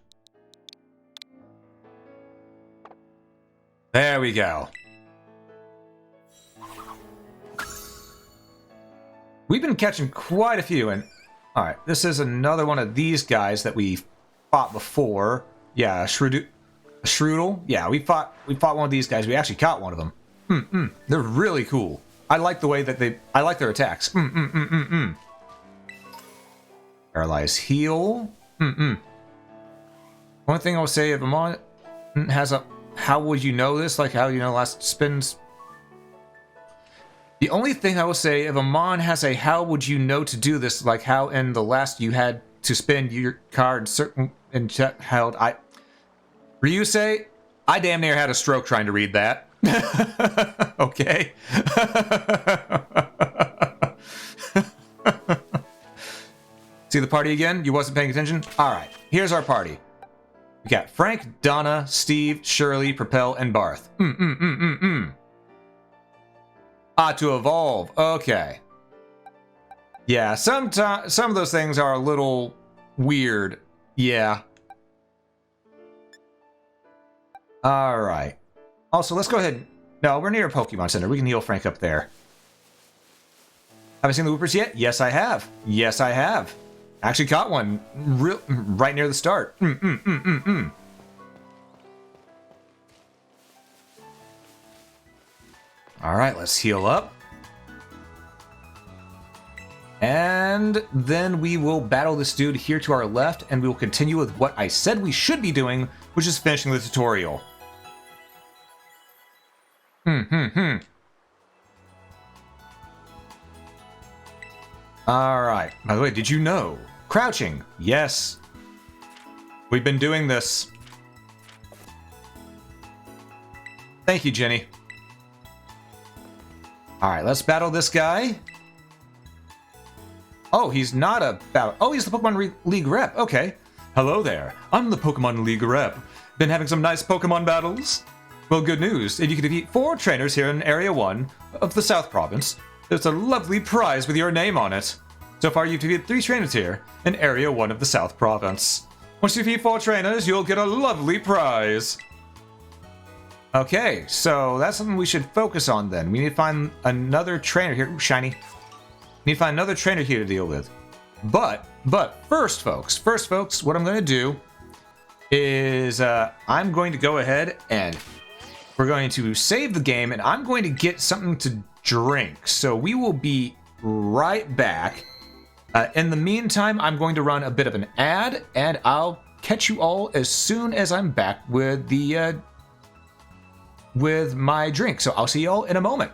There we go. We've been catching quite a few, and... Alright, this is another one of these guys that we fought before. Yeah, Shroodle? Yeah, we fought one of these guys. We actually caught one of them. They're really cool. I like the way that I like their attacks. Paralyze heal. One thing I'll say, if Amon has a... How would you know this? Like how you know last spins... The only thing I will say, if Amon has a how would you know to do this, like how in the last you had to spin your card certain and held... Ryusei, I damn near had a stroke trying to read that. Okay. See the party again? You wasn't paying attention? Alright, here's our party. We got Frank, Donna, Steve, Shirley, Propel, and Barth. Ah, to evolve. Okay. Yeah, some of those things are a little weird. Yeah. Alright. Also, let's go ahead. No, we're near a Pokemon Center. We can heal Frank up there. Have I seen the Whoopers yet? Yes, I have. Yes, I have. Actually caught one right near the start. Alright, let's heal up. And then we will battle this dude here to our left, and we will continue with what I said we should be doing, which is finishing the tutorial. Alright. By the way, did you know? Crouching. Yes. We've been doing this. Thank you, Jenny. Alright, let's battle this guy. Oh, he's not a battle. Oh, he's the Pokemon League rep. Okay. Hello there. I'm the Pokemon League rep. Been having some nice Pokemon battles? Well, good news. If you can defeat 4 trainers here in Area 1 of the South Province, there's a lovely prize with your name on it. So far, you've defeated 3 trainers here in Area 1 of the South Province. Once you defeat 4 trainers, you'll get a lovely prize. Okay, so that's something we should focus on then. We need to find another trainer here. Ooh, shiny. We need to find another trainer here to deal with. But first, folks, what I'm going to do is I'm going to go ahead and we're going to save the game, and I'm going to get something to drink. So we will be right back. In the meantime, I'm going to run a bit of an ad, and I'll catch you all as soon as I'm back with the with my drink. So I'll see you all in a moment.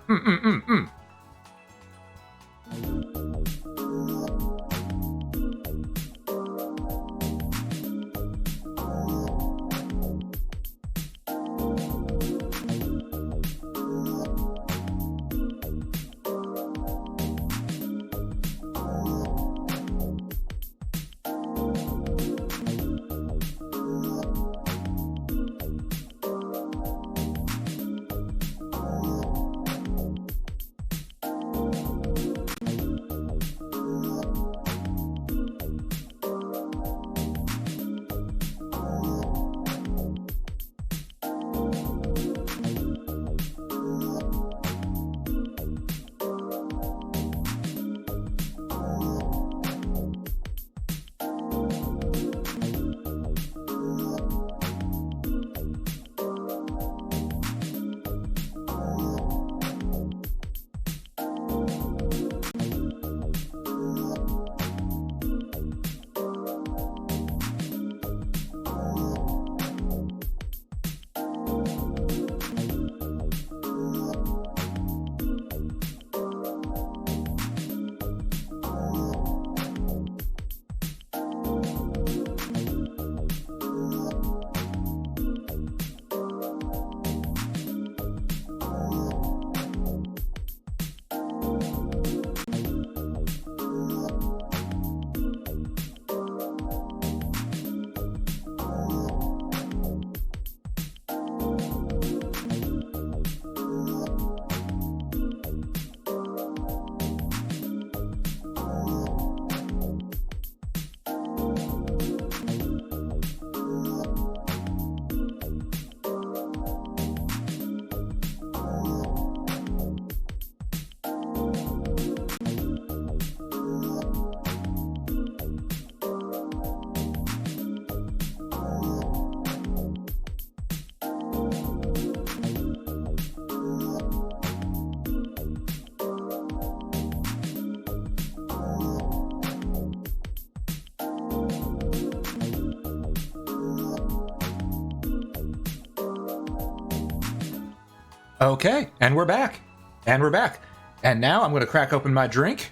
Okay, and we're back. And we're back. And now I'm going to crack open my drink.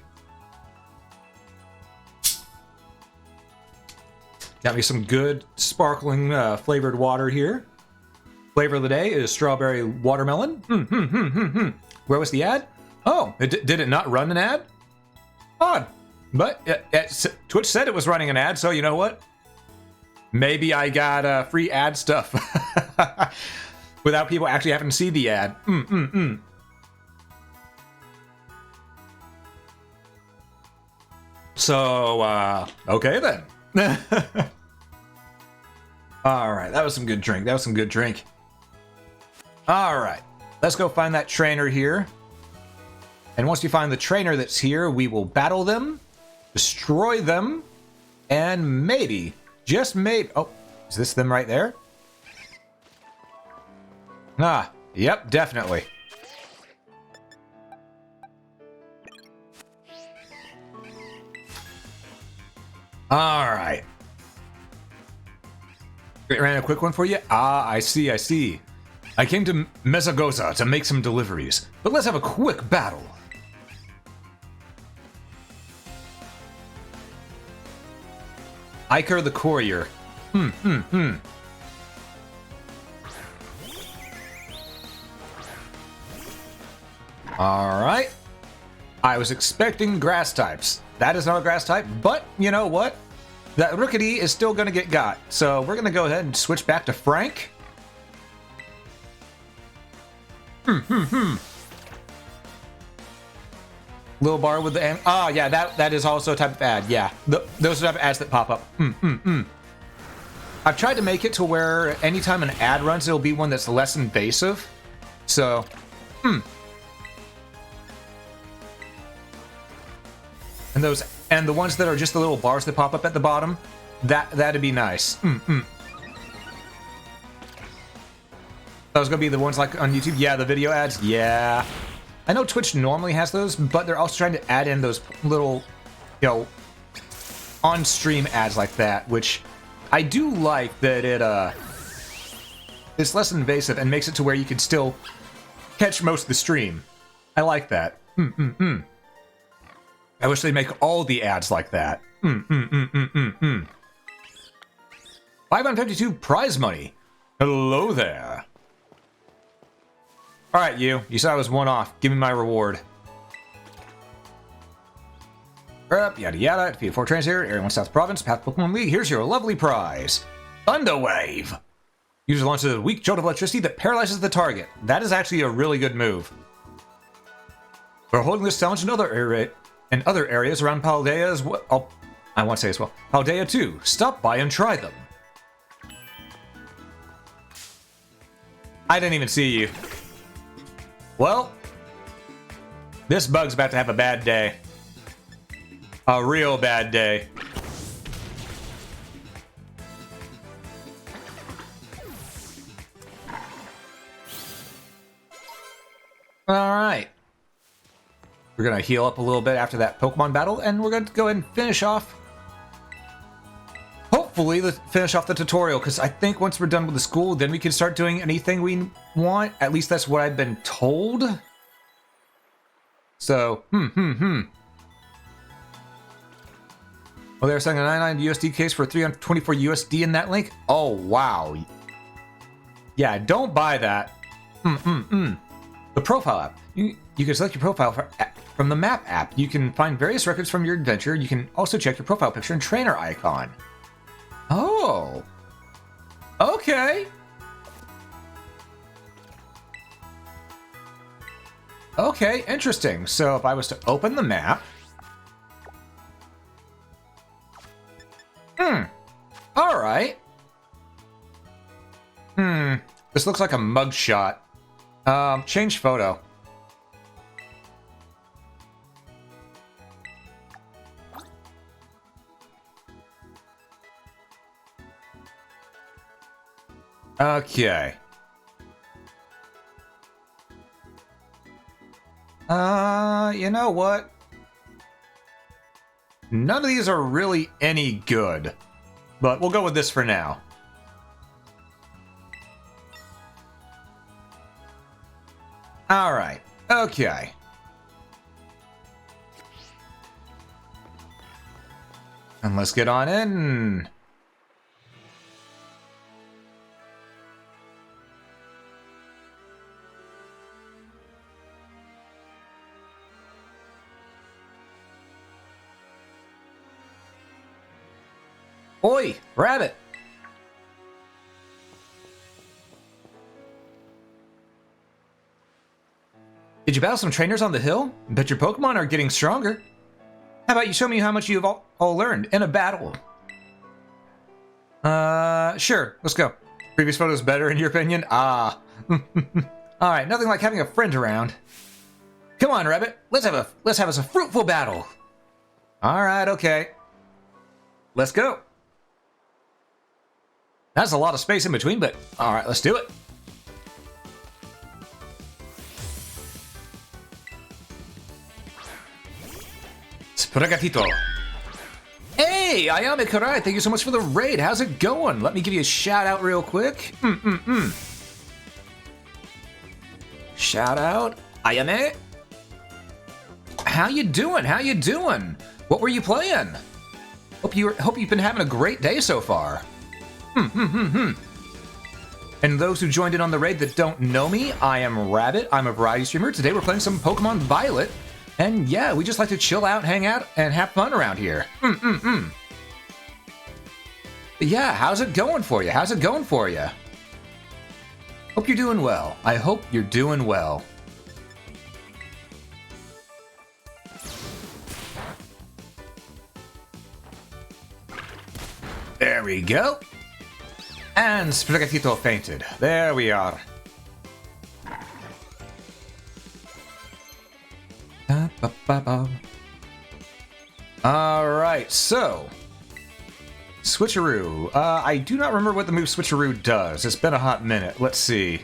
Got me some good sparkling flavored water here. Flavor of the day is strawberry watermelon. Where was the ad? Oh, did it not run an ad? Odd. But Twitch said it was running an ad, so you know what? Maybe I got free ad stuff without people actually having to see the ad. So, okay then. All right, that was some good drink. All right, let's go find that trainer here. And once you find the trainer that's here, we will battle them, destroy them, and maybe, just maybe... Oh, is this them right there? Ah, yep, definitely. All right. Ran a quick one for you? Ah, I see. I came to Mezagoza to make some deliveries, but let's have a quick battle. Iker the Courier. Alright. I was expecting grass types. That is not a grass type, but you know what? That Rookity is still going to get got. So we're going to go ahead and switch back to Frank. Little bar with the... Oh, yeah, that is also a type of ad. Yeah, those are the type of ads that pop up. I've tried to make it to where anytime an ad runs, it'll be one that's less invasive. So, And the ones that are just the little bars that pop up at the bottom, that'd be nice. Those gonna be the ones like on YouTube. Yeah, the video ads. Yeah, I know Twitch normally has those, but they're also trying to add in those little, you know, on-stream ads like that, which I do like that it's less invasive and makes it to where you can still catch most of the stream. I like that. I wish they'd make all the ads like that. 552 prize money. Hello there. All right, you said I was one off. Give me my reward. Up, yada yada. Defeat 4 trains here. Area 1 South Province. Path Pokemon League. Here's your lovely prize. Thunderwave. User launches a weak jolt of electricity that paralyzes the target. That is actually a really good move. We're holding this challenge in other areas around Paldea as well. I want to say as well. Paldea too. Stop by and try them. I didn't even see you. Well, this bug's about to have a bad day. A real bad day. Alright. We're going to heal up a little bit after that Pokemon battle, and we're going to go ahead and finish off. Hopefully, finish off the tutorial, because I think once we're done with the school, then we can start doing anything we want. At least that's what I've been told. So, Well, they're selling a 99 USD case for 324 USD in that link? Oh, wow. Yeah, don't buy that. The profile app. You can select your profile from the map app. You can find various records from your adventure. You can also check your profile picture and trainer icon. Oh. Okay. Okay, interesting. So if I was to open the map... Alright. This looks like a mugshot. Change photo. Okay. You know what? None of these are really any good, but we'll go with this for now. Alright, okay. And let's get on in. Oi, rabbit! Did you battle some trainers on the hill? Bet your Pokemon are getting stronger. How about you show me how much you've all learned in a battle? Sure, let's go. Previous photo's better in your opinion? Ah. Alright, nothing like having a friend around. Come on, rabbit, let's have us a fruitful battle. Alright, okay. Let's go. That's a lot of space in between, but alright, let's do it. Spragatito. Hey, Ayame Karai, thank you so much for the raid. How's it going? Let me give you a shout out real quick. Shout out, Ayame. How you doing? How you doing? What were you playing? Hope you've been having a great day so far. And those who joined in on the raid that don't know me, I am Rabbit. I'm a variety streamer. Today we're playing some Pokemon Violet. And yeah, we just like to chill out, hang out, and have fun around here. Yeah, how's it going for you? How's it going for you? Hope you're doing well. I hope you're doing well. There we go. And Spaghettito fainted. There we are. Alright, so switcheroo. I do not remember what the move switcheroo does. It's been a hot minute. Let's see.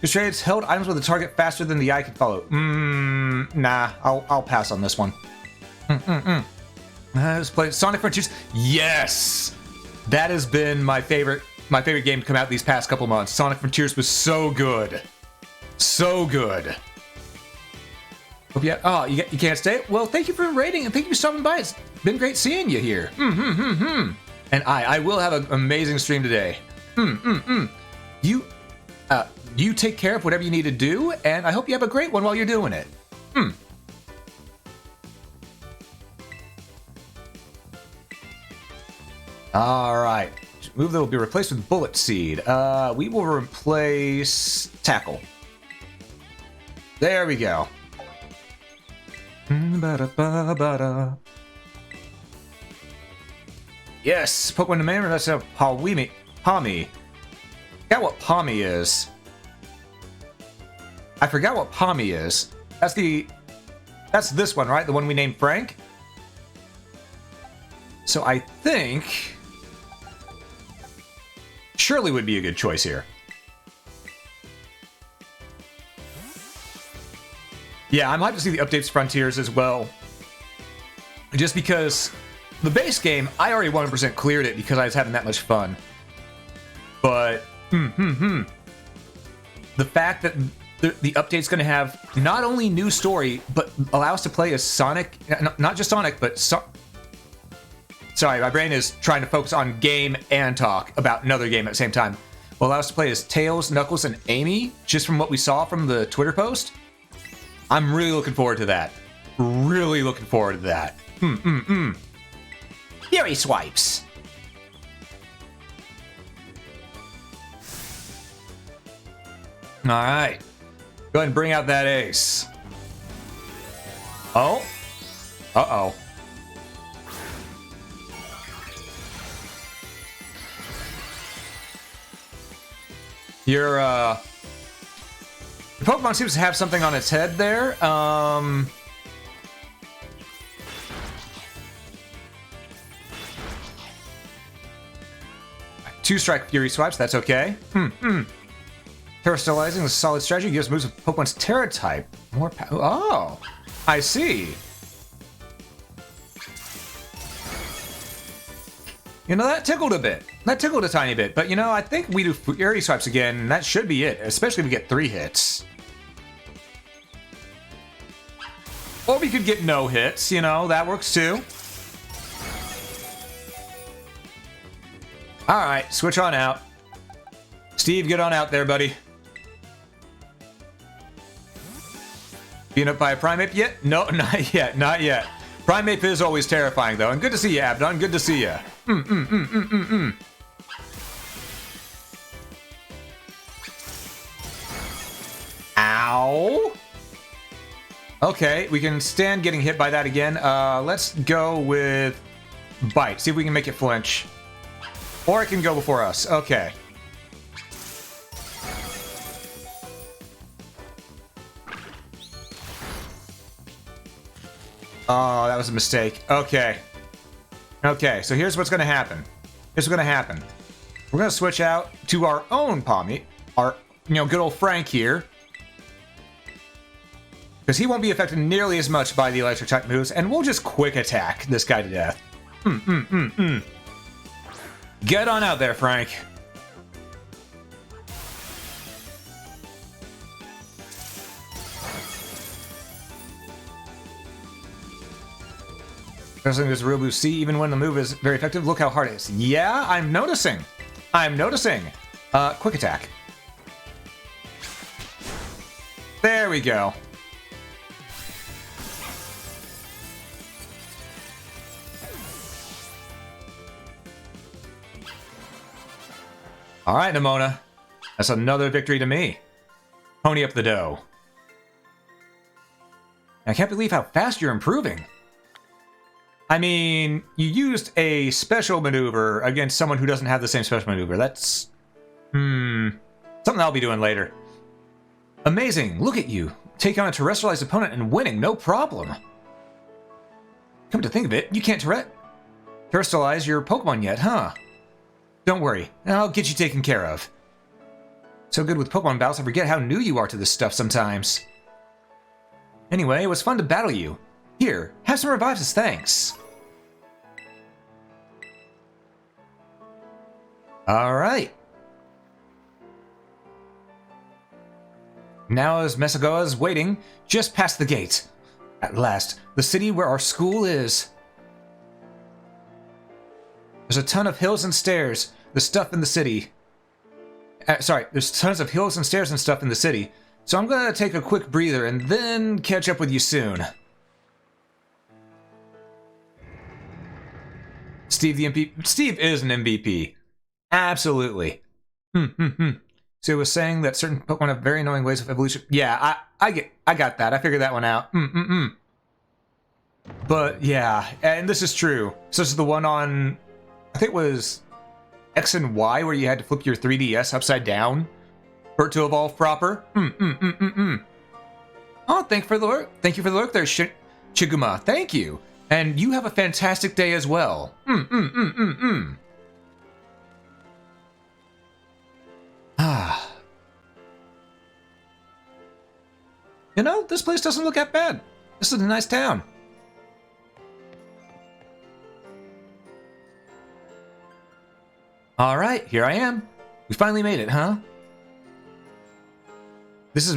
This trades held items with a target faster than the eye can follow. Nah, I'll pass on this one. Let's play Sonic Frontiers. Yes! That has been my favorite game to come out these past couple months. Sonic Frontiers was so good. So good. Hope you, oh, you can't stay? Well, thank you for rating and thank you for stopping by. It's been great seeing you here. And I will have an amazing stream today. You take care of whatever you need to do, and I hope you have a great one while you're doing it. Alright. Move that will be replaced with Bullet Seed. We will replace Tackle. There we go. Yes, Pokemon Demand, that's a Palmy. Forgot what Palmy is. I forgot what Palmy is. That's this one, right? The one we named Frank? So I think Shirley would be a good choice here. Yeah, I'm hyped to see the updates Frontiers as well. Just because the base game, I already 100% cleared it because I was having that much fun. But, the fact that the update's going to have not only new story, but allow us to play as Sonic, not just Sonic, but sorry, my brain is trying to focus on game and talk about another game at the same time. Will allow us to play as Tails, Knuckles, and Amy, just from what we saw from the Twitter post. I'm really looking forward to that. Really looking forward to that. Fury Swipes. Alright. Go ahead and bring out that ace. Oh. Uh-oh. Your Pokemon seems to have something on its head there. Two-strike Fury Swipes, that's okay. Terastallizing is a solid strategy. Gives moves with Pokemon's Terra type. More power. Oh, I see. You know, that tickled a bit. That tickled a tiny bit. But, you know, I think we do Fury Swipes again, and that should be it. Especially if we get 3 hits. Or we could get no hits, you know, that works too. Alright, switch on out. Steve, get on out there, buddy. Being up by a Primeape yet? No, not yet, not yet. Primeape is always terrifying, though. And good to see you, Abdon. Good to see you. Ow. Okay, we can stand getting hit by that again. Let's go with Bite. See if we can make it flinch. Or it can go before us. Okay. Oh, that was a mistake. Okay. Okay, so here's what's going to happen. Here's what's going to happen. We're going to switch out to our own Palmy. Our, good old Frank here. Because he won't be affected nearly as much by the electric type moves, and we'll just quick attack this guy to death. Get on out there, Frank. Wrestling is a real boost. See, even when the move is very effective, look how hard it is. Yeah, I'm noticing. I'm noticing. Quick attack. There we go. All right, Nimona. That's another victory to me. Pony up the dough. I can't believe how fast you're improving. I mean, you used a special maneuver against someone who doesn't have the same special maneuver. That's... something I'll be doing later. Amazing, look at you. Taking on a terrestrialized opponent and winning, no problem. Come to think of it, you can't terrestrialize your Pokemon yet, huh? Don't worry, I'll get you taken care of. So good with Pokemon battles, I forget how new you are to this stuff sometimes. Anyway, it was fun to battle you. Here, have some revives as thanks. Alright. Now as Mesagoa's waiting, just past the gate. At last, the city where our school is. There's a ton of hills and stairs, the stuff in the city. There's tons of hills and stairs and stuff in the city. So I'm gonna take a quick breather and then catch up with you soon. Steve the MVP. Steve is an MVP. Absolutely. So it was saying that certain Pokemon have very annoying ways of evolution. Yeah, I got that. I figured that one out. But yeah, and this is true. So this is the one on, I think it was X and Y, where you had to flip your 3DS upside down for it to evolve proper. Oh, thank you for the lurk there, Chiguma. Thank you. And you have a fantastic day as well. Ah. You know, this place doesn't look that bad. This is a nice town. Alright, here I am. We finally made it, huh? This is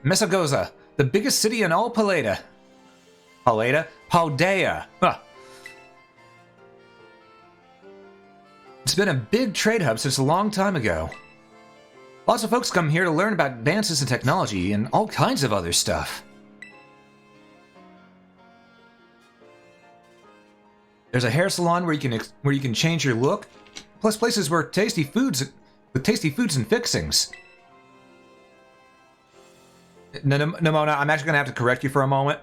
Mesagoza, the biggest city in all Paldea. Paldea. Huh. It's been a big trade hub since a long time ago. Lots of folks come here to learn about advances in technology and all kinds of other stuff. There's a hair salon where you can change your look, plus places where tasty foods and fixings. Nimona, I'm actually gonna have to correct you for a moment.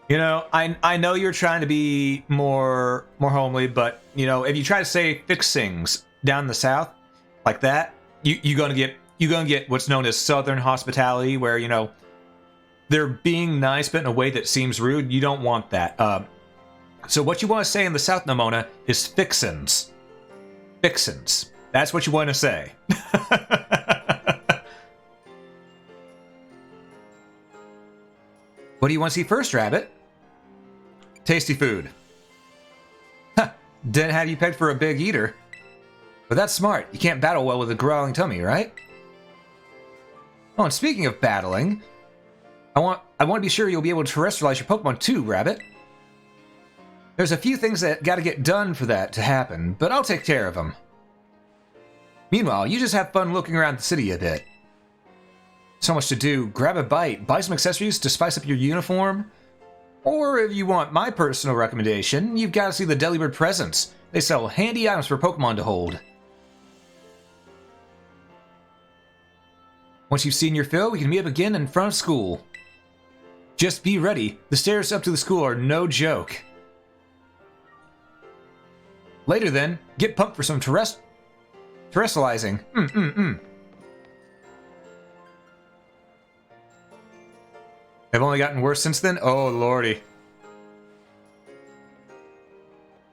You know, I know you're trying to be more homely, but you know, if you try to say fixings down the south like that, you're gonna get what's known as Southern hospitality, where you know they're being nice but in a way that seems rude. You don't want that. So what you want to say in the South, Nimona, is fixins. Fixins. That's what you want to say. What do you want to see first, Rabbit? Tasty food. Huh, didn't have you pegged for a big eater. But that's smart. You can't battle well with a growling tummy, right? Oh, and speaking of battling, I want to be sure you'll be able to terrestrialize your Pokemon too, Rabbit. There's a few things that gotta get done for that to happen, but I'll take care of them. Meanwhile, you just have fun looking around the city a bit. So much to do. Grab a bite, buy some accessories to spice up your uniform. Or if you want my personal recommendation, you've got to see the Delibird Presents. They sell handy items for Pokemon to hold. Once you've seen your fill, we can meet up again in front of school. Just be ready. The stairs up to the school are no joke. Later then, get pumped for some terrestrializing. They've only gotten worse since then? Oh, lordy.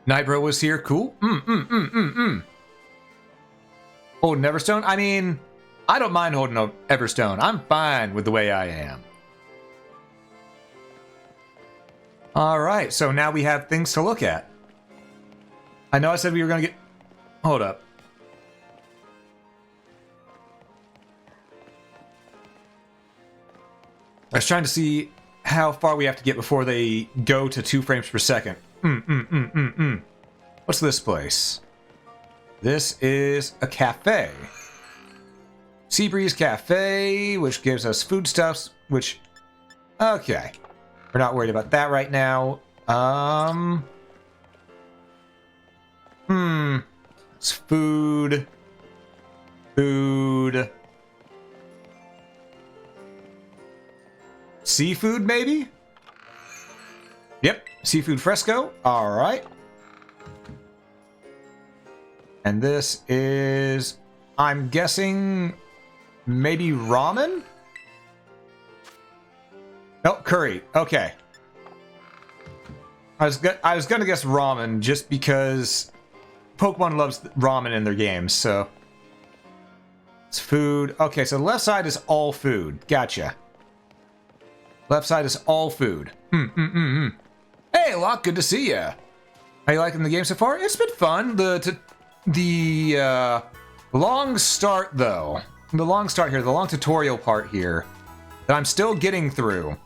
Nitro was here. Cool. Holding Everstone? I mean, I don't mind holding Everstone. I'm fine with the way I am. Alright, so now we have things to look at. I know I said we were going to get... Hold up. I was trying to see how far we have to get before they go to 2 frames per second. What's this place? This is a cafe. Seabreeze Cafe, which gives us foodstuffs, which... Okay. We're not worried about that right now. It's food. Food. Seafood, maybe? Yep, seafood fresco. All right. And this is, I'm guessing, maybe ramen? Oh, curry. Okay. I was gonna guess ramen just because Pokemon loves ramen in their games, so. It's food. Okay, so the left side is all food. Gotcha. Left side is all food. Hey, Locke, good to see ya. How you liking the game so far? It's been fun. The long start, though. The long start here, the long tutorial part here, that I'm still getting through,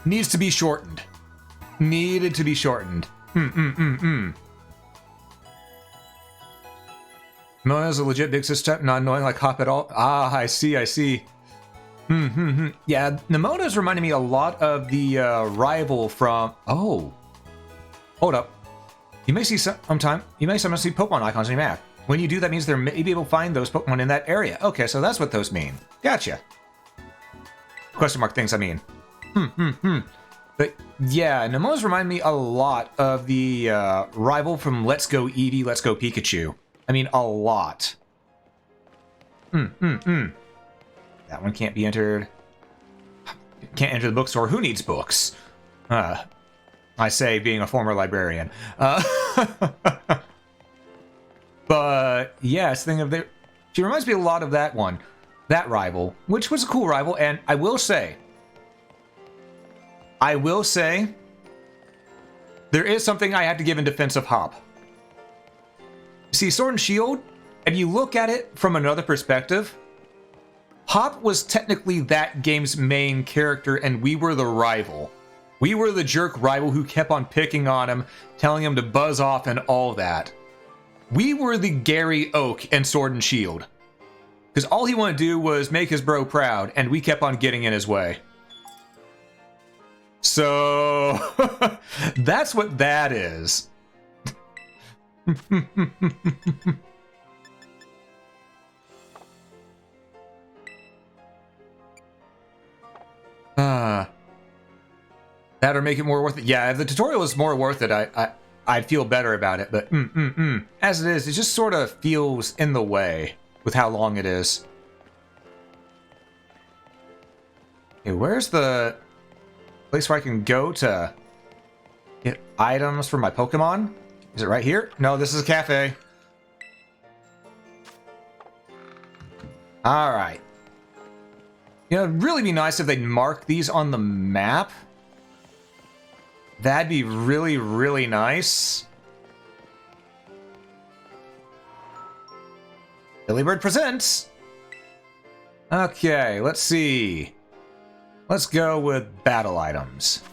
needs to be shortened. Needed to be shortened. Mona's a legit big system, not annoying like Hop at all. Ah, I see, I see. Yeah, Nemona's reminding me a lot of the rival from... Oh. Hold up. You may sometimes see Pokemon icons on your map. When you do, that means there may be able to find those Pokemon in that area. Okay, so that's what those mean. Gotcha. Question mark things, I mean. But yeah, Nemona's remind me a lot of the rival from Let's Go Eevee, Let's Go Pikachu. I mean, a lot. That one can't be entered. Can't enter the bookstore. Who needs books? I say, being a former librarian. But yeah, it's thing of the. She reminds me a lot of that one, that rival, which was a cool rival. And I will say, there is something I have to give in defense of Hop. See, Sword and Shield, if you look at it from another perspective, Hop was technically that game's main character, and we were the rival. We were the jerk rival who kept on picking on him, telling him to buzz off and all that. We were the Gary Oak in Sword and Shield. Because all he wanted to do was make his bro proud, and we kept on getting in his way. So, that's what that is. That or make it more worth it. Yeah, if the tutorial is more worth it, I'd feel better about it. But as it is, it just sort of feels in the way with how long it is. Okay, where's the place where I can go to get items for my Pokemon? Is it right here? No, this is a cafe. All right. You know, it'd really be nice if they'd mark these on the map. That'd be really, really nice. Billybird presents. Okay, let's see. Let's go with battle items.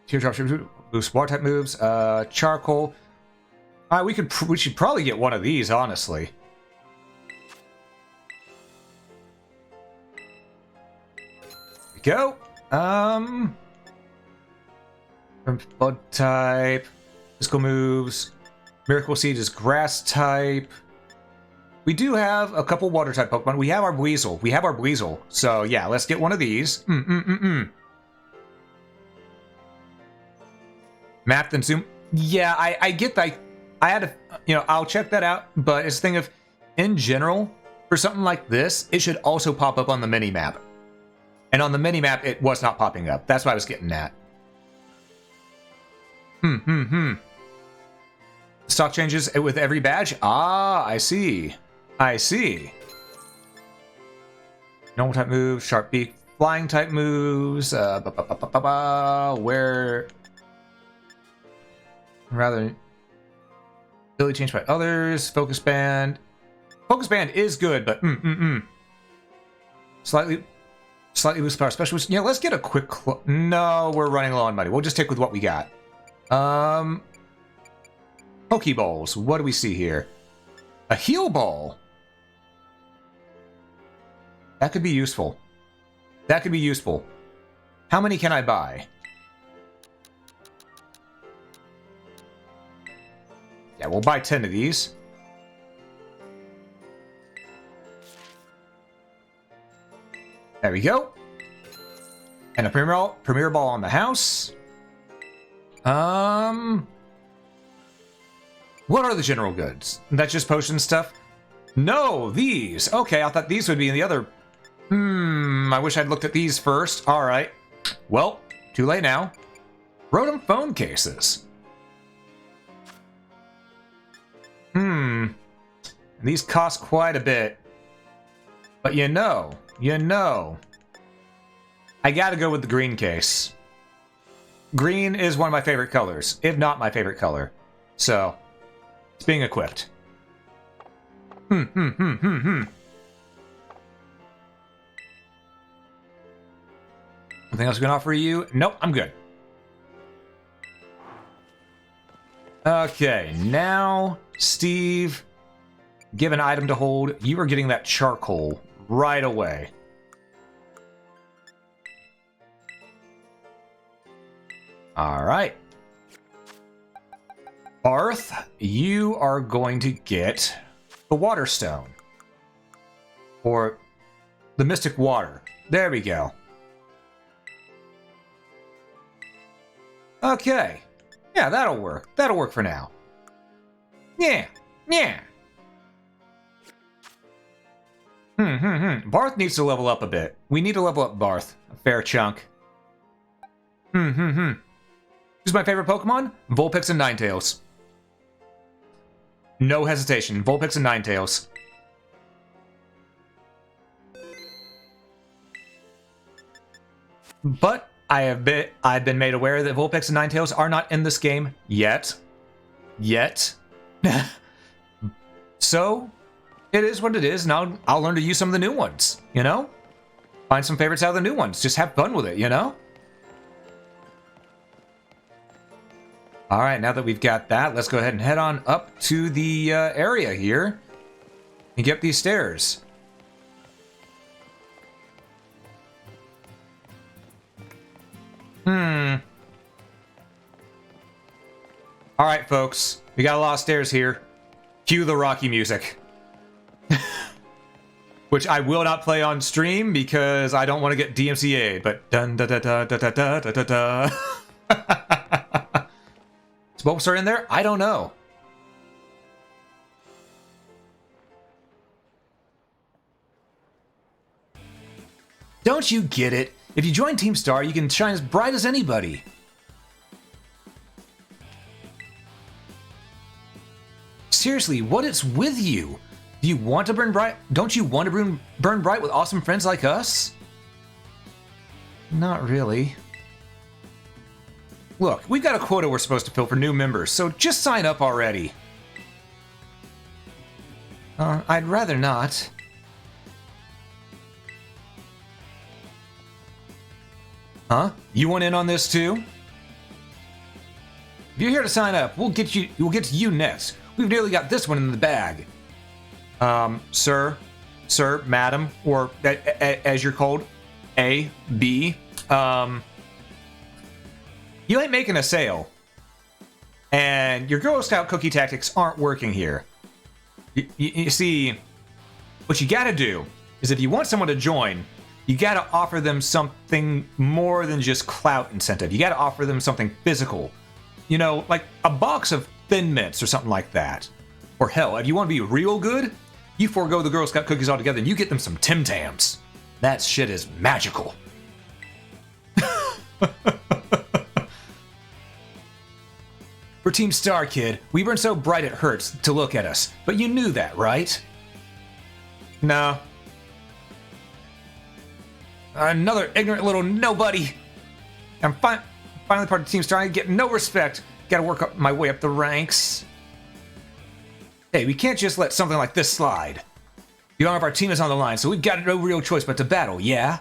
Teardrop should boost water type moves. Charcoal. We should probably get one of these, honestly. There we go. Blood type. Physical moves. Miracle Seed is grass type. We do have a couple water type Pokemon. We have our Weasel. So yeah, let's get one of these. Map then zoom. Yeah, I get that. I had to, I'll check that out. But it's a thing of, in general, for something like this, it should also pop up on the mini map. And on the mini map, it was not popping up. That's what I was getting at. Stock changes with every badge. Ah, I see. Normal type moves, sharp beak, flying type moves. Where rather ability changed by others. Focus band. Focus band is good, but Slightly boost power specialist. Yeah, let's get a quick. No, we're running low on money. We'll just stick with what we got. Pokeballs. What do we see here? A heal ball. That could be useful. How many can I buy? Yeah, we'll buy 10 of these. There we go. And a premier ball on the house. What are the general goods? That's just potion stuff? No, these. Okay, I thought these would be in the other. I wish I'd looked at these first. All right. Well, too late now. Rotom phone cases. These cost quite a bit. But you know, I gotta go with the green case. Green is one of my favorite colors, if not my favorite color. So, it's being equipped. Anything else we can offer you? Nope, I'm good. Okay, now, Steve, give an item to hold. You are getting that charcoal right away. All right. Barth, you are going to get the water stone. Or the mystic water. There we go. Okay. Yeah, that'll work. That'll work for now. Yeah. Barth needs to level up a bit. We need to level up Barth. A fair chunk. Who's my favorite Pokemon? Vulpix and Ninetales. No hesitation. Vulpix and Ninetales. But I've been made aware that Vulpix and Ninetales are not in this game yet. So, it is what it is, and I'll learn to use some of the new ones, you know? Find some favorites out of the new ones. Just have fun with it, you know? Alright, now that we've got that, let's go ahead and head on up to the area here and get up these stairs. Alright, folks. We got a lot of stairs here. Cue the Rocky music. Which I will not play on stream because I don't want to get DMCA'd, but dun da da da da da da da da da. Smokes are in there? I don't know. Don't you get it? If you join Team Star, you can shine as bright as anybody. Seriously, what is with you? Do you want to burn bright? Don't you want to burn bright with awesome friends like us? Not really. Look, we've got a quota we're supposed to fill for new members, so just sign up already. I'd rather not. Huh? You want in on this too? If you're here to sign up, we'll get to you next. We've nearly got this one in the bag. Sir, madam, or as you're called, A, B, you ain't making a sale. And your Girl Scout cookie tactics aren't working here. You see, what you gotta do is if you want someone to join, you gotta offer them something more than just clout incentive. You gotta offer them something physical. You know, like a box of Thin Mints or something like that. Or hell, if you want to be real good, you forego the Girl Scout cookies altogether and you get them some Tim Tams. That shit is magical. We're Team Star, kid. We burn so bright it hurts to look at us. But you knew that, right? No. Another ignorant little nobody. I'm finally part of Team Star. I get no respect. Gotta work up my way up the ranks. Hey, we can't just let something like this slide. The honor of our team is on the line, so we've got no real choice but to battle, yeah?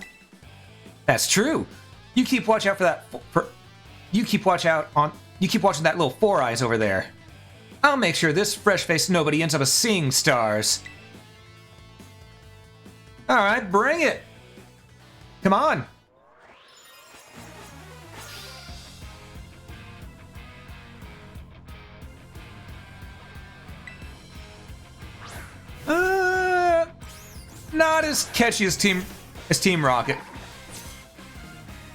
That's true. You keep watch out for that. You keep watching that little Four Eyes over there. I'll make sure this fresh-faced nobody ends up as seeing stars. All right, bring it. Come on. not as catchy as Team Rocket.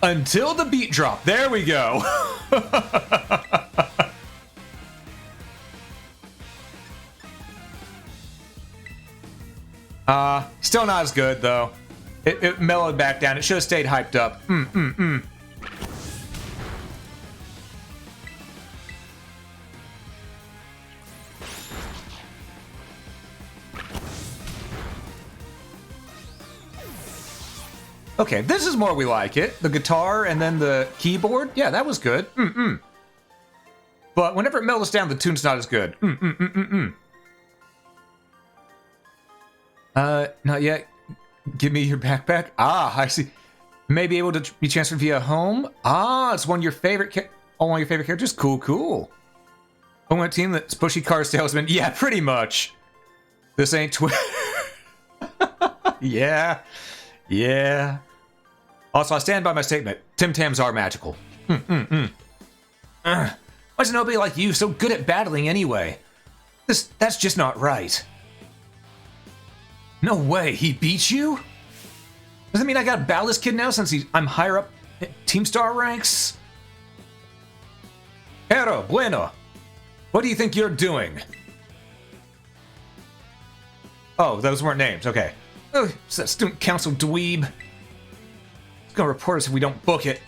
Until the beat drop. There we go. Still not as good, though. It mellowed back down. It should have stayed hyped up. Okay, this is more we like it. The guitar and then the keyboard. Yeah, that was good. But whenever it mellows down, the tune's not as good. Not yet. Give me your backpack. Ah, I see. May be able to be transferred via home. Ah, it's one of your favorite one of your favorite characters. Cool, cool. Home on a team that's pushy car salesman. Yeah, pretty much. This ain't Twitter. Yeah. Yeah. Also, I stand by my statement. Tim Tams are magical. Why is nobody like you so good at battling anyway? That's just not right. No way, he beat you? Does that mean I gotta battle this kid now since I'm higher up in Team Star ranks? Pero bueno. What do you think you're doing? Oh, those weren't names, okay. Oh, it's that student council dweeb. He's gonna report us if we don't book it.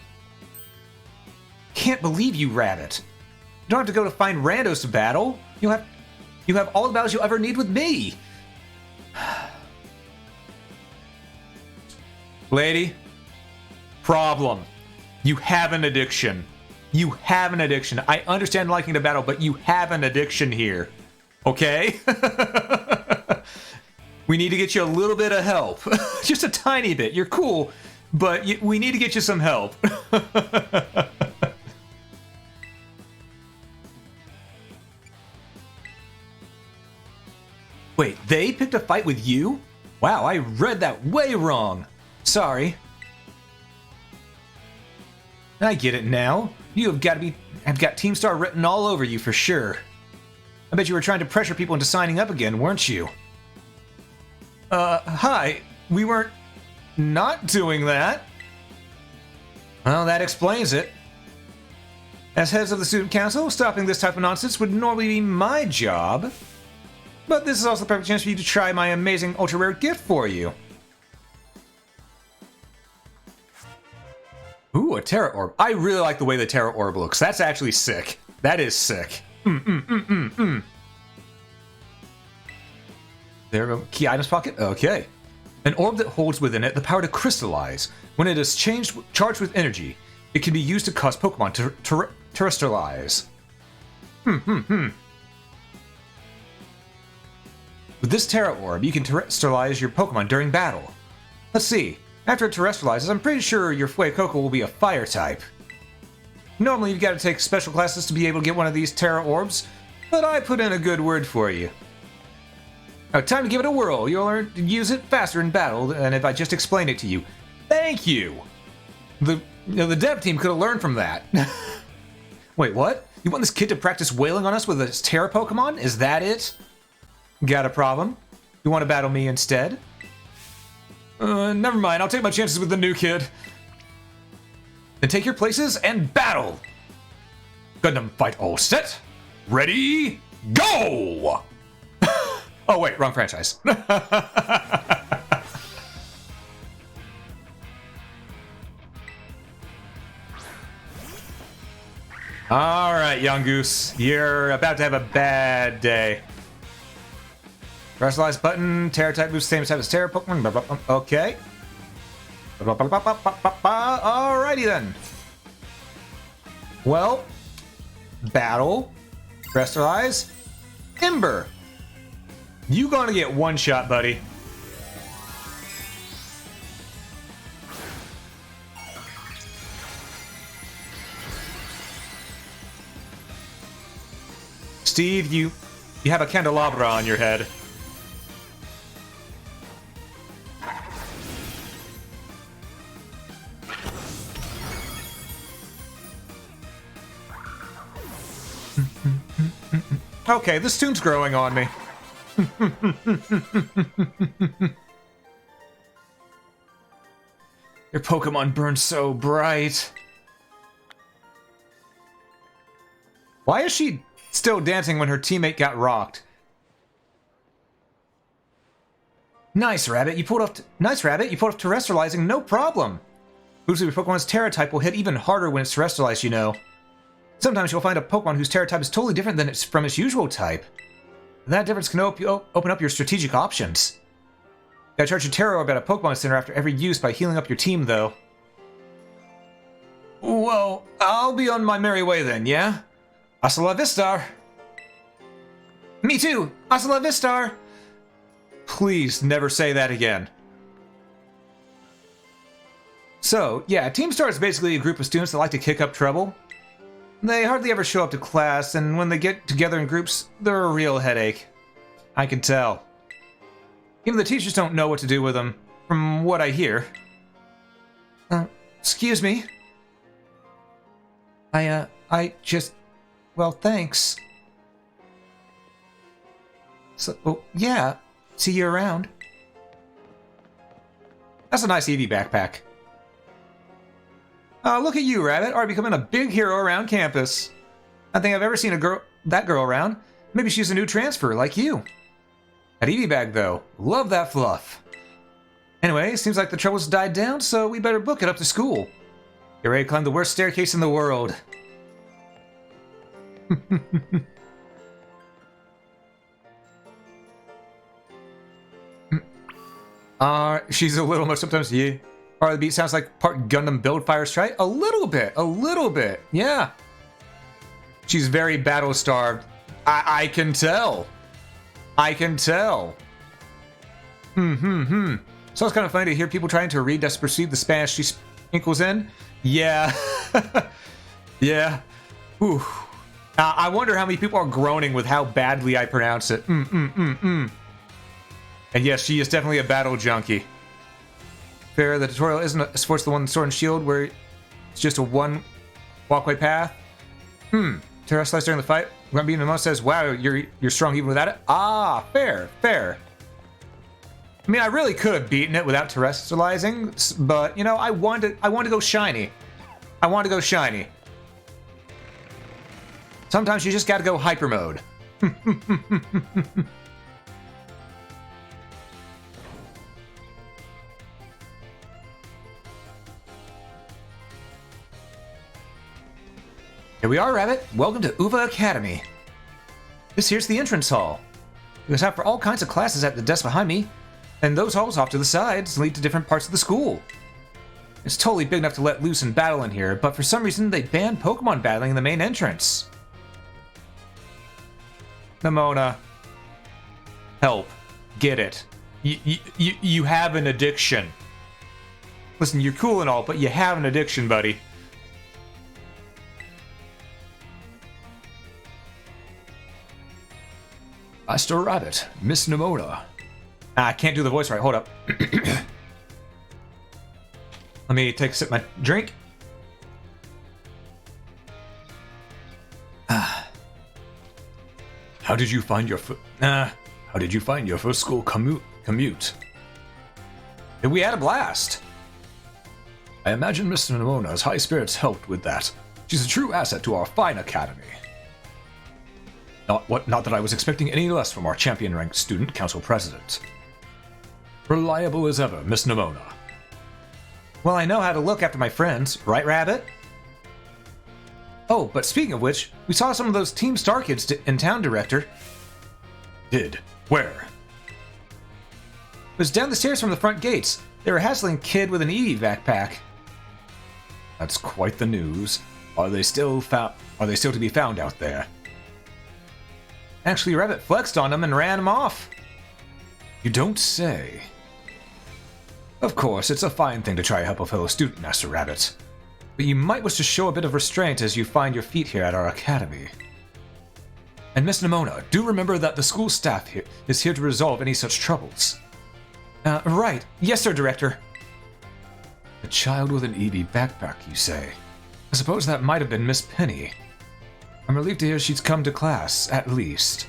Can't believe you, Rabbit. You don't have to go to find randos to battle. You have all the battles you'll ever need with me. Lady, problem. You have an addiction. You have an addiction. I understand liking to battle, but you have an addiction here. Okay? We need to get you a little bit of help. Just a tiny bit. You're cool, but we need to get you some help. Wait, they picked a fight with you? Wow, I read that way wrong. Sorry. I get it now. You have got Team Star written all over you for sure. I bet you were trying to pressure people into signing up again, weren't you? Hi. We weren't not doing that. Well, that explains it. As heads of the student council, stopping this type of nonsense would normally be my job. But this is also the perfect chance for you to try my amazing ultra-rare gift for you. Ooh, a Terra Orb. I really like the way the Terra Orb looks. That's actually sick. That is sick. There we go. Key items pocket? Okay. An orb that holds within it the power to crystallize. When it is charged with energy, it can be used to cause Pokemon to terrestrialize. With this Terra Orb, you can terrestrialize your Pokemon during battle. Let's see. After it terrestrializes, I'm pretty sure your Fuecoco will be a fire type. Normally, you've got to take special classes to be able to get one of these Terra Orbs, but I put in a good word for you. Now, time to give it a whirl. You'll learn to use it faster in battle than if I just explained it to you. Thank you! The dev team could have learned from that. Wait, what? You want this kid to practice wailing on us with his Terra Pokemon? Is that it? Got a problem? You want to battle me instead? Never mind. I'll take my chances with the new kid. Then take your places and battle! Gundam fight all set. Ready, go! Oh wait, wrong franchise. Alright, young goose. You're about to have a bad day. Personalized button, Terra type moves same type as Terra Pokemon. Okay. Alrighty then. Well, battle, Crystallize, Ember. You gonna get one shot, buddy. Steve, you have a candelabra on your head. Okay, this tune's growing on me. Your Pokemon burn so bright. Why is she still dancing when her teammate got rocked? Nice, Rabbit. You pulled off terrestrializing, no problem. Moves of your Pokemon's Terra type will hit even harder when it's terrestrialized, you know. Sometimes you'll find a Pokemon whose Terra type is totally different than from its usual type. That difference can open up your strategic options. Gotta charge your Terra Orb at a Pokemon Center after every use by healing up your team, though. Well, I'll be on my merry way then, yeah? Hasta la vista! Me too! Hasta la vista! Please never say that again. So, yeah, Team Star is basically a group of students that like to kick up trouble. They hardly ever show up to class, and when they get together in groups, they're a real headache. I can tell. Even the teachers don't know what to do with them, from what I hear. Excuse me? I just... Well, thanks. So, oh, yeah. See you around. That's a nice Eevee backpack. Look at you, Rabbit. Already becoming a big hero around campus. I think I've ever seen that girl around. Maybe she's a new transfer, like you. That Eevee bag, though. Love that fluff. Anyway, seems like the trouble's died down, so we better book it up to school. Get ready to climb the worst staircase in the world. She's a little much sometimes, yeah. The beat sounds like part Gundam Build Fire Strike. A little bit, yeah. She's very battle-starved. I can tell. I can tell. So it's kind of funny to hear people trying to read to perceive the Spanish she sprinkles in. Yeah. Yeah. Ooh. I wonder how many people are groaning with how badly I pronounce it. And yes, she is definitely a battle junkie. Fair, the tutorial isn't as forced the one in Sword and Shield where it's just a one walkway path. Terra slice during the fight. Grumpy Nemo says, wow, you're strong even without it. Ah, fair. I mean, I really could have beaten it without terrestrializing, but you know, I want to go shiny. I want to go shiny. Sometimes you just gotta go hyper mode. Here we are, Rabbit. Welcome to Uva Academy. This here's the entrance hall. There's out for all kinds of classes at the desk behind me, and those halls off to the sides lead to different parts of the school. It's totally big enough to let loose and battle in here, but for some reason they banned Pokemon battling in the main entrance. Nimona. Help. Get it. You have an addiction. Listen, you're cool and all, but you have an addiction, buddy. Master Rabbit, Miss Nimona. I can't do the voice right. Hold up. Let me take a sip of my drink. How did you find your first school commute? We had a blast. I imagine Miss Nimona's high spirits helped with that. She's a true asset to our fine academy. Not that I was expecting any less from our champion-ranked student council president. Reliable as ever, Miss Nimona. Well, I know how to look after my friends, right, Rabbit? Oh, but speaking of which, we saw some of those Team Star kids in town, Director. Did? Where? It was down the stairs from the front gates. They were hassling a kid with an Eevee backpack. That's quite the news. Are they still to be found out there? Actually, Rabbit flexed on them and ran him off. You don't say. Of course, it's a fine thing to try to help a fellow student, Master Rabbit. But you might wish to show a bit of restraint as you find your feet here at our academy. And Miss Nimona, do remember that the school staff here is here to resolve any such troubles. Right. Yes, sir, Director. A child with an Eevee backpack, you say? I suppose that might have been Miss Penny. I'm relieved to hear she's come to class, at least.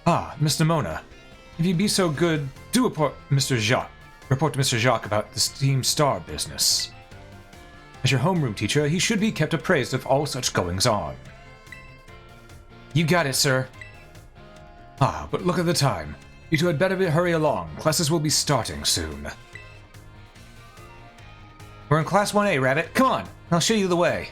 Ah, Miss Nimona, if you'd be so good, do report Mr. Jacques. Report to Mr. Jacques about the Steam Star business. As your homeroom teacher, he should be kept appraised of all such goings-on. You got it, sir. Ah, but look at the time. You two had better hurry along. Classes will be starting soon. We're in Class 1A, Rabbit. Come on, I'll show you the way.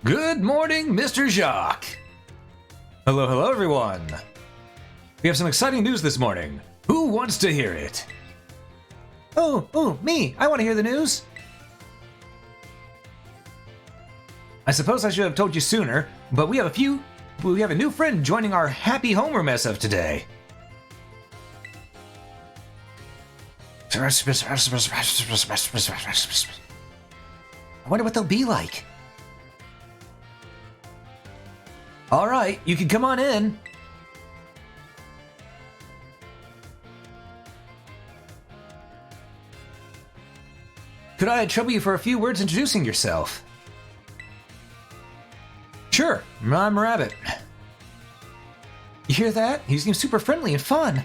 Good morning, Mr. Jacques. Hello, hello, everyone. We have some exciting news this morning. Who wants to hear it? Oh, me. I want to hear the news. I suppose I should have told you sooner, but we have a new friend joining our happy homeroom as of today. I wonder what they'll be like. All right, you can come on in. Could I trouble you for a few words introducing yourself? Sure, I'm Rabbit. You hear that? He seems super friendly and fun.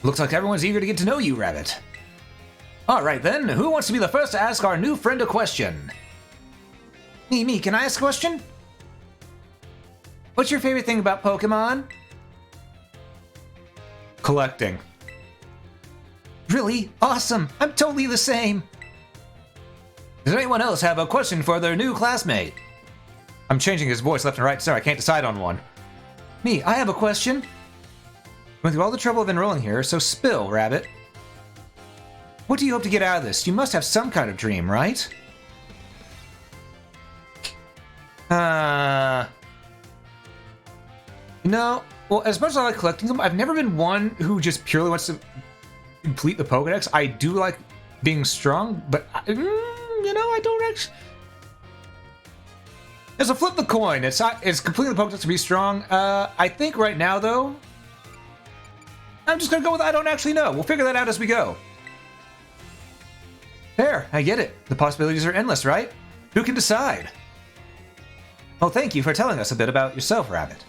Looks like everyone's eager to get to know you, Rabbit. All right then, who wants to be the first to ask our new friend a question? Me, can I ask a question? What's your favorite thing about Pokemon? Collecting. Really? Awesome! I'm totally the same! Does anyone else have a question for their new classmate? I'm changing his voice left and right, sorry, I can't decide on one. Me, I have a question. Went through all the trouble of enrolling here, so spill, Rabbit. What do you hope to get out of this? You must have some kind of dream, right? No. Well, as much as I like collecting them, I've never been one who just purely wants to complete the Pokedex. I do like being strong, but, I don't actually... There's a flip the coin. It's completely the Pokedex to be strong. I think right now, though, I'm just gonna go with I don't actually know. We'll figure that out as we go. There, I get it. The possibilities are endless, right? Who can decide? Well, thank you for telling us a bit about yourself, Rabbit.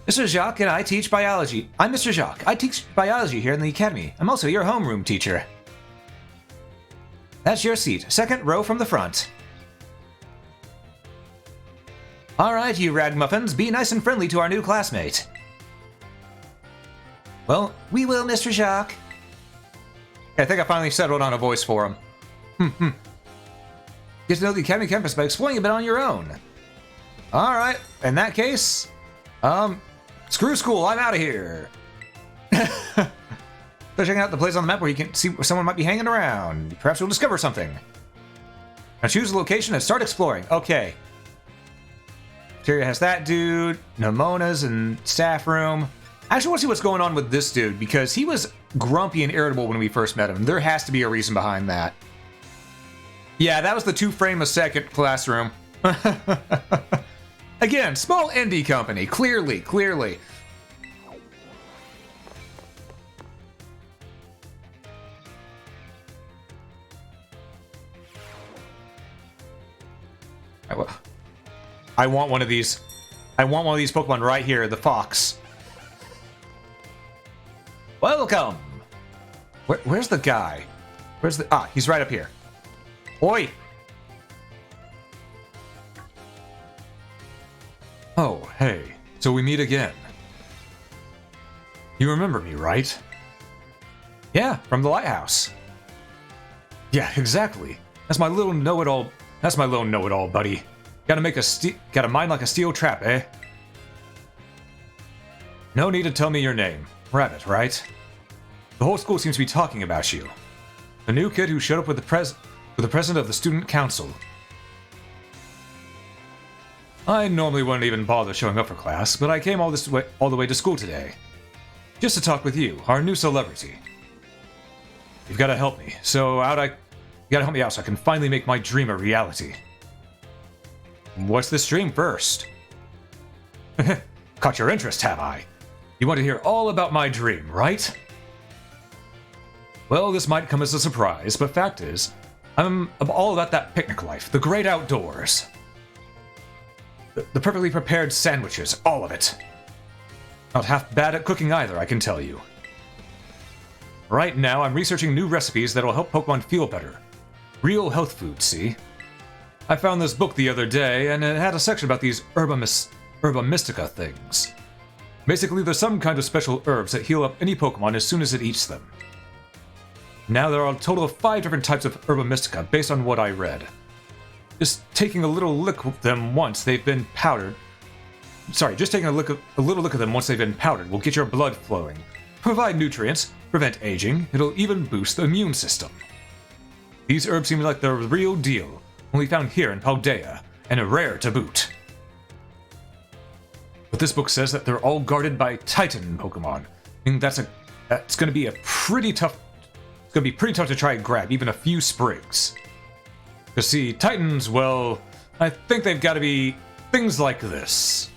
Mr. Jacques and I teach biology. I'm Mr. Jacques. I teach biology here in the academy. I'm also your homeroom teacher. That's your seat. Second row from the front. All right, you ragmuffins, be nice and friendly to our new classmate. Well, we will, Mr. Jacques. I think I finally settled on a voice for him. Get to know the Academy campus by exploring a bit on your own. All right, in that case, screw school, I'm out of here. So checking out the place on the map where you can see where someone might be hanging around. Perhaps you'll discover something. Now choose a location and start exploring. Okay. Interior has that dude, Nemona's and staff room. I actually want to see what's going on with this dude, because he was grumpy and irritable when we first met him. There has to be a reason behind that. Yeah, that was the 2 frame a second classroom. Again, small indie company, clearly. I want one of these. I want one of these Pokemon right here, the fox. Welcome! Where's the guy? Where's the... Ah, he's right up here. Oi! Oh, hey. So we meet again. You remember me, right? Yeah, from the lighthouse. Yeah, exactly. That's my little know-it-all... That's my little know-it-all, buddy. Gotta mind like a steel trap, eh? No need to tell me your name. Rabbit, right? The whole school seems to be talking about you. The new kid who showed up with the president of the student council. I normally wouldn't even bother showing up for class, but I came all the way to school today. Just to talk with you, our new celebrity. You've gotta help me, you gotta help me out so I can finally make my dream a reality. What's this dream first? Caught your interest, have I? You want to hear all about my dream, right? Well, this might come as a surprise, but fact is, I'm all about that picnic life, the great outdoors. The perfectly prepared sandwiches, all of it. Not half bad at cooking either, I can tell you. Right now, I'm researching new recipes that'll help Pokemon feel better. Real health food, see? I found this book the other day, and it had a section about these Herba Mystica things. Basically, there's some kind of special herbs that heal up any Pokemon as soon as it eats them. Now there are a total of 5 different types of Herba Mystica based on what I read. Just taking a little look at them once they've been powdered. Sorry, just taking a little look at them once they've been powdered will get your blood flowing, provide nutrients, prevent aging, it'll even boost the immune system. These herbs seem like the real deal, only found here in Paldea, and rare to boot. But this book says that they're all guarded by Titan Pokemon. I mean, that's going to be pretty tough to try and grab even a few sprigs. Because see, Titans, well, I think they've got to be things like this.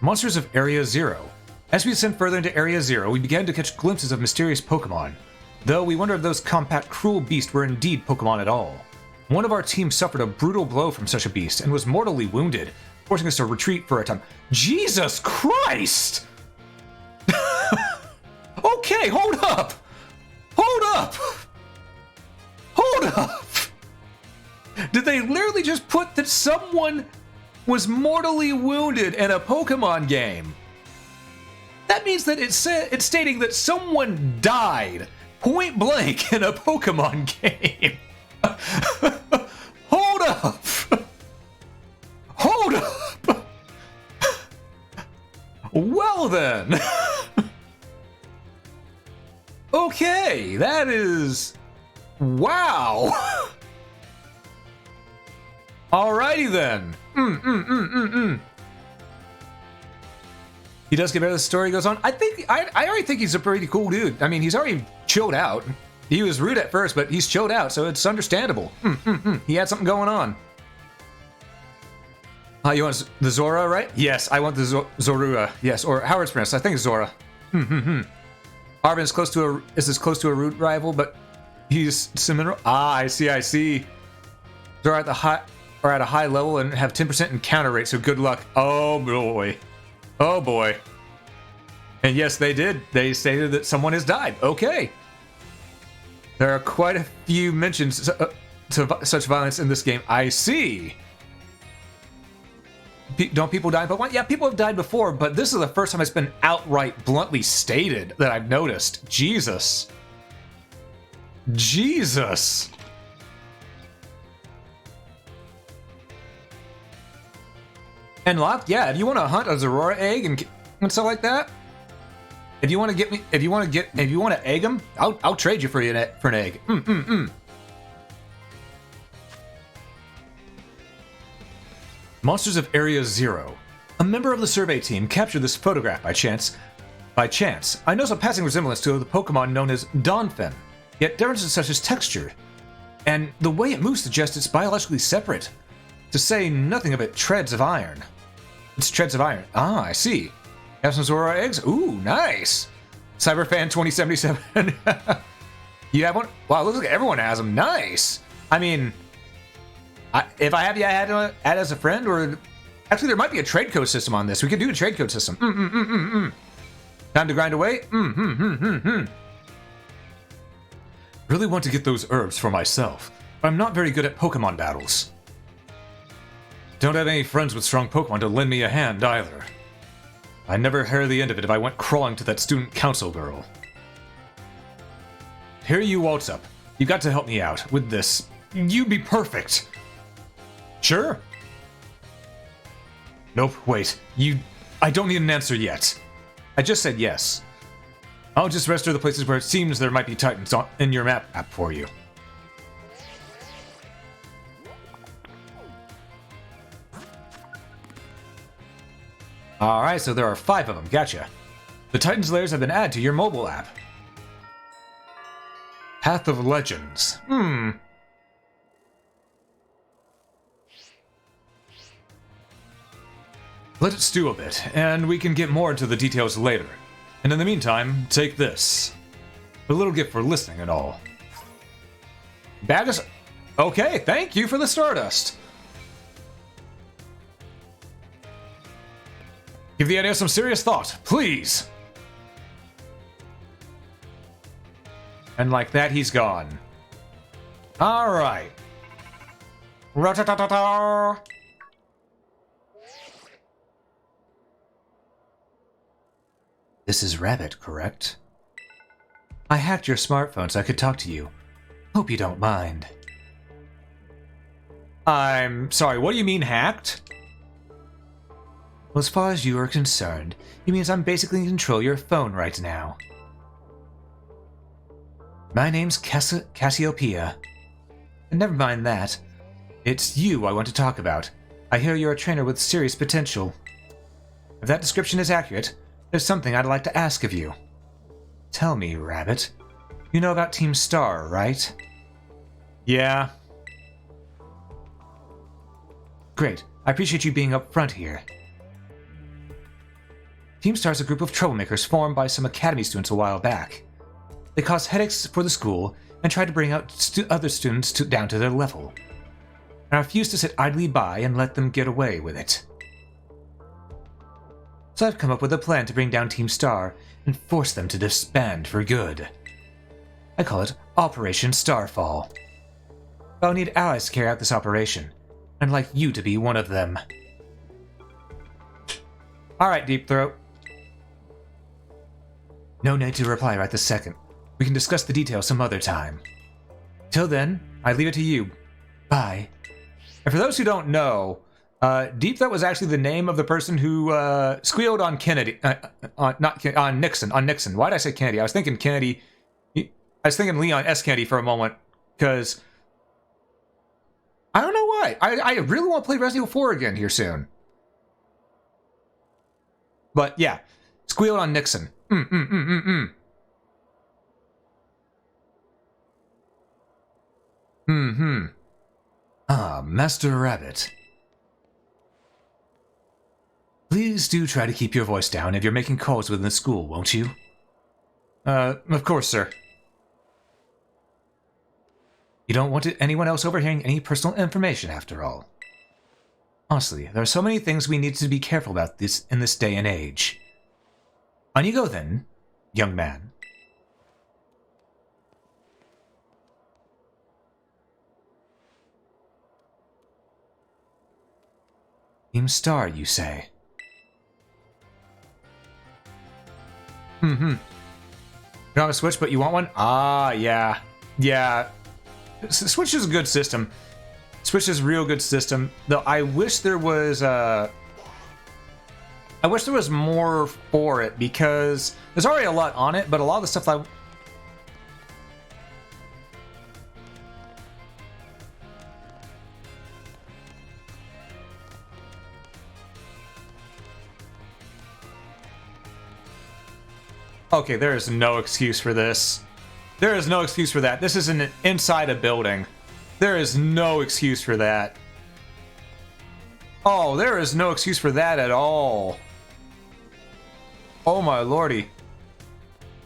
Monsters of Area 0. As we ascend further into Area 0, we began to catch glimpses of mysterious Pokemon, though we wonder if those compact, cruel beasts were indeed Pokemon at all. One of our team suffered a brutal blow from such a beast and was mortally wounded, forcing us to retreat for a time. Jesus Christ! Okay, hold up! Hold up! Hold up! Did they literally just put that someone was mortally wounded in a Pokemon game? That means that it's stating that someone died point blank in a Pokemon game. Hold up! Hold up! Well then. Okay, that is... Wow! Alrighty then. He does get better as the story goes on. I already think he's a pretty cool dude. I mean, he's already chilled out. He was rude at first, but he's chilled out, so it's understandable. He had something going on. You want the Zora, right? Yes, I want the Zorua. Yes, or Howard's Prince. I think it's Zora. Arvin is as close to a root rival, but he's similar. Ah, I see. Zora at a high level and have 10% encounter rate, so good luck. Oh boy. Oh boy. And yes, they did. They stated that someone has died. Okay. There are quite a few mentions to such violence in this game. I see. Don't people die in Pokemon? Yeah, people have died before, but this is the first time it's been outright, bluntly stated that I've noticed. Jesus. Jesus. And Lock, yeah, if you want to hunt a Zorora egg and stuff like that, if you want to egg them, I'll trade you for an egg. Monsters of Area 0. A member of the survey team captured this photograph by chance. I noticed a passing resemblance to the Pokemon known as Donphin, yet differences such as texture and the way it moves suggests it's biologically separate. To say nothing of it treads of iron. It's treads of iron. Ah, I see. Have some Zorora eggs? Ooh, nice. Cyberfan 2077. You have one? Wow, looks like everyone has them. Nice. I mean, if I have you add as a friend, or actually there might be a trade code system on this. We could do a trade code system. Time to grind away. Really want to get those herbs for myself, but I'm not very good at Pokemon battles. Don't have any friends with strong Pokemon to lend me a hand either. I'd never hear the end of it if I went crawling to that student council girl. Here you waltz up. You got to help me out with this. You'd be perfect. Sure. Nope, wait. I don't need an answer yet. I just said yes. I'll just register the places where it seems there might be Titans in your map app for you. Alright, so there are 5 of them. Gotcha. The Titan's lairs have been added to your mobile app. Path of Legends. Let it stew a bit, and we can get more into the details later. And in the meantime, take this. A little gift for listening and all. Bag us... Okay, thank you for the Stardust. Give the idea some serious thought, please. And like that, he's gone. Alright. Ra-ta-ta-ta-ta! This is Rabbit, correct? I hacked your smartphone so I could talk to you. Hope you don't mind. I'm sorry, what do you mean hacked? Well, as far as you are concerned, it means I'm basically in control of your phone right now. My name's Cassiopeia. And never mind that. It's you I want to talk about. I hear you're a trainer with serious potential. If that description is accurate, there's something I'd like to ask of you. Tell me, Rabbit. You know about Team Star, right? Yeah. Great. I appreciate you being up front here. Team Star is a group of troublemakers formed by some academy students a while back. They caused headaches for the school and tried to bring out other students down to their level. And I refused to sit idly by and let them get away with it. So I've come up with a plan to bring down Team Star and force them to disband for good. I call it Operation Starfall. But I'll need allies to carry out this operation, and I'd like you to be one of them. Alright, Deep Throat. No need to reply right this second. We can discuss the details some other time. Till then, I leave it to you. Bye. And for those who don't know, Deep Throat was actually the name of the person who squealed on Kennedy, on Nixon. Why did I say Kennedy? I was thinking Kennedy. I was thinking Leon S. Kennedy for a moment because I don't know why. I really want to play Resident Evil 4 again here soon. But yeah, squealed on Nixon. Ah, Master Rabbit. Please do try to keep your voice down if you're making calls within the school, won't you? Of course, sir. You don't want anyone else overhearing any personal information, after all. Honestly, there are so many things we need to be careful about in this day and age. On you go, then, young man. Team Star, you say? You don't have a Switch, but you want one? Ah, yeah. Yeah. Switch is a good system. Switch is a real good system. Though I wish there was more for it, because there's already a lot on it, but a lot of the stuff Okay, there is no excuse for this. There is no excuse for that. This is inside a building. There is no excuse for that. Oh, there is no excuse for that at all. Oh my lordy.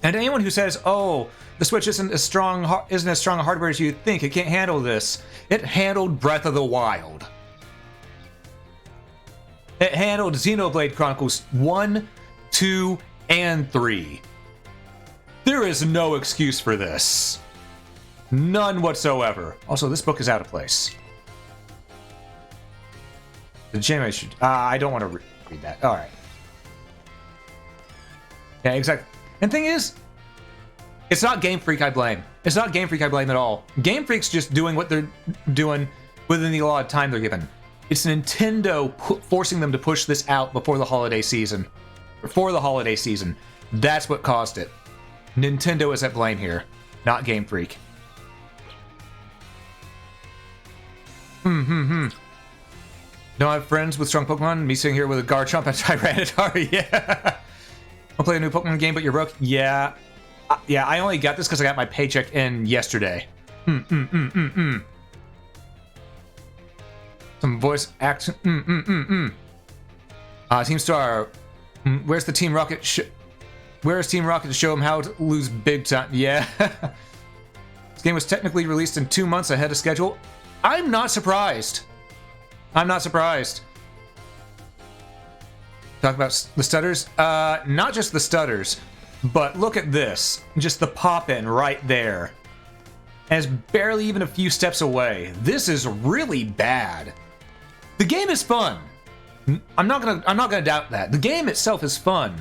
And anyone who says, "Oh, the Switch isn't as strong a hardware as you think. It can't handle this." It handled Breath of the Wild. It handled Xenoblade Chronicles 1, 2, and 3. There is no excuse for this. None whatsoever. Also, this book is out of place. The J-May should... I don't want to read that. Alright. Yeah, exactly. And thing is, it's not Game Freak I blame. It's not Game Freak I blame at all. Game Freak's just doing what they're doing within the allotted time they're given. It's Nintendo forcing them to push this out before the holiday season. Before the holiday season. That's what caused it. Nintendo is at blame here, not Game Freak. Don't have friends with strong Pokemon? Me sitting here with a Garchomp and Tyranitar? Yeah. I'll play a new Pokemon game, but you're broke? Yeah. Yeah, I only got this because I got my paycheck in yesterday. Some voice accent. Team Star. Where's the Team Rocket Where's Team Rocket to show him how to lose big time? Yeah. This game was technically released in 2 months ahead of schedule. I'm not surprised. I'm not surprised. Talk about the stutters? Not just the stutters, but look at this. Just the pop-in right there. And it's barely even a few steps away. This is really bad. The game is fun. I'm not gonna doubt that. The game itself is fun.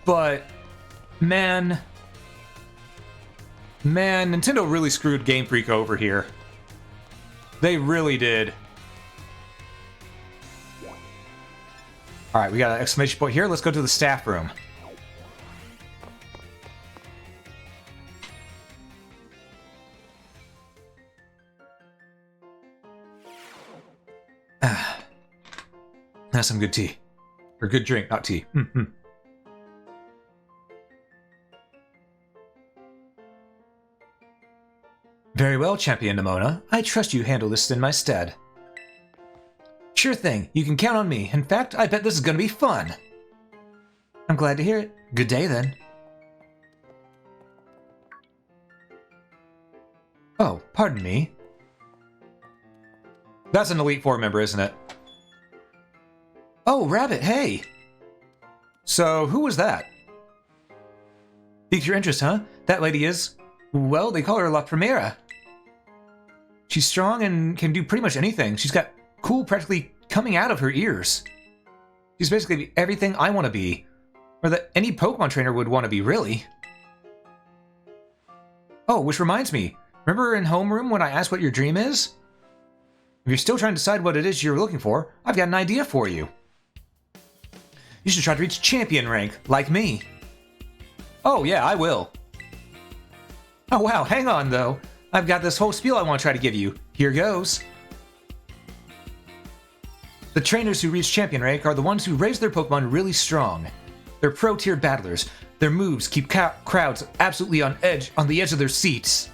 But man, Nintendo really screwed Game Freak over here. They really did. Alright, we got an exclamation point here. Let's go to the staff room. That's some good tea. Or good drink, not tea. Very well, Champion Nimona. I trust you handle this in my stead. Sure thing. You can count on me. In fact, I bet this is gonna be fun. I'm glad to hear it. Good day, then. Oh, pardon me. That's an Elite Four member, isn't it? Oh, Rabbit, hey! So, who was that? Piqued your interest, huh? That lady is... well, they call her La Primera. She's strong and can do pretty much anything. She's got cool practically coming out of her ears. She's basically everything I want to be. Or that any Pokemon trainer would want to be, really. Oh, which reminds me. Remember in homeroom when I asked what your dream is? If you're still trying to decide what it is you're looking for, I've got an idea for you. You should try to reach champion rank, like me. Oh yeah, I will. Oh wow, hang on though. I've got this whole spiel I want to try to give you. Here goes. The trainers who reach champion rank are the ones who raise their Pokemon really strong. They're pro-tier battlers. Their moves keep crowds absolutely on the edge of their seats.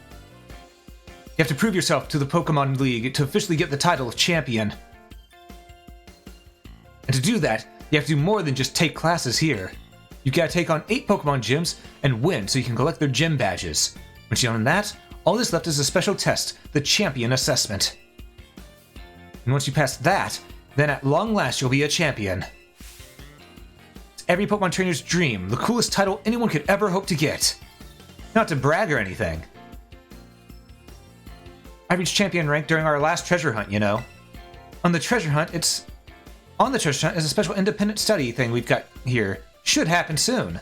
You have to prove yourself to the Pokemon League to officially get the title of champion. And to do that, you have to do more than just take classes here. You gotta take on 8 Pokemon gyms and win so you can collect their gym badges. Once you've done that, all that's left is a special test, the Champion Assessment. And once you pass that, then at long last you'll be a champion. It's every Pokemon trainer's dream, the coolest title anyone could ever hope to get. Not to brag or anything. I reached champion rank during our last treasure hunt, you know. On the treasure hunt is a special independent study thing we've got here. Should happen soon.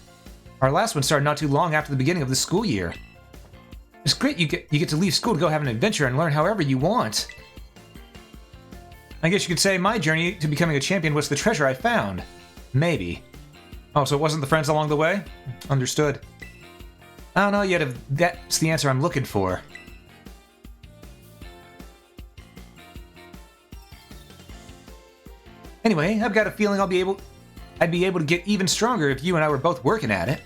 Our last one started not too long after the beginning of the school year. It's great you get to leave school to go have an adventure and learn however you want. I guess you could say my journey to becoming a champion was the treasure I found. Maybe. Oh, so it wasn't the friends along the way? Understood. I don't know yet if that's the answer I'm looking for. Anyway, I've got a feeling I'd be able to get even stronger if you and I were both working at it.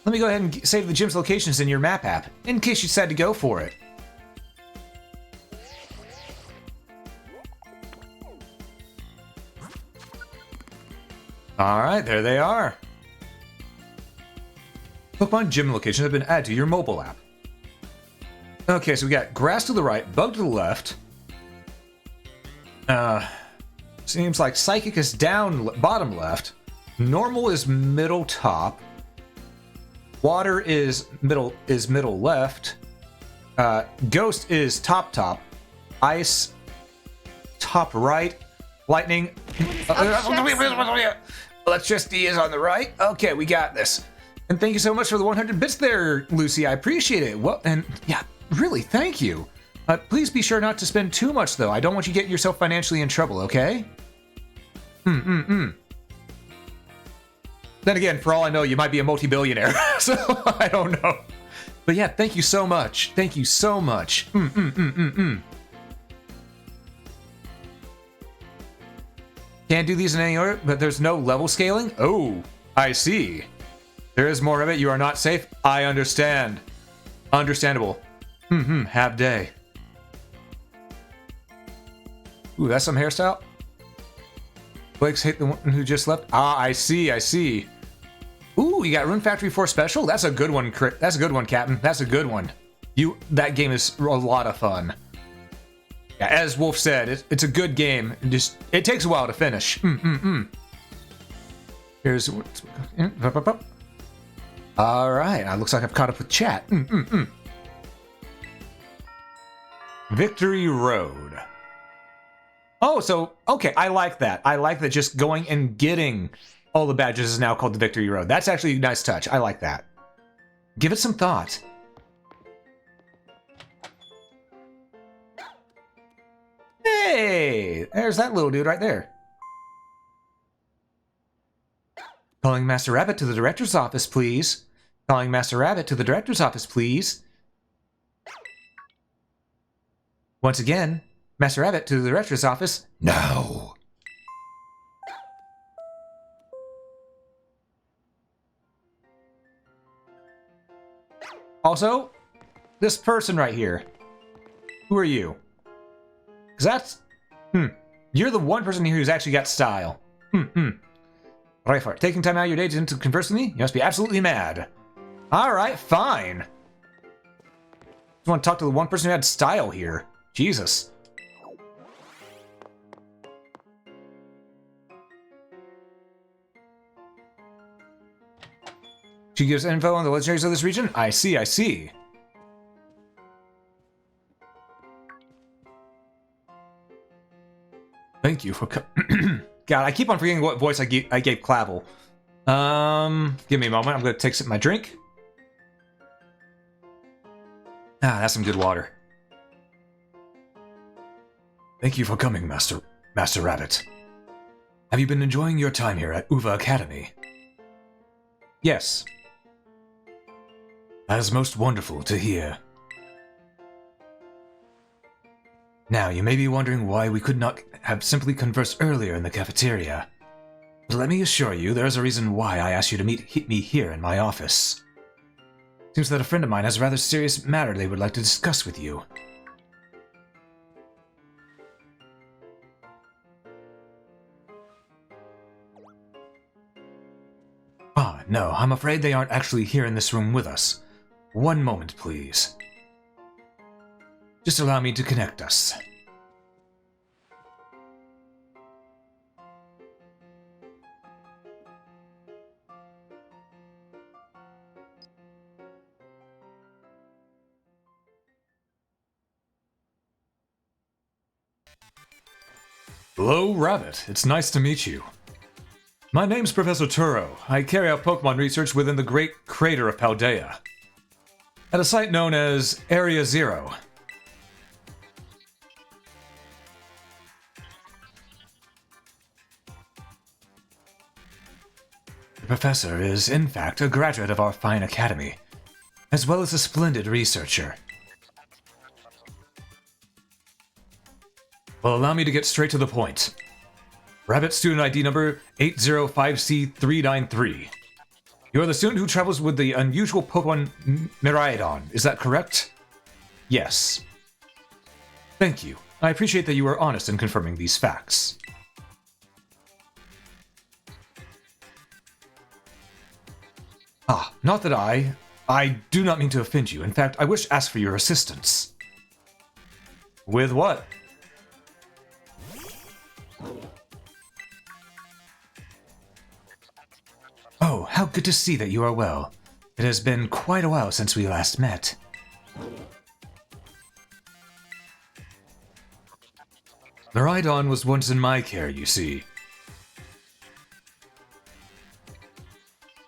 Let me go ahead and save the gym's locations in your map app, in case you decide to go for it. Alright, there they are. Pokemon gym locations have been added to your mobile app. Okay, so we got grass to the right, bug to the left. Seems like Psychic is down bottom left. Normal is middle top. Water is middle left. Ghost is top. Ice top right. Lightning. Electricity is on the right. Okay, we got this. And thank you so much for the 100 bits there, Lucy. I appreciate it. Well, and yeah, really, thank you. Please be sure not to spend too much, though. I don't want you getting yourself financially in trouble, okay? Then again, for all I know, you might be a multi-billionaire, so I don't know. But yeah, thank you so much. Thank you so much. Can't do these in any order, but there's no level scaling? Oh, I see. There is more of it. You are not safe. I understand. Understandable. Have day. Ooh, that's some hairstyle. Blake's hate the one who just left. Ah, I see, I see. Ooh, you got Rune Factory 4 Special? That's a good one, that's a good one, Captain. That's a good one. That game is a lot of fun. Yeah, as Wolf said, it's a good game. It takes a while to finish. Here's... Alright, looks like I've caught up with chat. Victory Road. Oh, so, okay, I like that. I like that just going and getting all the badges is now called the Victory Road. That's actually a nice touch. I like that. Give it some thought. Hey! There's that little dude right there. Calling Master Rabbit to the director's office, please. Calling Master Rabbit to the director's office, please. Once again, Master Rabbit to the director's office. No! Also, this person right here. Who are you? Because that's... You're the one person here who's actually got style. Right for it. Taking time out of your day to converse with me? You must be absolutely mad. Alright, fine. Just want to talk to the one person who had style here. Jesus. She gives info on the legendaries of this region? I see, I see. Thank you for God, I keep on forgetting what voice I gave Clavel. Give me a moment. I'm going to take a sip of my drink. Ah, that's some good water. Thank you for coming, Master Rabbit. Have you been enjoying your time here at Uva Academy? Yes. That is most wonderful to hear. Now, you may be wondering why we could not have simply conversed earlier in the cafeteria. But let me assure you, there is a reason why I asked you to meet me here in my office. Seems that a friend of mine has a rather serious matter they would like to discuss with you. Ah, no, I'm afraid they aren't actually here in this room with us. One moment, please. Just allow me to connect us. Hello, Rabbit. It's nice to meet you. My name's Professor Turo. I carry out Pokemon research within the Great Crater of Paldea, at a site known as Area Zero. The professor is, in fact, a graduate of our fine academy, as well as a splendid researcher. Well, allow me to get straight to the point. Rabbit student ID number 805C393. You are the student who travels with the unusual Pokemon Miraidon, is that correct? Yes. Thank you. I appreciate that you are honest in confirming these facts. Ah, not that I do not mean to offend you. In fact, I wish to ask for your assistance. With what? Oh, how good to see that you are well. It has been quite a while since we last met. Miraidon was once in my care, you see.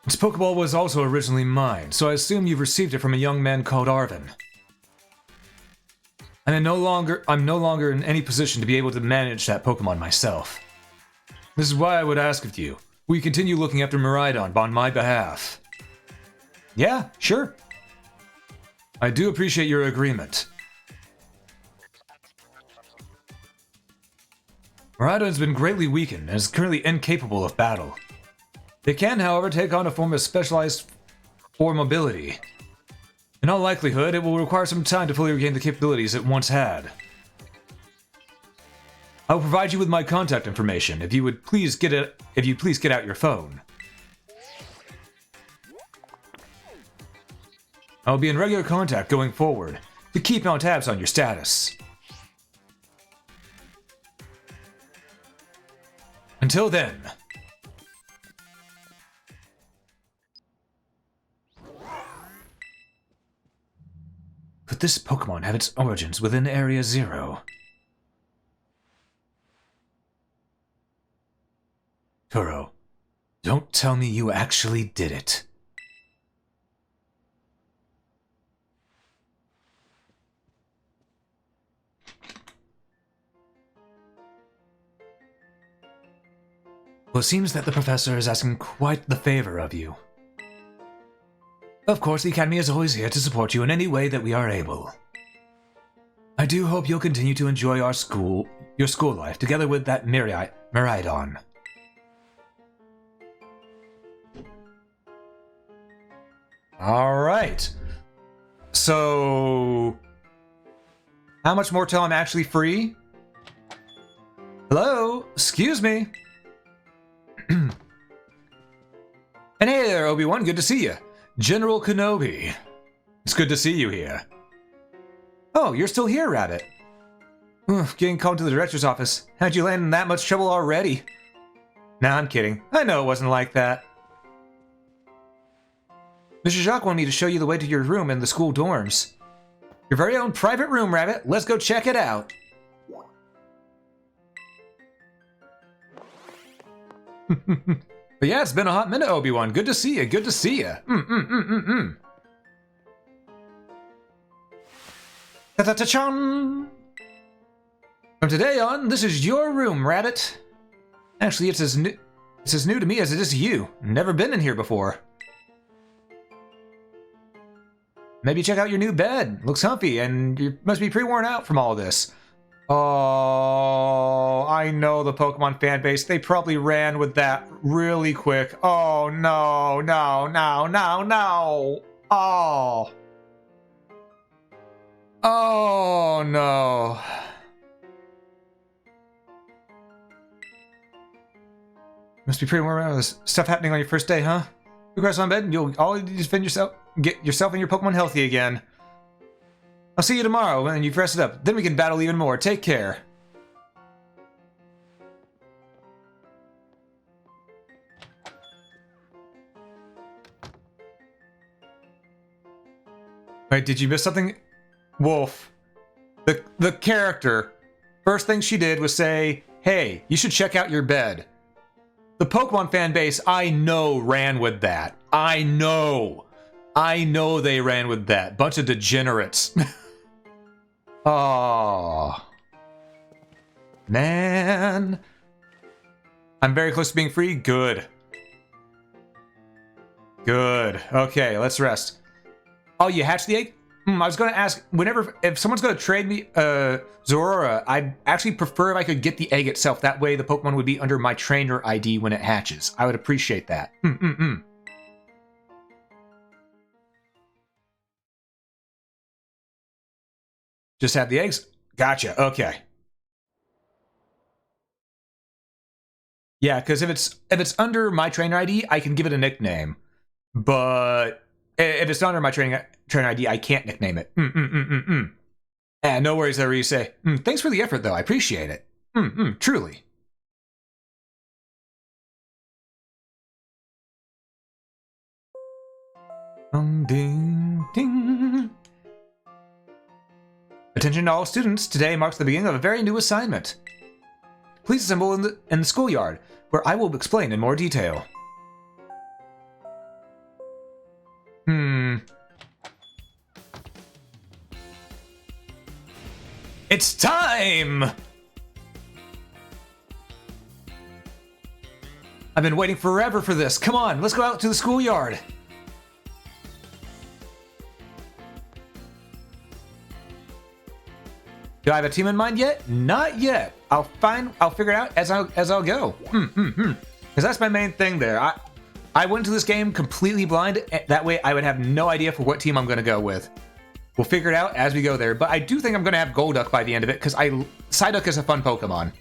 Its Pokeball was also originally mine, so I assume you've received it from a young man called Arvin. I'm no longer in any position to be able to manage that Pokemon myself. This is why I would ask of you. Will you continue looking after Miraidon on my behalf? Yeah, sure. I do appreciate your agreement. Miraidon's been greatly weakened and is currently incapable of battle. They can, however, take on a form of specialized for mobility. In all likelihood, it will require some time to fully regain the capabilities it once had. I'll provide you with my contact information if you would please get out your phone. I'll be in regular contact going forward to keep on tabs on your status. Until then. Could this Pokemon have its origins within Area 0? Kuro, don't tell me you actually did it. Well, it seems that the professor is asking quite the favor of you. Of course, the Academy is always here to support you in any way that we are able. I do hope you'll continue to enjoy your school life together with that Miraidon. Alright. So... how much more till I'm actually free? Hello? Excuse me? And hey there, Obi-Wan. Good to see you. General Kenobi. It's good to see you here. Oh, you're still here, Rabbit. Getting called to the director's office. How'd you land in that much trouble already? Nah, I'm kidding. I know it wasn't like that. Mr. Jacques wanted me to show you the way to your room in the school dorms. Your very own private room, Rabbit. Let's go check it out. But yeah, it's been a hot minute, Obi-Wan. Good to see you. Good to see you. Ta-ta-ta-chon! From today on, this is your room, Rabbit. Actually, it's as new to me as it is to you. Never been in here before. Maybe check out your new bed. Looks comfy, and you must be pretty worn out from all this. Oh, I know the Pokemon fan base. They probably ran with that really quick. Oh, no, no, no, no, no. Oh. Oh, no. Must be pretty warm. This stuff happening on your first day, huh? Regress on bed, you'll all just get yourself and your Pokemon healthy again. I'll see you tomorrow when you've rested up. Then we can battle even more. Take care. Wait, did you miss something? Wolf. The character. First thing she did was say, hey, you should check out your bed. The Pokemon fan base, I know, ran with that. I know they ran with that. Bunch of degenerates. Oh. Man. I'm very close to being free. Good. Good. Okay, let's rest. Oh, you hatched the egg? I was going to ask, if someone's going to trade me Zorora, I'd actually prefer if I could get the egg itself. That way the Pokemon would be under my trainer ID when it hatches. I would appreciate that. Just have the eggs? Gotcha, okay. Yeah, because if it's under my trainer ID, I can give it a nickname. But if it's not under my trainer ID, I can't nickname it. No worries there, you say. Thanks for the effort, though. I appreciate it. Truly. Ding, ding. Attention to all students. Today marks the beginning of a very new assignment. Please assemble in the schoolyard, where I will explain in more detail. It's time! I've been waiting forever for this. Come on, let's go out to the schoolyard. Do I have a team in mind yet? Not yet. I'll figure it out as I'll go. Because that's my main thing there. I went into this game completely blind. That way I would have no idea for what team I'm going to go with. We'll figure it out as we go there, but I do think I'm going to have Golduck by the end of it, because Psyduck is a fun Pokemon.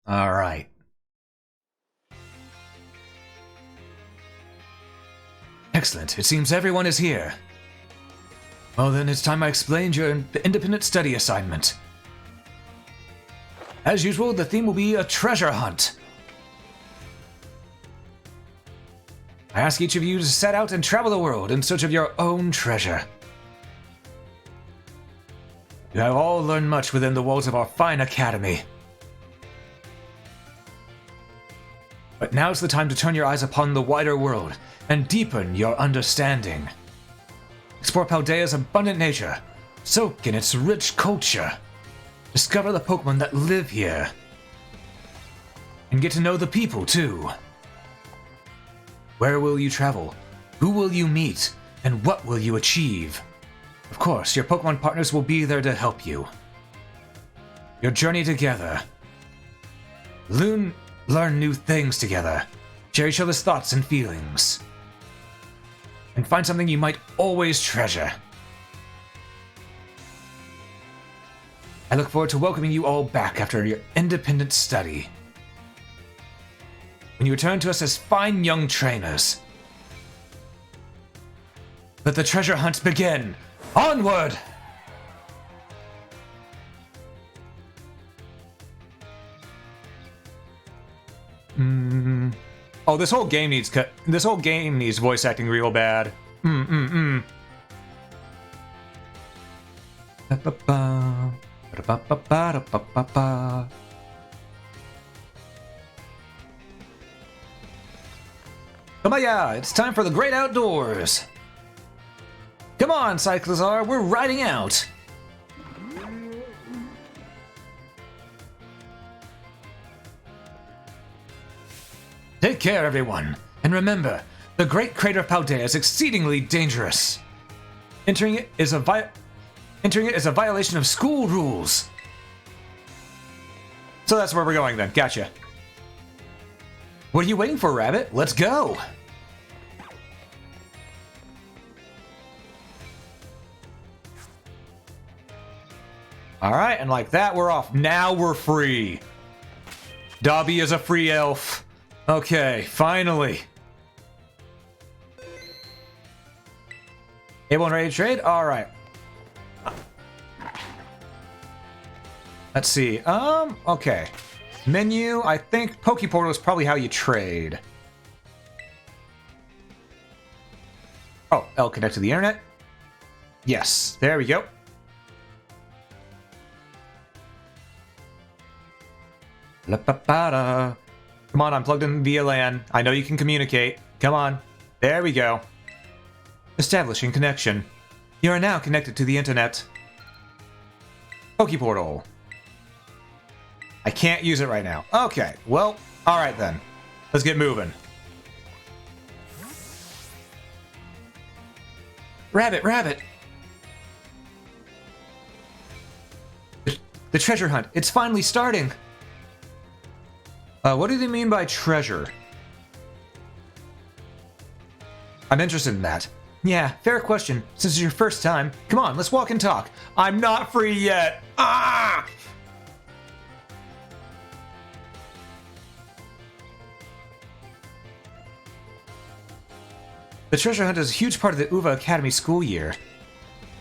Alright. Excellent. It seems everyone is here. Well then, it's time I explained your independent study assignment. As usual, the theme will be a treasure hunt. I ask each of you to set out and travel the world in search of your own treasure. You have all learned much within the walls of our fine academy. But now's the time to turn your eyes upon the wider world and deepen your understanding. Explore Paldea's abundant nature, soak in its rich culture, discover the Pokemon that live here, and get to know the people too. Where will you travel? Who will you meet? And what will you achieve? Of course, your Pokemon partners will be there to help you. Your journey together. Learn new things together. Share each other's thoughts and feelings. And find something you might always treasure. I look forward to welcoming you all back after your independent study. When you return to us as fine young trainers. Let the treasure hunt begin! Onward! Oh, this whole game needs voice acting real bad. Kamaya, it's time for the great outdoors. Come on, Cyclizar, we're riding out. Take care, everyone, and remember, the Great Crater of Paldea is exceedingly dangerous. Entering it is a violation of school rules. So that's where we're going then. Gotcha. What are you waiting for, Rabbit? Let's go. All right, and like that, we're off. Now we're free. Dobby is a free elf. Okay, finally. Able and ready to trade? Alright. Let's see. Okay. Menu, I think Pokeportal is probably how you trade. Oh, L connect to the internet? Yes, there we go. La-pa-pa-da. Come on, I'm plugged in via LAN. I know you can communicate. Come on. There we go. Establishing connection. You are now connected to the internet. Pokeportal. I can't use it right now. Okay, well, alright then. Let's get moving. Rabbit, Rabbit! The treasure hunt. It's finally starting. What do they mean by treasure? I'm interested in that. Yeah, fair question. Since it's your first time, come on, let's walk and talk. I'm not free yet. Ah! The treasure hunt is a huge part of the UVA Academy school year.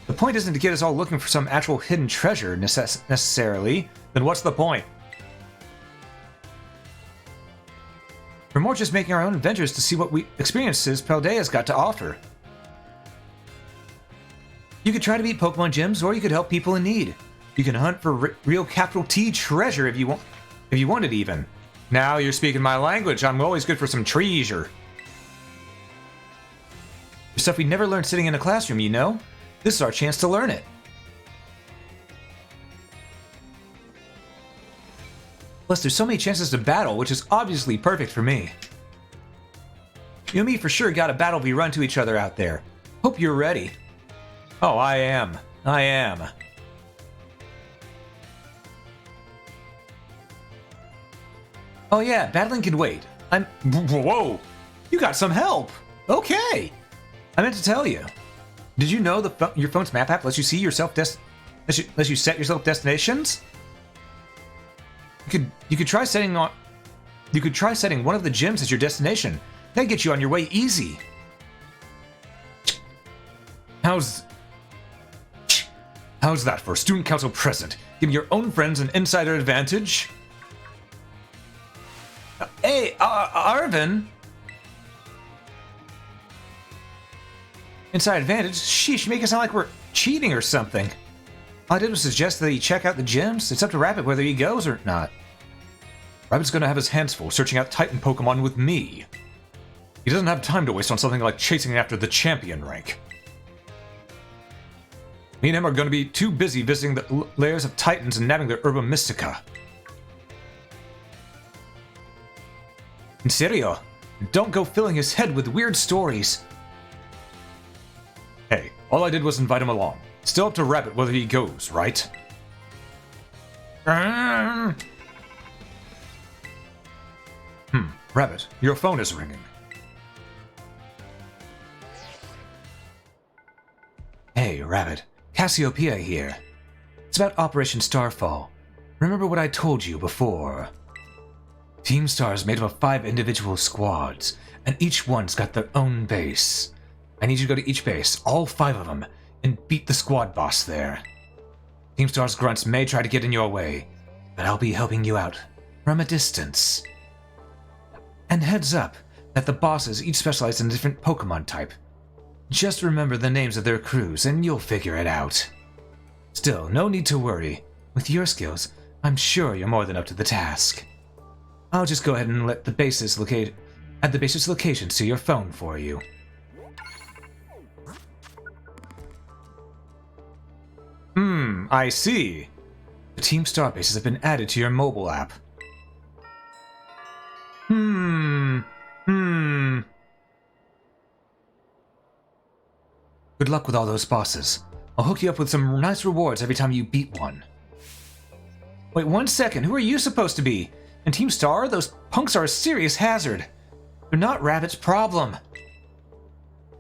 The point isn't to get us all looking for some actual hidden treasure necessarily. Then what's the point? We're more just making our own adventures to see what experiences Paldea's got to offer. You could try to beat Pokemon gyms, or you could help people in need. You can hunt for real capital T treasure if you want it even. Now you're speaking my language. I'm always good for some treasure. Stuff we never learned sitting in a classroom, you know? This is our chance to learn it. Plus, there's so many chances to battle, which is obviously perfect for me. You and me for sure got a battle we run to each other out there. Hope you're ready. Oh, I am. I am. Oh yeah, battling can wait. Whoa! You got some help! Okay! I meant to tell you. Did you know your phone's map app lets you see yourself lets you set yourself destinations? You could try setting one of the gyms as your destination. That'd get you on your way easy. How's that for a student council president? Giving your own friends an insider advantage? Hey, Arvin! Inside advantage? Sheesh, you make it sound like we're cheating or something. All I did was suggest that he check out the gyms. It's up to Rabbit whether he goes or not. Rabbit's gonna have his hands full searching out Titan Pokemon with me. He doesn't have time to waste on something like chasing after the champion rank. Me and him are gonna be too busy visiting the lairs of Titans and nabbing their Herba Mystica. In serio, don't go filling his head with weird stories. Hey, all I did was invite him along. Still up to Rabbit whether he goes, right? Rabbit, your phone is ringing. Hey, Rabbit. Cassiopeia here. It's about Operation Starfall. Remember what I told you before? Team Star is made up of 5 individual squads, and each one's got their own base. I need you to go to each base, all 5 of them, and beat the squad boss there. Team Star's grunts may try to get in your way, but I'll be helping you out from a distance. And heads up that the bosses each specialize in a different Pokemon type. Just remember the names of their crews and you'll figure it out. Still, no need to worry. With your skills, I'm sure you're more than up to the task. I'll just go ahead and add the base's locations to your phone for you. I see. The Team Star bases have been added to your mobile app. Good luck with all those bosses. I'll hook you up with some nice rewards every time you beat one. Wait 1 second, who are you supposed to be? And Team Star? Those punks are a serious hazard. They're not Rabbit's problem.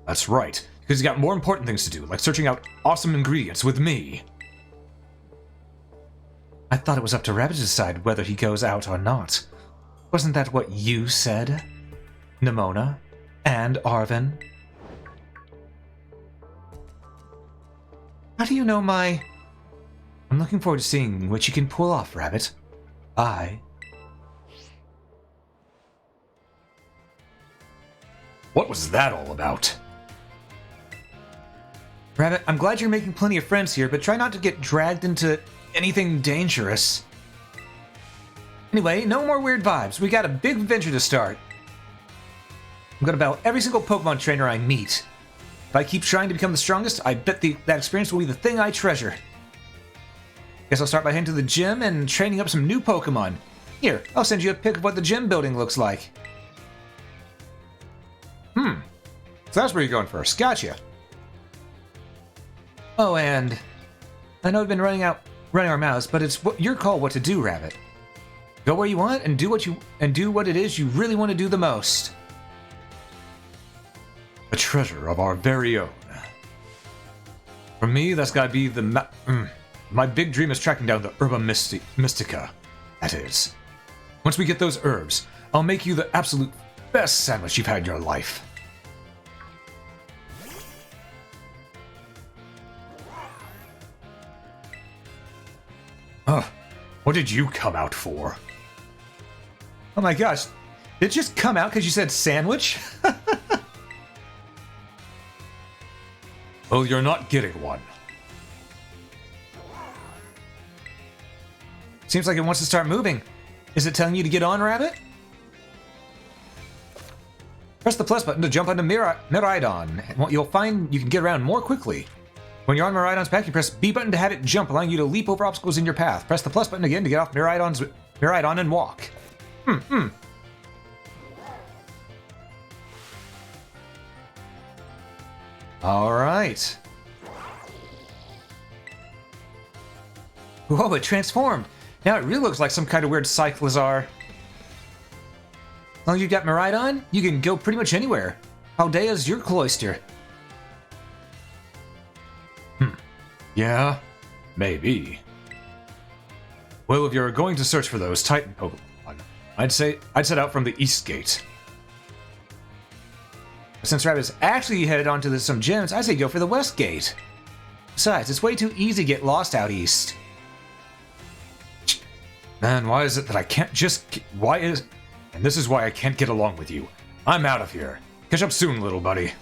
That's right, because he's got more important things to do, like searching out awesome ingredients with me. I thought it was up to Rabbit to decide whether he goes out or not. Wasn't that what you said? Nimona? And Arvin? How do you know my... I'm looking forward to seeing what you can pull off, Rabbit. Bye. What was that all about? Rabbit, I'm glad you're making plenty of friends here, but try not to get dragged into anything dangerous. Anyway, no more weird vibes. We got a big adventure to start. I'm gonna battle every single Pokemon trainer I meet. If I keep trying to become the strongest, I bet that experience will be the thing I treasure. Guess I'll start by heading to the gym and training up some new Pokemon. Here, I'll send you a pic of what the gym building looks like. So that's where you're going first. Gotcha. Oh, and I know we've been running our mouths, but it's your call what to do, Rabbit. Go where you want and do what it is you really want to do the most. A treasure of our very own. For me, that's gotta be the my big dream is tracking down the Herba Mystica. That is. Once we get those herbs, I'll make you the absolute best sandwich you've had in your life. What did you come out for? Oh my gosh, did it just come out because you said sandwich? Well, you're not getting one. Seems like it wants to start moving. Is it telling you to get on, Rabbit? Press the plus button to jump onto Miraidon. You'll find you can get around more quickly. When you're on Miraidon's back, you press B button to have it jump, allowing you to leap over obstacles in your path. Press the plus button again to get off Miraidon and walk. Alright. Whoa, it transformed! Now it really looks like some kind of weird Cyclizar. As long as you've got my ride on, you can go pretty much anywhere. Haldea's your cloister. Yeah, maybe. Well, if you're going to search for those Titan Pokemon, I'd set out from the East Gate. Since Rabbit's actually headed on to some gyms, I say go for the West Gate. Besides, it's way too easy to get lost out east. Man, why is it that I can't just... And this is why I can't get along with you. I'm out of here. Catch up soon, little buddy.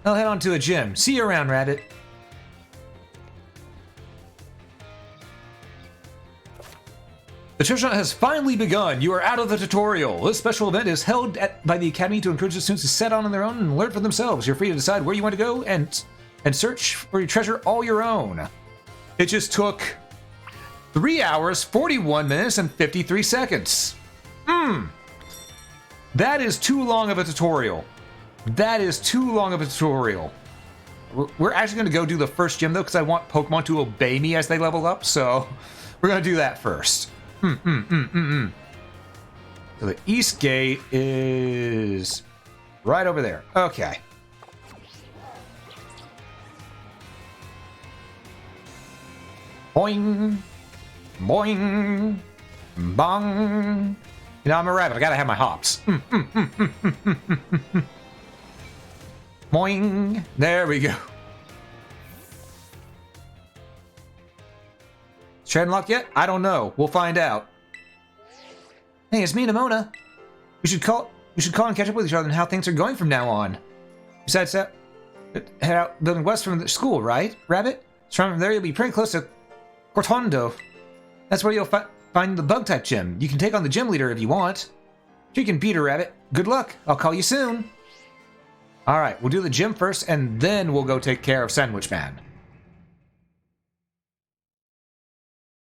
I'll head on to a gym. See you around, Rabbit. The treasure hunt has finally begun. You are out of the tutorial. This special event is held by the Academy to encourage the students to set on their own and learn for themselves. You're free to decide where you want to go and search for your treasure all your own. It just took 3 hours, 41 minutes, and 53 seconds. That is too long of a tutorial. That is too long of a tutorial. We're actually going to go do the first gym, though, because I want Pokemon to obey me as they level up, so we're going to do that first. So the East Gate is right over there. Okay. Boing. Boing. Bong. You know, I'm a rabbit. I gotta have my hops. Boing. There we go. Is Trade unlocked yet? I don't know. We'll find out. Hey, it's me, Nimona. We should call and catch up with each other on how things are going from now on. Besides that, head out building west from the school, right, Rabbit? So from there, you'll be pretty close to Cortondo. That's where you'll find the Bug-type gym. You can take on the gym leader if you want. You can beat her, Rabbit. Good luck. I'll call you soon. All right, we'll do the gym first, and then we'll go take care of Sandwich Man.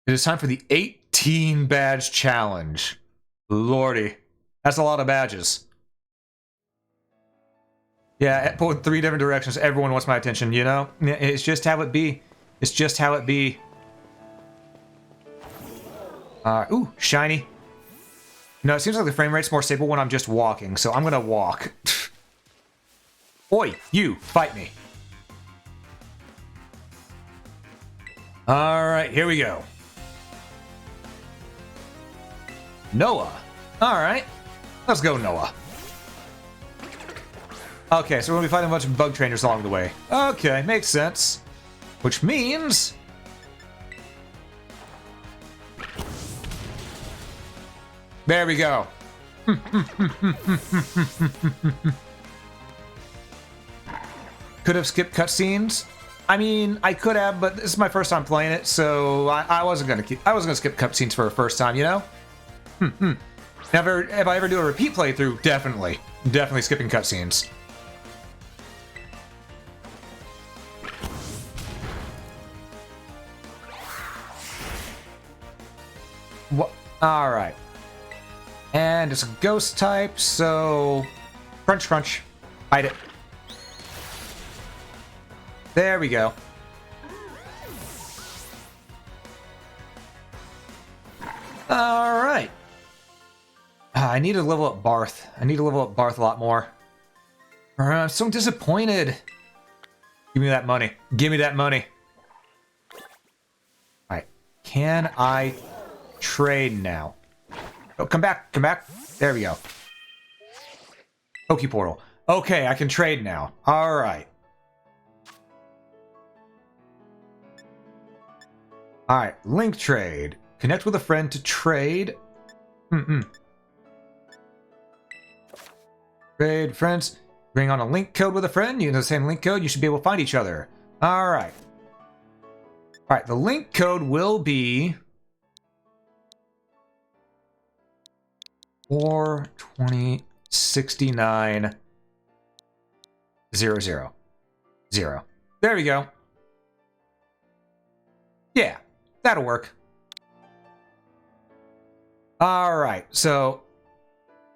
It is time for the 18 badge challenge. Lordy, that's a lot of badges. Yeah, pulled 3 different directions. Everyone wants my attention, you know? It's just how it be. It's just how it be. Ooh, shiny. No, it seems like the frame rate's more stable when I'm just walking, so I'm gonna walk. Oi, you, fight me. Alright, here we go. Noah. Alright, let's go, Noah. Okay, so we're gonna be fighting a bunch of bug trainers along the way. Okay, makes sense. Which means... there we go. Could have skipped cutscenes. I mean, I could have, but this is my first time playing it, so I wasn't gonna skip cutscenes for a first time, you know? Never, if I ever do a repeat playthrough, definitely skipping cutscenes. What? All right. And it's a ghost type, so crunch, crunch, hide it. There we go. All right. I need to level up Barth. I need to level up Barth a lot more. I'm so disappointed. Give me that money. Give me that money. All right. Can I trade now? Oh, come back. Come back. There we go. Poke Portal. Okay, I can trade now. All right. All right. Link trade. Connect with a friend to trade. Trade friends. Bring on a link code with a friend. You know the same link code. You should be able to find each other. All right. All right. The link code will be 42069 00 0. There we go. Yeah, that'll work. All right, so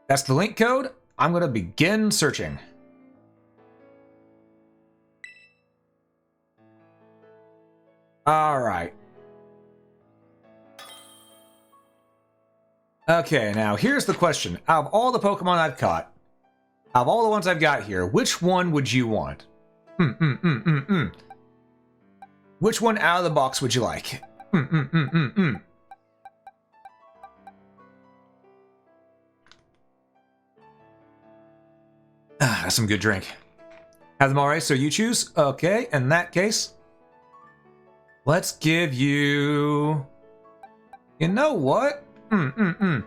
that's the link code. I'm going to begin searching. All right. Okay, now here's the question. Out of all the Pokemon I've caught, out of all the ones I've got here, which one would you want? Which one out of the box would you like? Ah, that's some good drink. Have them all right, so you choose? Okay, in that case, let's give you... You know what? Let's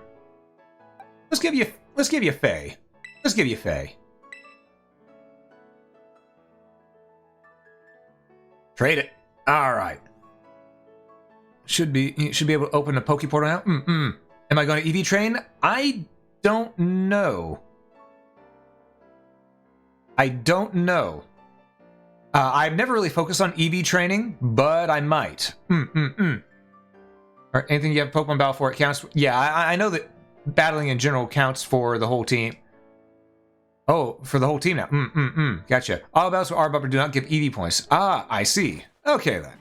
give you Faye. Let's give you Faye. Trade it. All right. You should be able to open a Pokeportal now. Am I going to EV train? I don't know. I don't know. I've never really focused on EV training, but I might. Or anything you have Pokemon battle for, it counts. Yeah, I know that battling in general counts for the whole team. Oh, for the whole team now. Gotcha. All battles with R-Bumper do not give EV points. Ah, I see. Okay, then.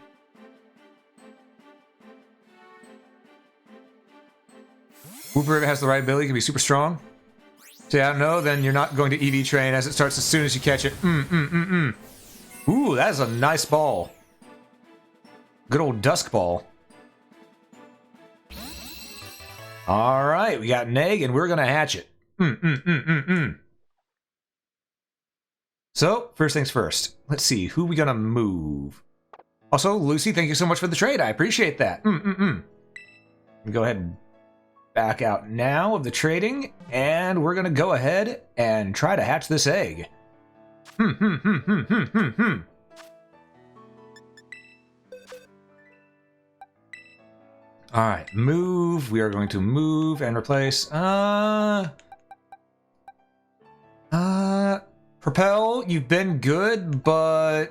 Wooper has the right ability, can be super strong. So yeah, no, then you're not going to EV train as it starts as soon as you catch it. Ooh, that is a nice ball. Good old Dusk Ball. Alright, we got an egg and we're gonna hatch it. So, first things first. Let's see, who we gonna move? Also, Lucy, thank you so much for the trade. I appreciate that. Go ahead and back out now of the trading, and we're gonna go ahead and try to hatch this egg. Alright, move. We are going to move and replace. Propel, you've been good, but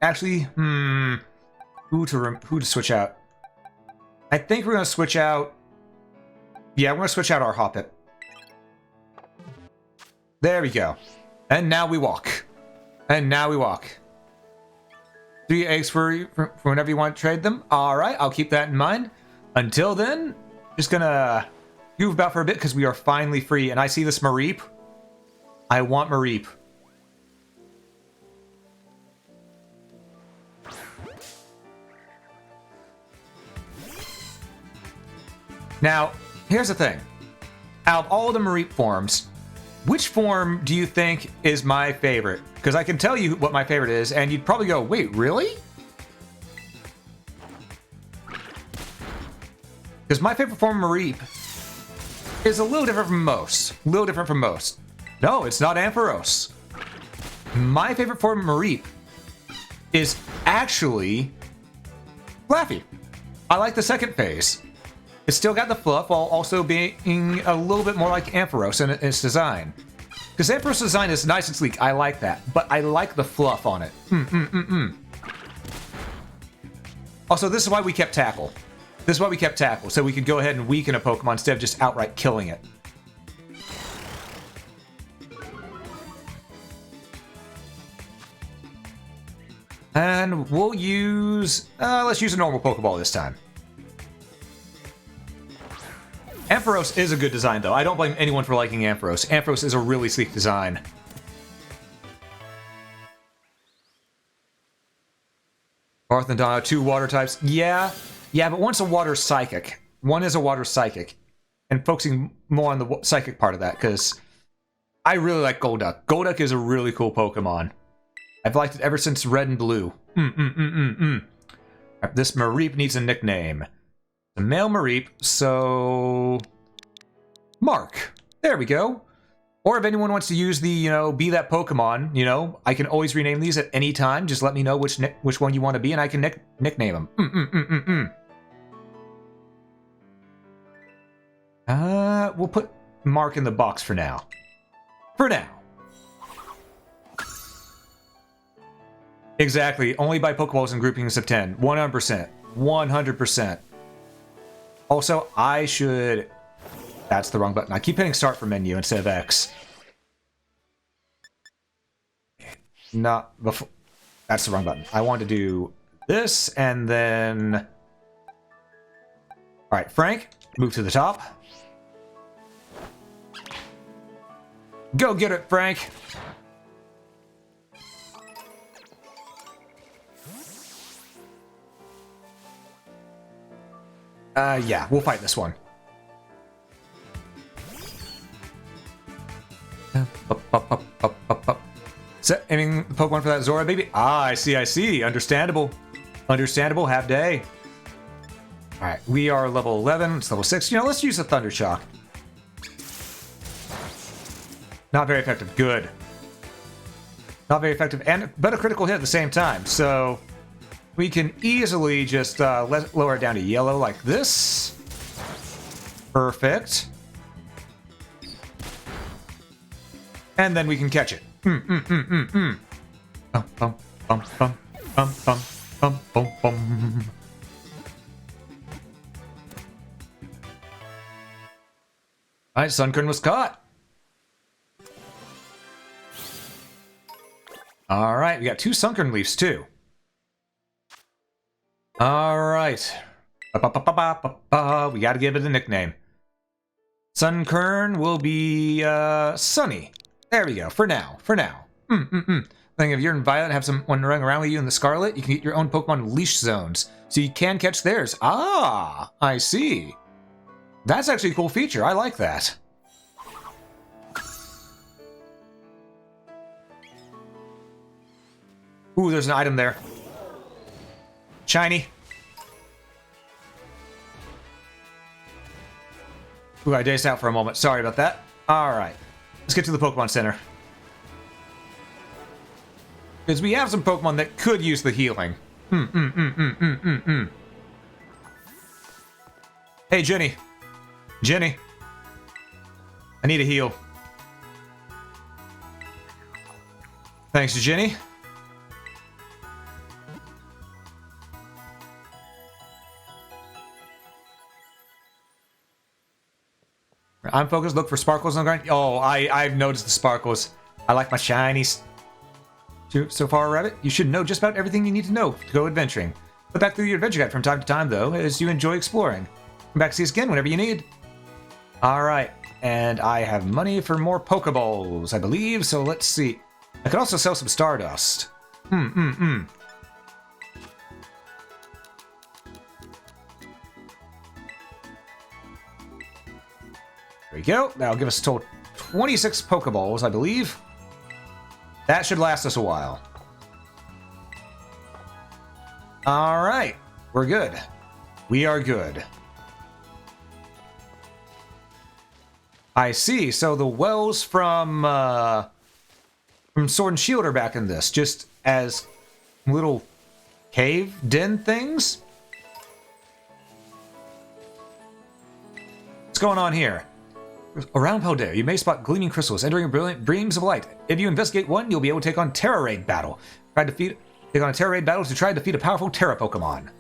actually, who to switch out? I think we're gonna switch out. Yeah, we're gonna switch out our Hoppip. There we go. And now we walk. And now we walk. 3 eggs for whenever you want to trade them. Alright, I'll keep that in mind. Until then, just gonna goof about for a bit because we are finally free. And I see this Mareep. I want Mareep. Now, here's the thing. Out of all the Mareep forms, which form do you think is my favorite? Because I can tell you what my favorite is, and you'd probably go, wait, really? Because my favorite form of Mareep is a little different from most. A little different from most. No, it's not Ampharos. My favorite form of Mareep is actually Flaffy. I like the second phase. It's still got the fluff while also being a little bit more like Ampharos in its design. Because Ampharos' design is nice and sleek, I like that. But I like the fluff on it. Also, this is why we kept Tackle. This is why we kept Tackle, so we could go ahead and weaken a Pokemon instead of just outright killing it. And we'll use... let's use a normal Pokeball this time. Ampharos is a good design, though. I don't blame anyone for liking Ampharos. Ampharos is a really sleek design. Barth and Donna, 2 water types. Yeah, but one's a water psychic. One is a water psychic. And focusing more on the psychic part of that, because I really like Golduck. Golduck is a really cool Pokemon. I've liked it ever since Red and Blue. This Mareep needs a nickname. A male Mareep, so... Mark. There we go. Or if anyone wants to use the, be that Pokemon, I can always rename these at any time. Just let me know which one you want to be, and I can nickname them. We'll put Mark in the box for now. For now. Exactly. Only buy Pokeballs and groupings of 10. 100%. 100%. Also, I should... That's the wrong button. I keep hitting start for menu instead of X. Not before... That's the wrong button. I want to do this, and then... Alright, Frank, move to the top. Go get it, Frank. Yeah, we'll fight this one. Set aiming Pokemon for that Zora baby. Ah, I see. Understandable. Understandable, half day. Alright, we are level 11, it's level 6. You know, let's use the Thunder Shock. Not very effective. Good. Not very effective, but a critical hit at the same time. So we can easily just lower it down to yellow like this. Perfect. And then we can catch it. Bum, bum, bum, bum, bum, bum, bum, bum, bum. Alright, Sunkern was caught. Alright, we got 2 Sunkern Leafs too. Alright. We gotta give it a nickname. Sunkern will be Sunny. There we go, for now. Think if you're in Violet and have someone running around with you in the Scarlet, you can get your own Pokemon leash zones, so you can catch theirs. Ah, I see. That's actually a cool feature. I like that. Ooh, there's an item there. Shiny. Ooh, I dazed out for a moment. Sorry about that. Alright. Let's get to the Pokemon Center. Because we have some Pokemon that could use the healing. Hey, Jenny. Jenny. I need a heal. Thanks, Jenny. I'm focused. Look for sparkles on the ground. Oh, I've noticed the sparkles. I like my shinies. So far, Rabbit, you should know just about everything you need to know to go adventuring. Look back through your adventure guide from time to time, though, as you enjoy exploring. Come back to see us again whenever you need. Alright, and I have money for more Pokeballs, I believe, so let's see. I could also sell some Stardust. There we go. That'll give us a total 26 Pokeballs, I believe. That should last us a while. Alright, we're good. We are good. I see, so the wells from Sword and Shield are back in this, just as little cave den things? What's going on here? Around Paldea, you may spot gleaming crystals entering brilliant beams of light. If you investigate one, you'll be able to take on Terra Raid battle. Take on a Terra Raid battle to try to defeat a powerful Terra Pokemon.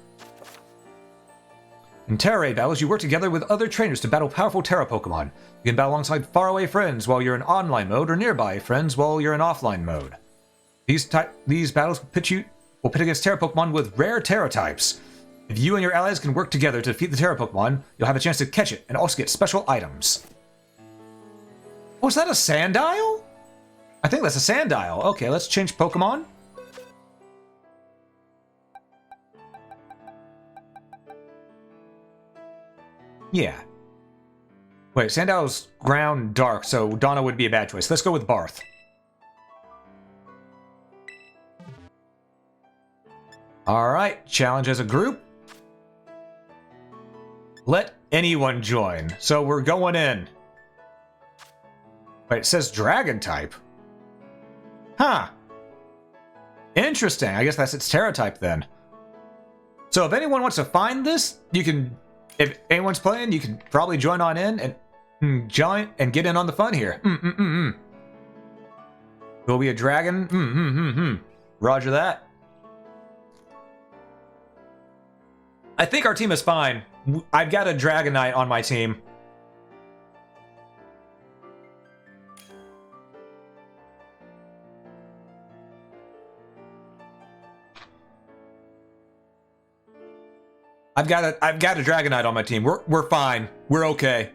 In Terra Raid battles, you work together with other trainers to battle powerful Terra Pokemon. You can battle alongside faraway friends while you're in online mode, or nearby friends while you're in offline mode. These battles will pit against Terra Pokemon with rare Terra types. If you and your allies can work together to defeat the Terra Pokemon, you'll have a chance to catch it and also get special items. Oh, is that a Sandile? I think that's a Sandile. Okay, let's change Pokemon. Yeah. Wait, Sandile's ground dark, so Donna would be a bad choice. Let's go with Barth. Alright, challenge as a group. Let anyone join. So we're going in. Wait, it says Dragon type. Huh. Interesting. I guess that's its Terra type then. So if anyone wants to find this, you can... If anyone's playing, you can probably join on in and join and get in on the fun here. Will be a dragon. Roger that. I think our team is fine. I've got a Dragonite on my team. I've got a Dragonite on my team. We're fine. We're okay.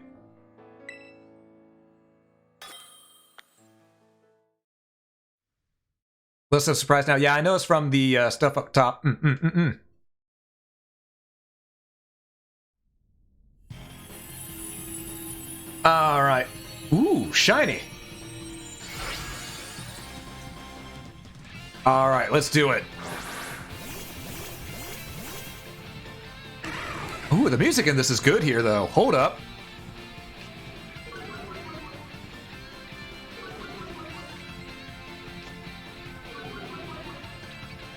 List of surprise now. Yeah, I know it's from the stuff up top. All right. Ooh, shiny. All right, let's do it. Ooh, the music in this is good here, though. Hold up.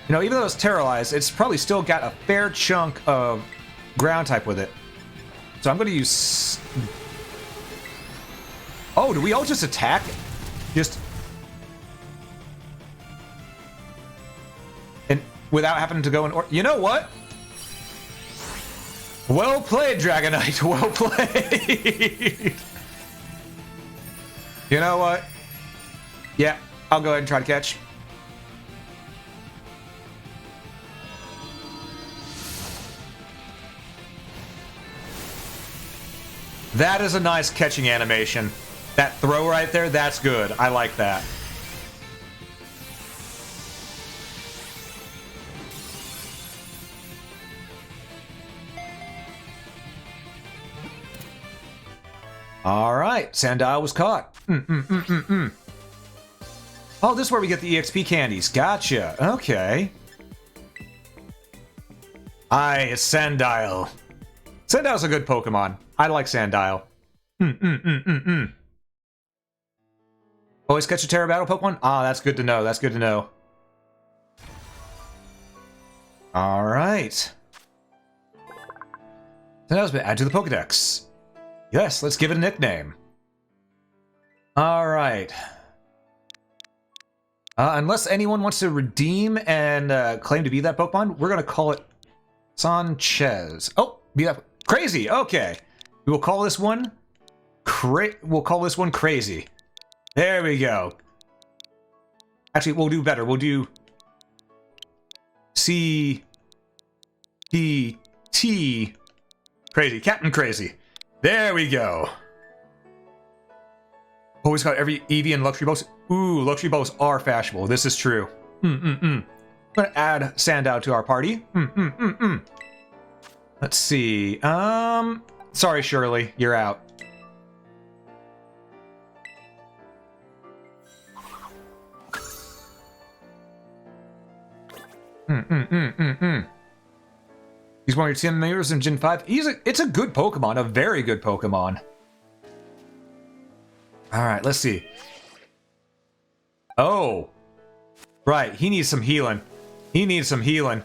You know, even though it's terrorized, it's probably still got a fair chunk of ground type with it. So I'm going to use... Oh, do we all just attack? Just... And without having to go in... You know what? Well played, Dragonite. Well played. You know what? Yeah, I'll go ahead and try to catch. That is a nice catching animation. That throw right there, that's good. I like that. All right, Sandile was caught. Oh, this is where we get the EXP candies. Gotcha. Okay. It's Sandile. Sandile's a good Pokemon. I like Sandile. Always catch a Terra Battle Pokemon? Ah, that's good to know. That's good to know. All right. Sandile's been added to the Pokedex. Yes, let's give it a nickname. All right. Unless anyone wants to redeem and claim to be that Pokemon, we're going to call it Sanchez. Oh, be that crazy. Okay. We will call this one Crazy. There we go. Actually, we'll do better. We'll do C-T-T Crazy. Captain Crazy. There we go. Always got every Eevee and Luxury Bows. Ooh, Luxury Bows are fashionable. This is true. I'm gonna add Sandile to our party. Let's see. Sorry, Shirley, you're out. He's one of your team members in Gen 5. It's a good Pokemon, a very good Pokemon. Alright, let's see. Oh. Right, he needs some healing. He needs some healing.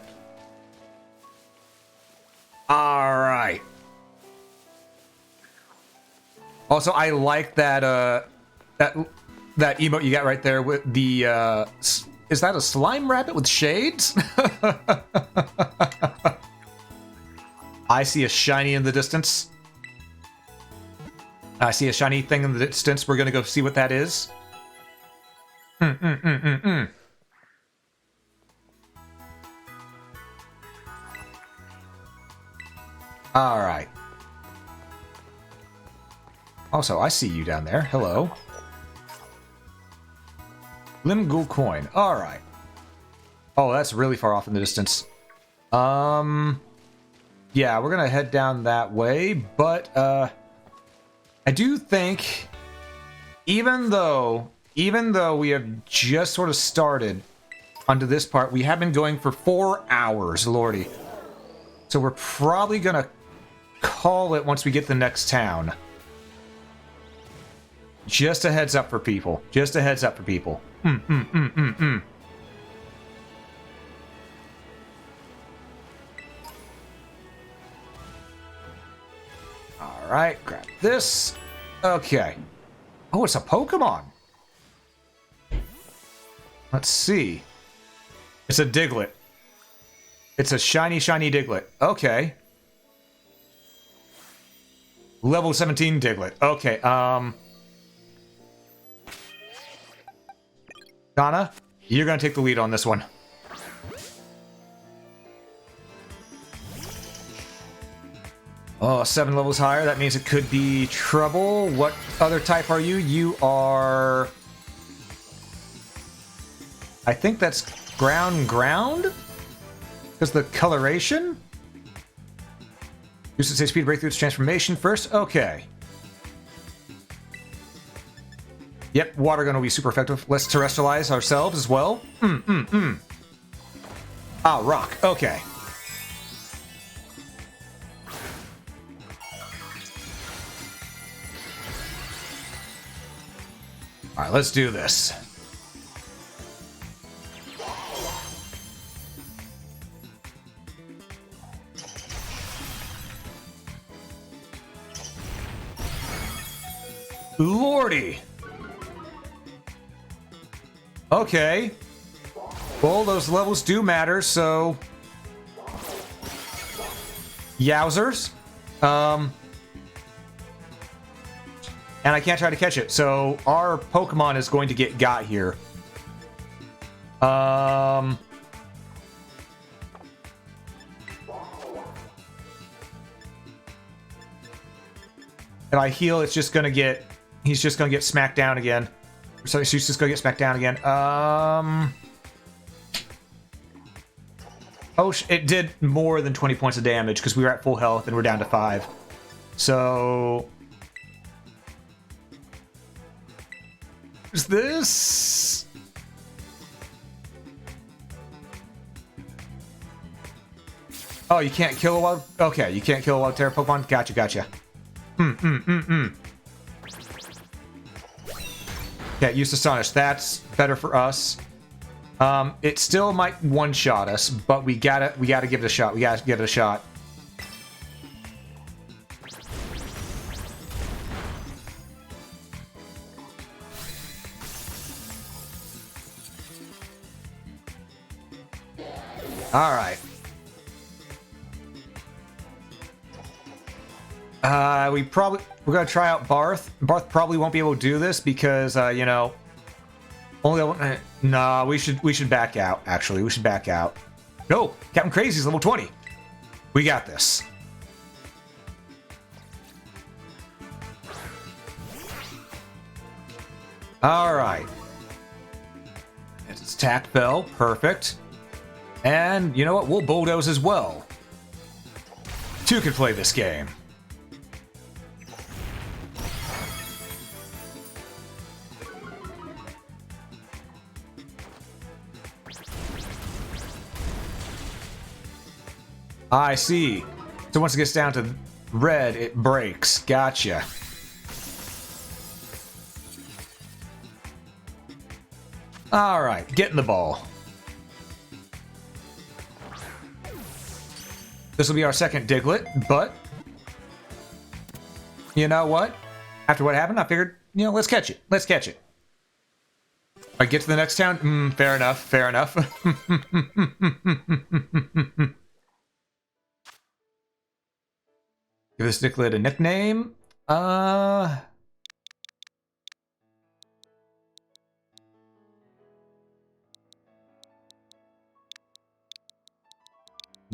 Alright. Also, I like that, that emote you got right there with the, is that a slime rabbit with shades? I see a shiny in the distance. I see a shiny thing in the distance. We're gonna go see what that is. Alright. Also, I see you down there. Hello. Limgul coin. Alright. Oh, that's really far off in the distance. Yeah, we're gonna head down that way, but, I do think, even though we have just sort of started onto this part, we have been going for 4 hours, lordy. So we're probably gonna call it once we get to the next town. Just a heads up for people. Just a heads up for people. Alright, grab this. Okay. Oh, it's a Pokemon. Let's see. It's a Diglett. It's a shiny Diglett. Okay. Level 17 Diglett. Okay, Donna, you're gonna take the lead on this one. Oh, 7 levels higher. That means it could be trouble. What other type are you? You are... I think that's ground? Because the coloration? Use its speed to break through its transformation first? Okay. Yep, water gonna be super effective. Let's terrestrialize ourselves as well. Ah, rock. Okay. Alright, let's do this. Lordy! Okay. Well, those levels do matter, so... Yowzers. And I can't try to catch it, so our Pokemon is going to get got here. If I heal, it's just gonna get... He's just gonna get smacked down again. So he's just gonna get smacked down again. Oh, it did more than 20 points of damage because we were at full health and we're down to 5. So... Is this... Oh, you can't kill a wild... Okay, you can't kill a wild Terra Pokemon? Gotcha. Okay, use Astonish. That's better for us. It still might one-shot us, but we gotta give it a shot. We gotta give it a shot. All right. We're gonna try out Barth. Barth probably won't be able to do this because you know, only nah. We should back out. Actually, we should back out. No, Captain Crazy's level 20. We got this. All right. Its attack fell. Perfect. And you know what? We'll bulldoze as well. Two can play this game. I see. So once it gets down to red, it breaks. Gotcha. All right, get in the ball. This will be our second Diglett, but you know what? After what happened, I figured, you know, let's catch it. Let's catch it. I get to the next town? Fair enough. Fair enough. Give this Diglett a nickname.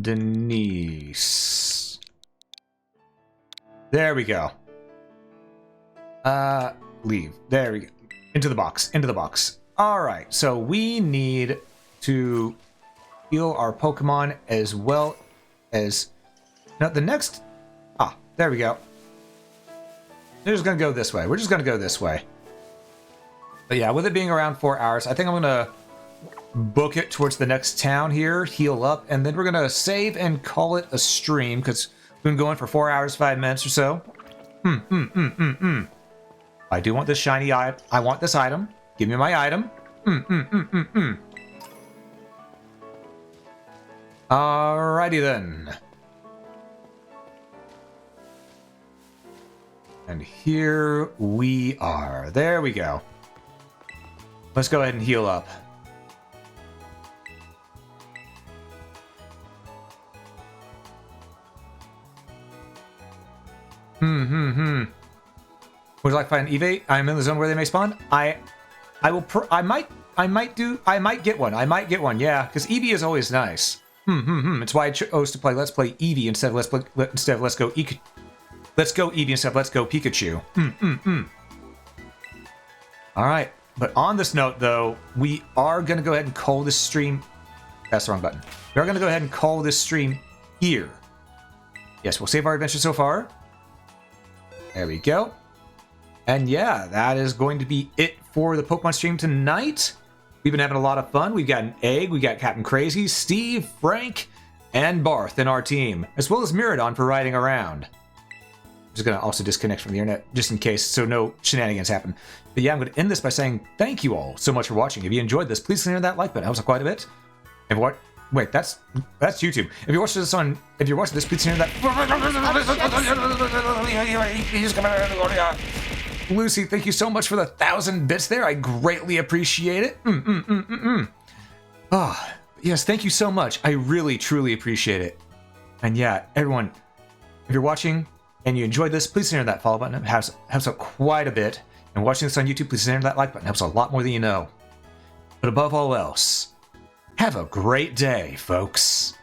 Denise. There we go. Leave. There we go. Into the box. Into the box. Alright, so we need to heal our Pokemon as well as... Now, the next... Ah, there we go. We're just gonna go this way. We're just gonna go this way. But yeah, with it being around 4 hours, I think I'm gonna book it towards the next town here, heal up, and then we're gonna save and call it a stream, because we've been going for 4 hours, 5 minutes or so. I do want this shiny item. I want this item. Give me my item. Alrighty then. And here we are. There we go. Let's go ahead and heal up. Would you like to find an Eevee? I'm in the zone where they may spawn. I might get one. I might get one. Yeah, because Eevee is always nice. It's why I chose to play Let's Play Eevee instead of Let's Go Eevee instead of Let's Go Pikachu. All right, But on this note, though, we are going to go ahead and call this stream... That's the wrong button. We are going to go ahead and call this stream here. Yes, we'll save our adventure so far. There we go. And yeah, that is going to be it for the Pokemon stream tonight. We've been having a lot of fun. We've got an Egg, we got Captain Crazy, Steve, Frank, and Barth in our team, as well as Miradon for riding around. I'm just going to also disconnect from the internet just in case, so no shenanigans happen. But yeah, I'm going to end this by saying thank you all so much for watching. If you enjoyed this, please consider that like button. That was quite a bit. And what? Wait, that's YouTube. If you're watching this, please consider that. Lucy, thank you so much for the 1,000 bits there. I greatly appreciate it. Ah, yes, thank you so much. I really, truly appreciate it. And yeah, everyone, if you're watching and you enjoyed this, please consider that follow button. It helps out quite a bit. And watching this on YouTube, please consider that like button. It helps a lot more than you know. But above all else, have a great day, folks.